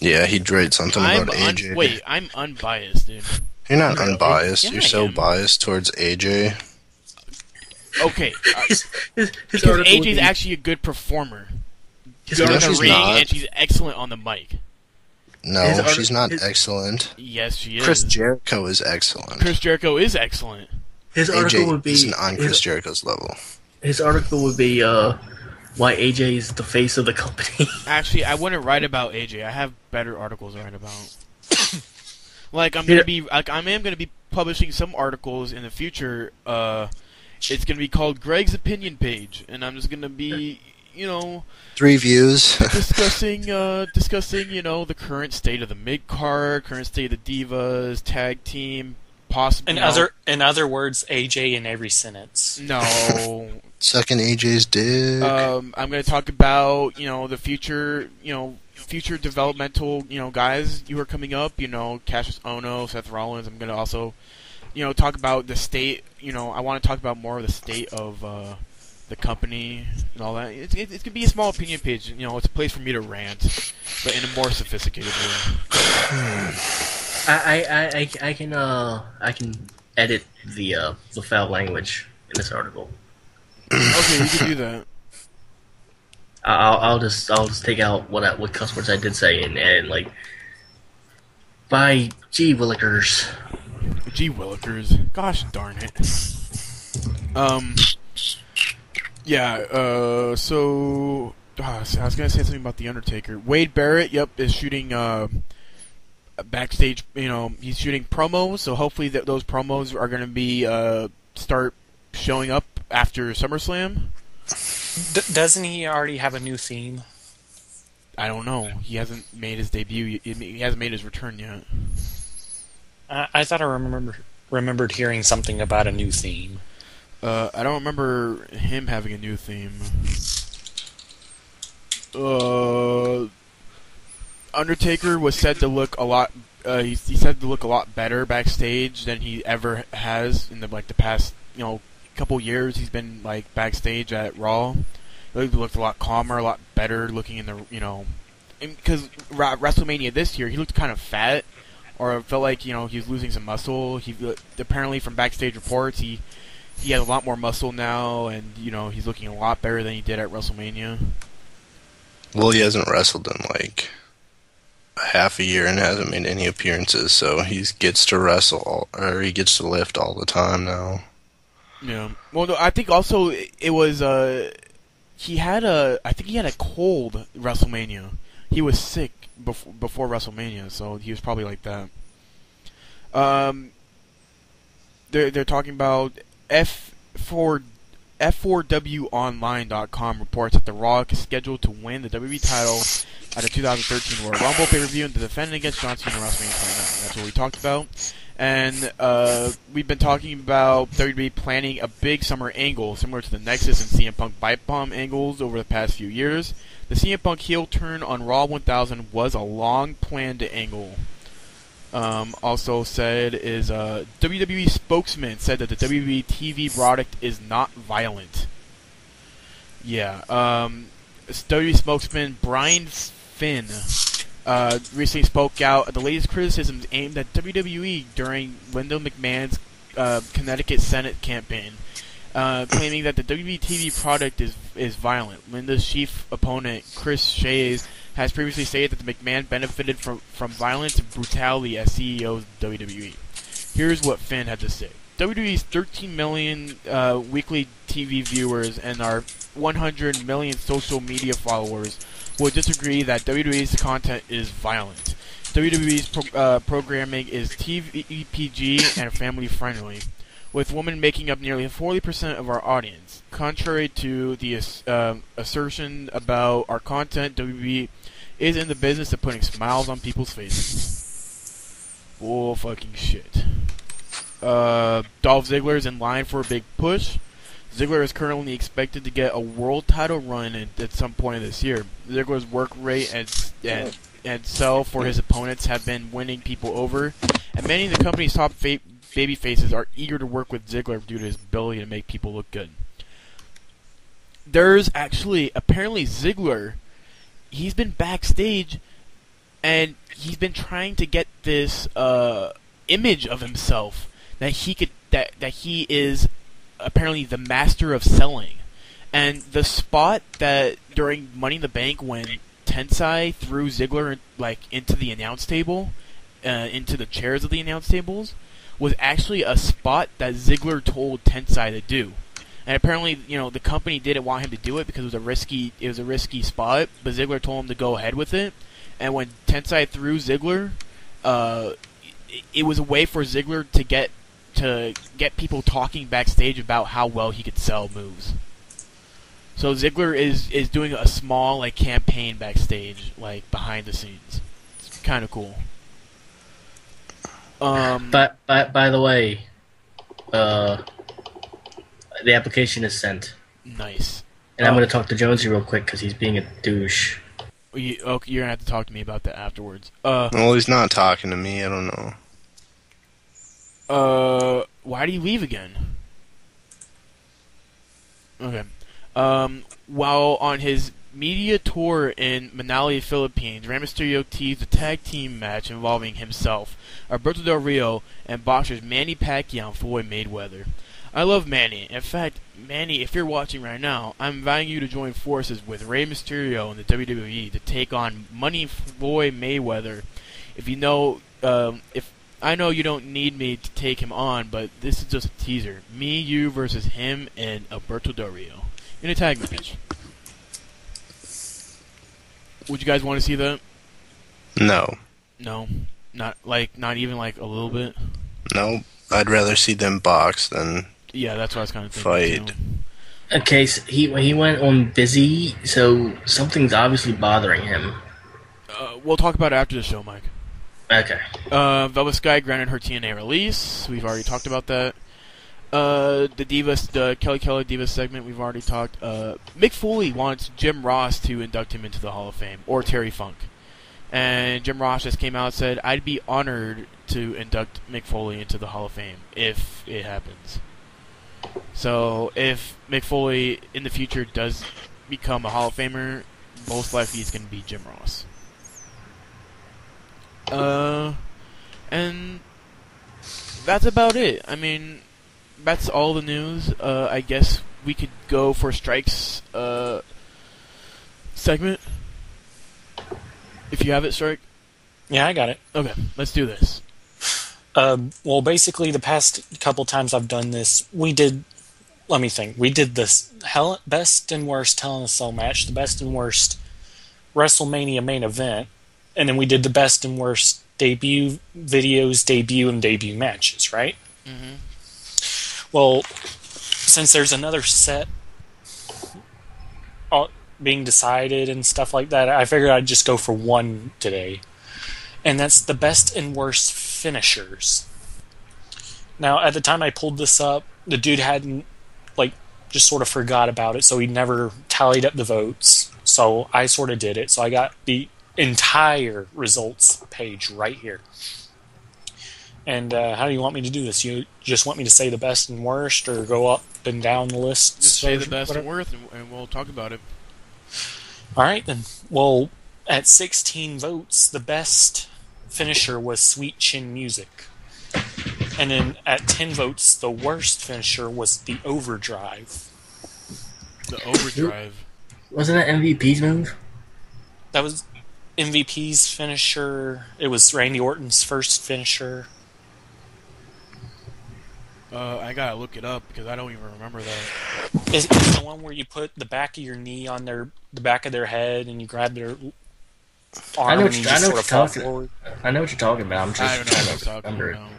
Yeah, he'd write something about AJ. Wait, I'm unbiased, dude. You're not unbiased. Yeah, you're so biased towards AJ. Okay. His because AJ's actually a good performer. Good on the ring, and she's excellent on the mic. No, she's not excellent. Yes, she is. Chris Jericho is excellent. Chris Jericho is excellent. His article AJ would be isn't on Chris Jericho's level. His article would be why AJ is the face of the company. Actually, I wouldn't write about AJ. I have better articles to write about. I am gonna be publishing some articles in the future. It's gonna be called Greg's Opinion Page, and I'm just gonna be, 3 views. discussing, the current state of the mid-card, current state of the Divas, tag team, possibly. In other words, AJ in every sentence. No. Sucking AJ's dick. I'm going to talk about, the future, future developmental, guys who are coming up, Cassius Ohno, Seth Rollins. I'm going to also, talk about the state, I want to talk about more of the state of the company and all that. It's going to be a small opinion page. It's a place for me to rant, but in a more sophisticated way. I can edit the foul language in this article. Okay, you can do that. I'll just take out what cuss words I did say and add like by G Willikers. G Willikers. Gosh darn it. Yeah. So I was gonna say something about the Undertaker. Wade Barrett, is shooting backstage. He's shooting promos. So hopefully those promos are gonna be start showing up after SummerSlam. Doesn't he already have a new theme? I don't know. He hasn't made his debut. He hasn't made his return yet. I thought I remembered hearing something about a new theme. I don't remember him having a new theme. Undertaker was said to look a lot. He said to look a lot better backstage than he ever has in the past couple years. He's been backstage at Raw. He looked a lot calmer, a lot better looking in the because WrestleMania this year he looked kind of fat, or it felt like he was losing some muscle. He apparently from backstage reports he has a lot more muscle now, and he's looking a lot better than he did at WrestleMania. Well, he hasn't wrestled in half a year and hasn't made any appearances, so he gets to wrestle or he gets to lift all the time now. Yeah. Well, no, I think also it was I think he had a cold WrestleMania. He was sick before WrestleMania, so he was probably like that. They're talking about F4WOnline.com reports that The Rock is scheduled to win the WWE title at the 2013 Royal Rumble pay-per-view and to defend against John Cena at WrestleMania 29. That's what we talked about. And we've been talking about WWE planning a big summer angle similar to the Nexus and CM Punk Bite Bomb angles over the past few years. The CM Punk heel turn on Raw 1000 was a long-planned angle. Also said is WWE spokesman said that the WWE TV product is not violent. Yeah. WWE spokesman Brian Finn recently spoke out at the latest criticisms aimed at WWE during Linda McMahon's Connecticut Senate campaign, claiming that the WWE TV product is violent. Linda's chief opponent, Chris Shays, has previously stated that the McMahon benefited from violence and brutality as CEO of WWE. Here's what Finn had to say. WWE's 13 million weekly TV viewers and our 100 million social media followers will disagree that WWE's content is violent. WWE's programming is TVPG and family-friendly, with women making up nearly 40% of our audience. Contrary to the assertion about our content, WWE is in the business of putting smiles on people's faces. Bull fucking shit. Dolph Ziggler is in line for a big push. Ziggler is currently expected to get a world title run at some point this year. Ziggler's work rate and sell for his opponents have been winning people over, and many of the company's top baby faces are eager to work with Ziggler due to his ability to make people look good. There's apparently Ziggler, he's been backstage, and he's been trying to get this image of himself that he is apparently the master of selling. And the spot that during Money in the Bank when Tensai threw Ziggler into the announce table, into the chairs of the announce tables, was actually a spot that Ziggler told Tensai to do. And apparently, the company didn't want him to do it because it was a risky spot, but Ziggler told him to go ahead with it. And when Tensai threw Ziggler, it was a way for Ziggler to get people talking backstage about how well he could sell moves. So Ziggler is doing a small campaign backstage, behind the scenes. It's kind of cool. But by the way, the application is sent. Nice. And I'm going to talk to Jonesy real quick because he's being a douche. You're going to have to talk to me about that afterwards. Well, he's not talking to me. I don't know. Why did he leave again? Okay. While on his media tour in Manali, Philippines, Rey Mysterio teased a tag team match involving himself, Alberto Del Rio, and boxers Manny Pacquiao and Floyd Mayweather. I love Manny. In fact, Manny, if you're watching right now, I'm inviting you to join forces with Rey Mysterio and the WWE to take on Money Floyd Mayweather. If I know you don't need me to take him on, but this is just a teaser. Me, you versus him and Alberto Del Rio in a tag match. Would you guys want to see that? No. No, not even a little bit. No, I'd rather see them box than Yeah, that's what I was kind of thinking. fight. Too. Okay, so he went on busy, so something's obviously bothering him. We'll talk about it after the show, Mike. Okay. Velvet Sky granted her TNA release. We've already talked about that. The Kelly Kelly Divas segment, we've already talked. Mick Foley wants Jim Ross to induct him into the Hall of Fame, or Terry Funk. And Jim Ross just came out and said, I'd be honored to induct Mick Foley into the Hall of Fame if it happens. So, if Mick Foley in the future does become a Hall of Famer, most likely it's going to be Jim Ross. And that's about it. I mean, that's all the news. I guess we could go for Strike's segment. If you have it, Strike. Yeah, I got it. Okay, let's do this. Well, basically, the past couple times I've done this, we did this best and worst Hell in a Cell match, the best and worst WrestleMania main event, and then we did the best and worst debut videos, debut matches, right? Mm-hmm. Well, since there's another set being decided and stuff like that, I figured I'd just go for one today. And that's the best and worst finishers. Now, at the time I pulled this up, the dude hadn't, just sort of forgot about it, so he never tallied up the votes. So I sort of did it. So I got the entire results page right here. And how do you want me to do this? You just want me to say the best and worst, or go up and down the list? Just say the best and worst, and we'll talk about it. All right, then. Well, at 16 votes, the best finisher was Sweet Chin Music. And then at 10 votes, the worst finisher was the Overdrive. The Overdrive. Wasn't that MVP's move? That was MVP's finisher. It was Randy Orton's first finisher. I gotta look it up because I don't even remember that. It's the one where you put the back of your knee on the back of their head and you grab their arm I know and you just sort of fall forward. I know what you're talking about. I'm just I don't know what I'm trying to talking remember. about.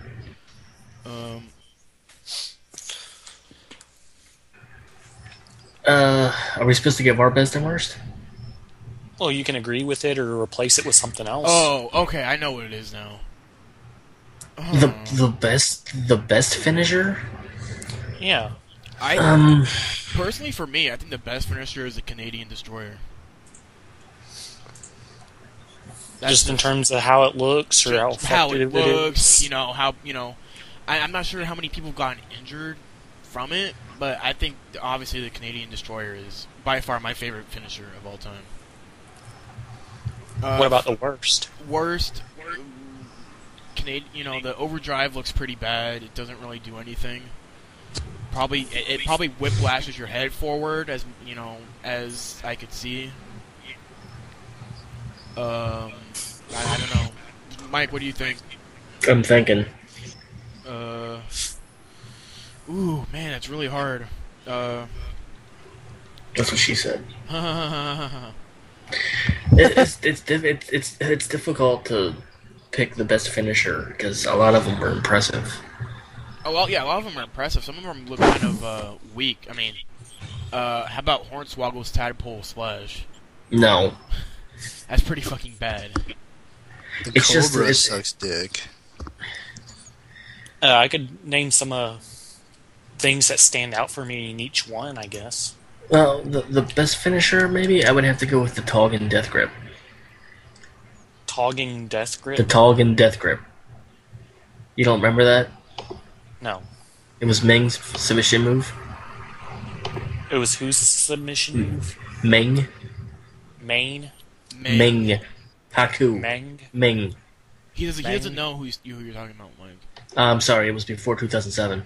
Are we supposed to give our best and worst? Well, you can agree with it or replace it with something else. Oh, okay, I know what it is now. The best finisher? Yeah. Personally, for me, I think the best finisher is the Canadian Destroyer. Just in terms of how it looks or how effective it looks, is. I'm not sure how many people have gotten injured from it, but I think obviously the Canadian Destroyer is by far my favorite finisher of all time. What about the worst? Worst, the Overdrive looks pretty bad. It doesn't really do anything. It probably whiplashes your head forward, as I could see. I don't know. Mike, what do you think? I'm thinking. Ooh, man, that's really hard. That's what she said. It's difficult to pick the best finisher because a lot of them are impressive. Oh, well, yeah, a lot of them are impressive. Some of them look kind of weak. I mean, how about Hornswoggle's Tadpole Splash? No. That's pretty fucking bad. It's just Cobra sucks dick. I could name some things that stand out for me in each one, I guess. Well, the best finisher, maybe, I would have to go with the Toggin Death Grip. Togging Death Grip? The Toggin Death Grip. You don't remember that? No. It was Meng's submission move. It was whose submission move? Meng. Main? Meng. Haku. Meng? Meng. He doesn't know who you're talking about, Mike. I'm sorry, it was before 2007.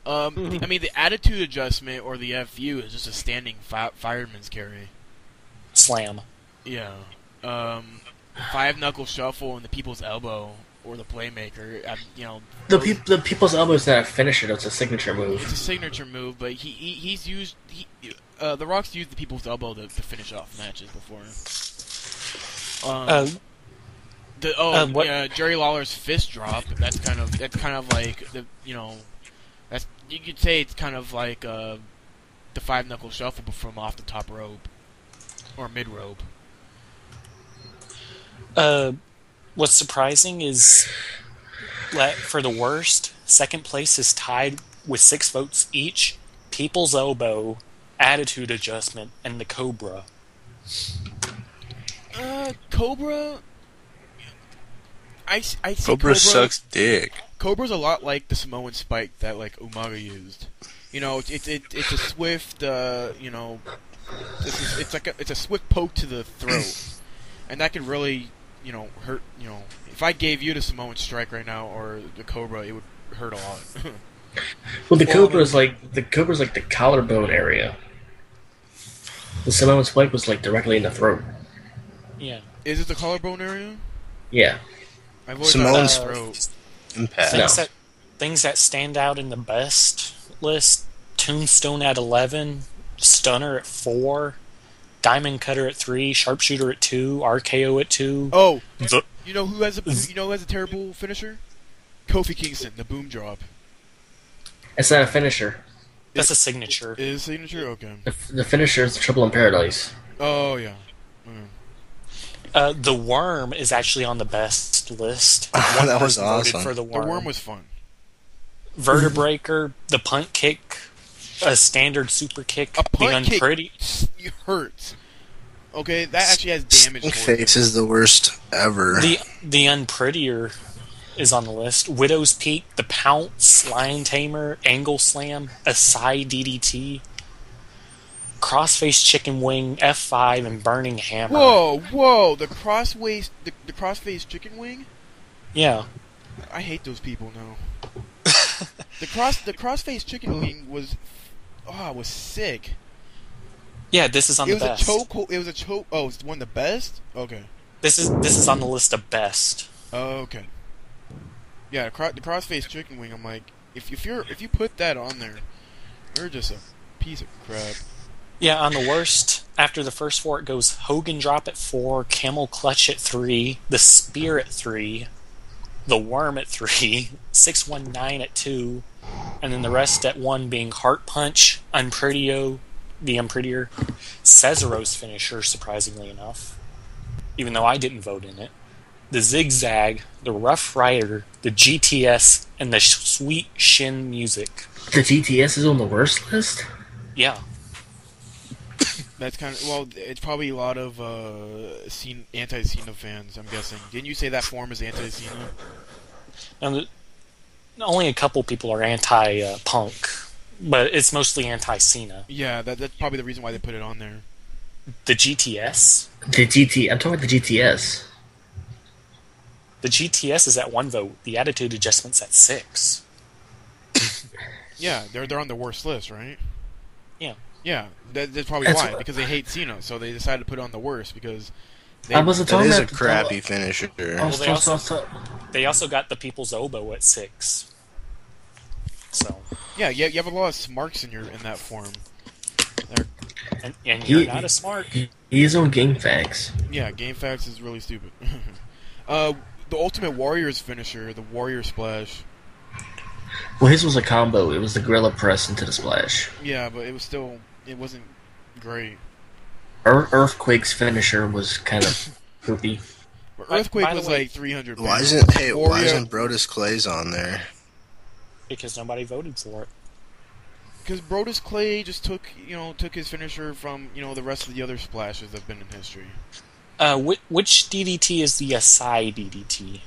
I mean, the attitude adjustment or the FU is just a standing fireman's carry. Slam. Yeah. Five knuckle shuffle and the people's elbow or the playmaker. The people's elbow is not a finisher; it's a signature move. It's a signature move, but he's used The Rock's used the people's elbow to finish off matches before. Jerry Lawler's fist drop. That's kind of like That's you could say it's kind of like the five knuckle shuffle but from off the top rope or mid rope. What's surprising is that for the worst, second place is tied with 6 votes each. People's Elbow, Attitude Adjustment, and the Cobra. Cobra. I see Cobra sucks dick. Cobra's a lot like the Samoan Spike that like Umaga used. You know, it's a swift, you know, it's a swift poke to the throat, and that can really, you know, hurt. You know, if I gave you the Samoan Strike right now or the Cobra, it would hurt a lot. Well, the Cobra's like the collarbone area. The Samoan Spike was like directly in the throat. Yeah. Is it the collarbone area? Yeah. I've always Samoan thought it was throat. Impact. No. Things that stand out in the best list: Tombstone at 11, Stunner at 4, Diamond Cutter at 3, Sharpshooter at 2, RKO at 2. Oh, The- you know who has a terrible finisher? Kofi Kingston, the boom drop. It's not a finisher. That's a signature. Is signature okay? The finisher is the Triple in Paradise. Oh yeah. The Worm is actually on the best list. That One was person voted awesome. for the The Worm. worm was fun. Vertebreaker, the punt kick, a standard super kick, A the punt kick unpretty. hurts. Okay, that actually has damage. Stink towards Face it. is the worst ever. The unprettier is on the list. Widow's Peak, the Pounce, Lion Tamer, Angle Slam, Asai DDT, Crossface Chicken Wing, F5, and Burning Hammer. Whoa! The crossface chicken wing. Yeah. I hate those people now. the crossface chicken wing was sick. Yeah, this is on It the was best. It was a choke. Oh, it's one of the best. Okay. This is on the list of best. Oh, okay. Yeah, the crossface chicken wing. I'm like, if you put that on there, you're just a piece of crap. Yeah, on the worst, after the first 4, it goes Hogan Drop at 4, Camel Clutch at 3, the Spear at 3, the Worm at 3, 619 at 2, and then the rest at 1 being Heart Punch, Unprettier, Cesaro's finisher, surprisingly enough, even though I didn't vote in it, the Zigzag, the Rough Rider, the GTS, and the Sweet Shin Music. The GTS is on the worst list? Yeah. That's kind of it's probably a lot of anti-Cena fans. I'm guessing. Didn't you say that form is anti-Cena? And only a couple people are anti-Punk, but it's mostly anti-Cena. Yeah, that's probably the reason why they put it on there. The GTS? I'm talking about the GTS. The GTS is at 1 vote. The Attitude Adjustment's at 6. Yeah, they're on the worst list, right? Yeah. Yeah, that's probably That's why, what- because they hate Cena, so they decided to put it on the worst because I wasn't That talking is a about crappy finisher. They also got the People's Elbow at 6. So, yeah, you have a lot of smarks in that form. and you're not a smart. He is on Game Facts. Yeah, Game Facts is really stupid. The Ultimate Warrior's finisher, the Warrior Splash. Well, his was a combo. It was the Gorilla Press into the Splash. Yeah, but it wasn't great. Earthquake's finisher was kind of poopy. But By Earthquake the was way- like 300. Why pounds. isn't Warrior- Brodus Clay's on there? Because nobody voted for it. Because Brodus Clay just took his finisher from the rest of the other splashes that've been in history. Which DDT is the Asai DDT?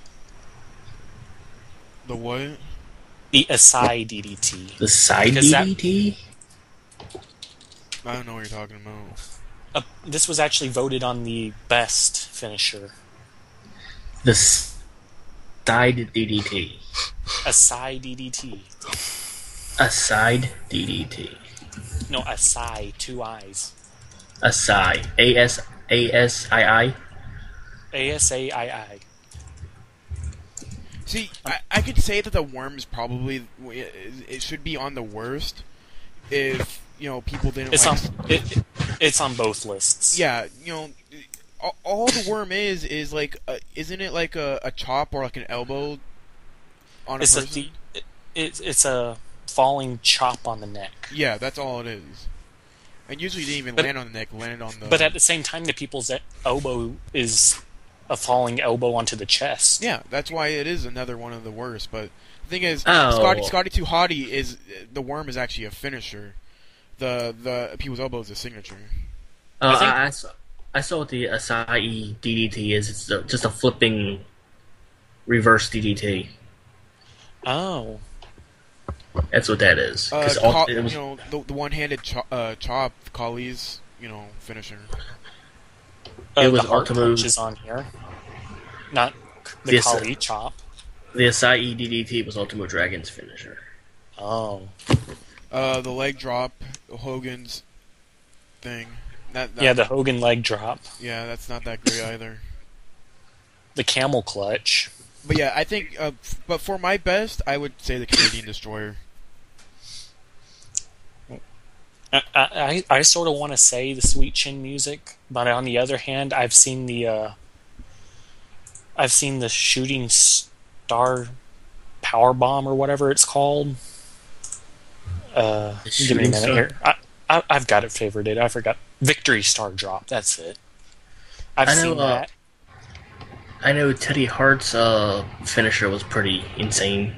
The what? The Asai DDT. The side Because that- DDT? I don't know what you're talking about. This was actually voted on the best finisher. The side DDT. Asai DDT. A side DDT. No, Asai, 2 I's. A side. ASII. ASAII. See, I could say that the Worm is probably it should be on the worst if people didn't. It's like, on it's on both lists. Yeah, all the Worm is like, isn't it like a chop or like an elbow on a It's person? it's a falling chop on the neck. Yeah, that's all it is. And usually it didn't even But- land on the neck, landed on the... But at the same time, the people's elbow is a falling elbow onto the chest. Yeah, that's why it is another one of the worst. But the thing is, Oh. Scotty Too Hottie is... The worm is actually a finisher. The people's elbow is a signature. I saw what the Acai DDT is. It's just a flipping reverse DDT. Oh. That's what that is. 'Cause it was- the one-handed chop, Kali's, finisher. It was the heart Ultimo- punch is on here. Not the Yes, Kali chop. the Acai DDT was Ultimo Dragon's finisher. Oh. The leg drop, Hogan's thing. Yeah, the Hogan leg drop. Yeah, that's not that great either. The camel clutch. But yeah, I think. But for my best, I would say the Canadian Destroyer. I sort of want to say the Sweet Chin music, but on the other hand, I've seen the Shooting Star Power Bomb or whatever it's called. Give me a Shooting minute Star? here. I've got it favorited. I forgot. Victory Star Drop. That's it. I've I know, seen that. I know Teddy Hart's finisher was pretty insane.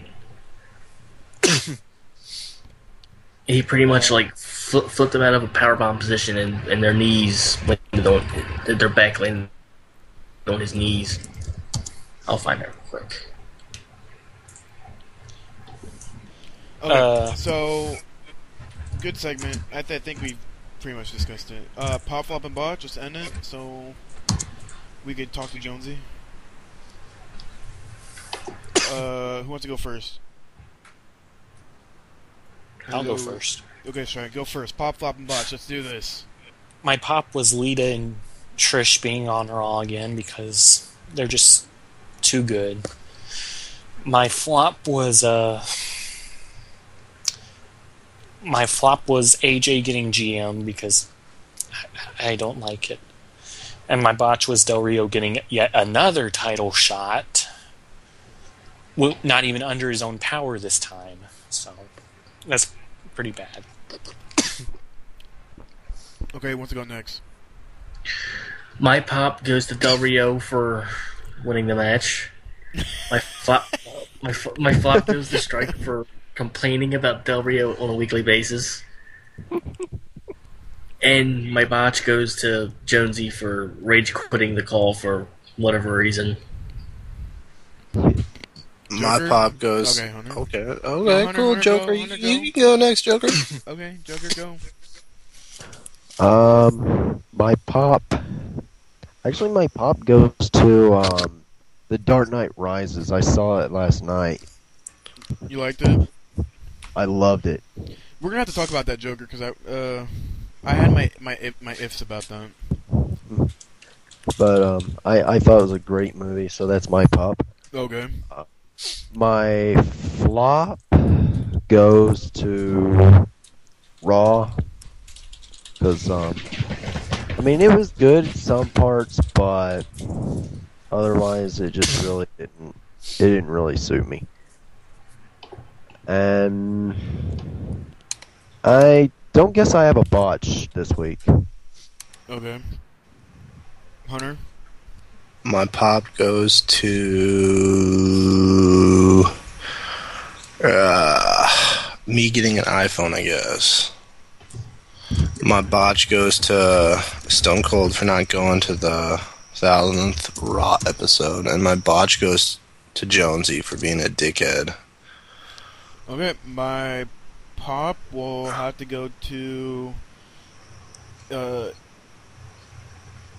He pretty much like flipped them out of a powerbomb position, and their knees went their back landed on his knees. I'll find that real quick. Okay, so good segment. I think we've pretty much discussed it. Pop, flop, and bot. Just end it so we could talk to Jonesy. Who wants to go first? I'll go first. Okay, sorry, go first. Pop, flop, and botch. Let's do this. My pop was Lita and Trish being on Raw again because they're just too good. My flop was AJ getting GM because I don't like it. And my botch was Del Rio getting yet another title shot. Well, not even under his own power this time. So that's pretty bad. Okay, who wants to go next? My pop goes to Del Rio for winning the match. My flop, my flop goes to Strike for complaining about Del Rio on a weekly basis. And my botch goes to Jonesy for rage quitting the call for whatever reason. My Joker? pop goes. Okay, Hunter. Okay, Hunter, cool, Hunter, Joker. go, You, Hunter, you can go next, Joker. Okay, Joker, go. My pop. Actually, my pop goes to The Dark Knight Rises. I saw it last night. You liked it? I loved it. We're gonna have to talk about that Joker because I had my ifs about that. But I thought it was a great movie, so that's my pop. Okay. My flop goes to Raw. Because, I mean, it was good in some parts, but otherwise it just really didn't really suit me. And I don't guess I have a botch this week. Okay. Hunter? My pop goes to me getting an iPhone, I guess. My botch goes to Stone Cold for not going to the 1000th Raw episode, and my botch goes to Jonesy for being a dickhead. Okay, my pop will have to go to...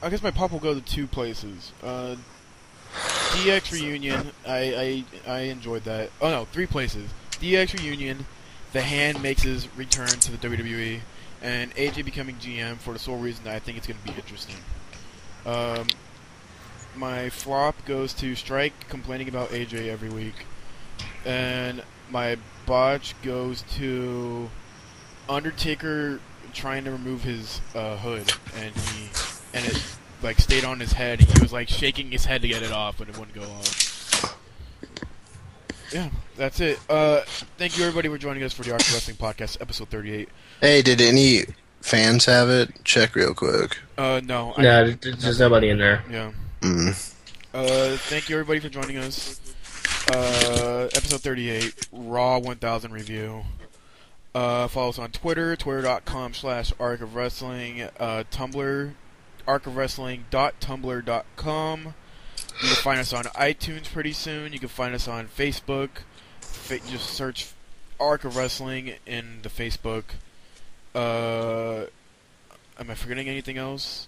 I guess my pop will go to two places. DX Reunion, I enjoyed that. Oh no, three places. DX Reunion, The Hand makes his return to the WWE, and AJ becoming GM for the sole reason that I think it's going to be interesting. My flop goes to Strike complaining about AJ every week, and my botch goes to Undertaker trying to remove his hood, and it like stayed on his head, and he was like shaking his head to get it off, but it wouldn't go off. yeah, that's it. Thank you everybody for joining us for the Arc of Wrestling Podcast, episode 38. Hey, did any fans have it? Check real quick. No. No, there's nobody in there. Yeah. Mm. Thank you everybody for joining us. Episode 38, Raw 1000 review. Follow us on Twitter, twitter.com/Arc of Wrestling, Tumblr, arcofwrestling.tumblr.com. You can find us on iTunes pretty soon. You can find us on Facebook. Just search Arc of Wrestling in the Facebook. Am I forgetting anything else?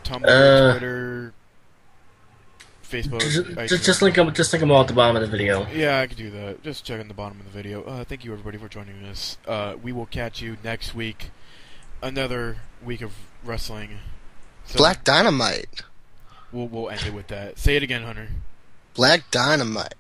Tumblr, Twitter, Facebook. Just link them all at the bottom of the video. Yeah, I could do that. Just check on the bottom of the video. Thank you everybody for joining us. We will catch you next week. Another week of wrestling. So Black Dynamite. We'll end it with that. Say it again, Hunter. Black Dynamite.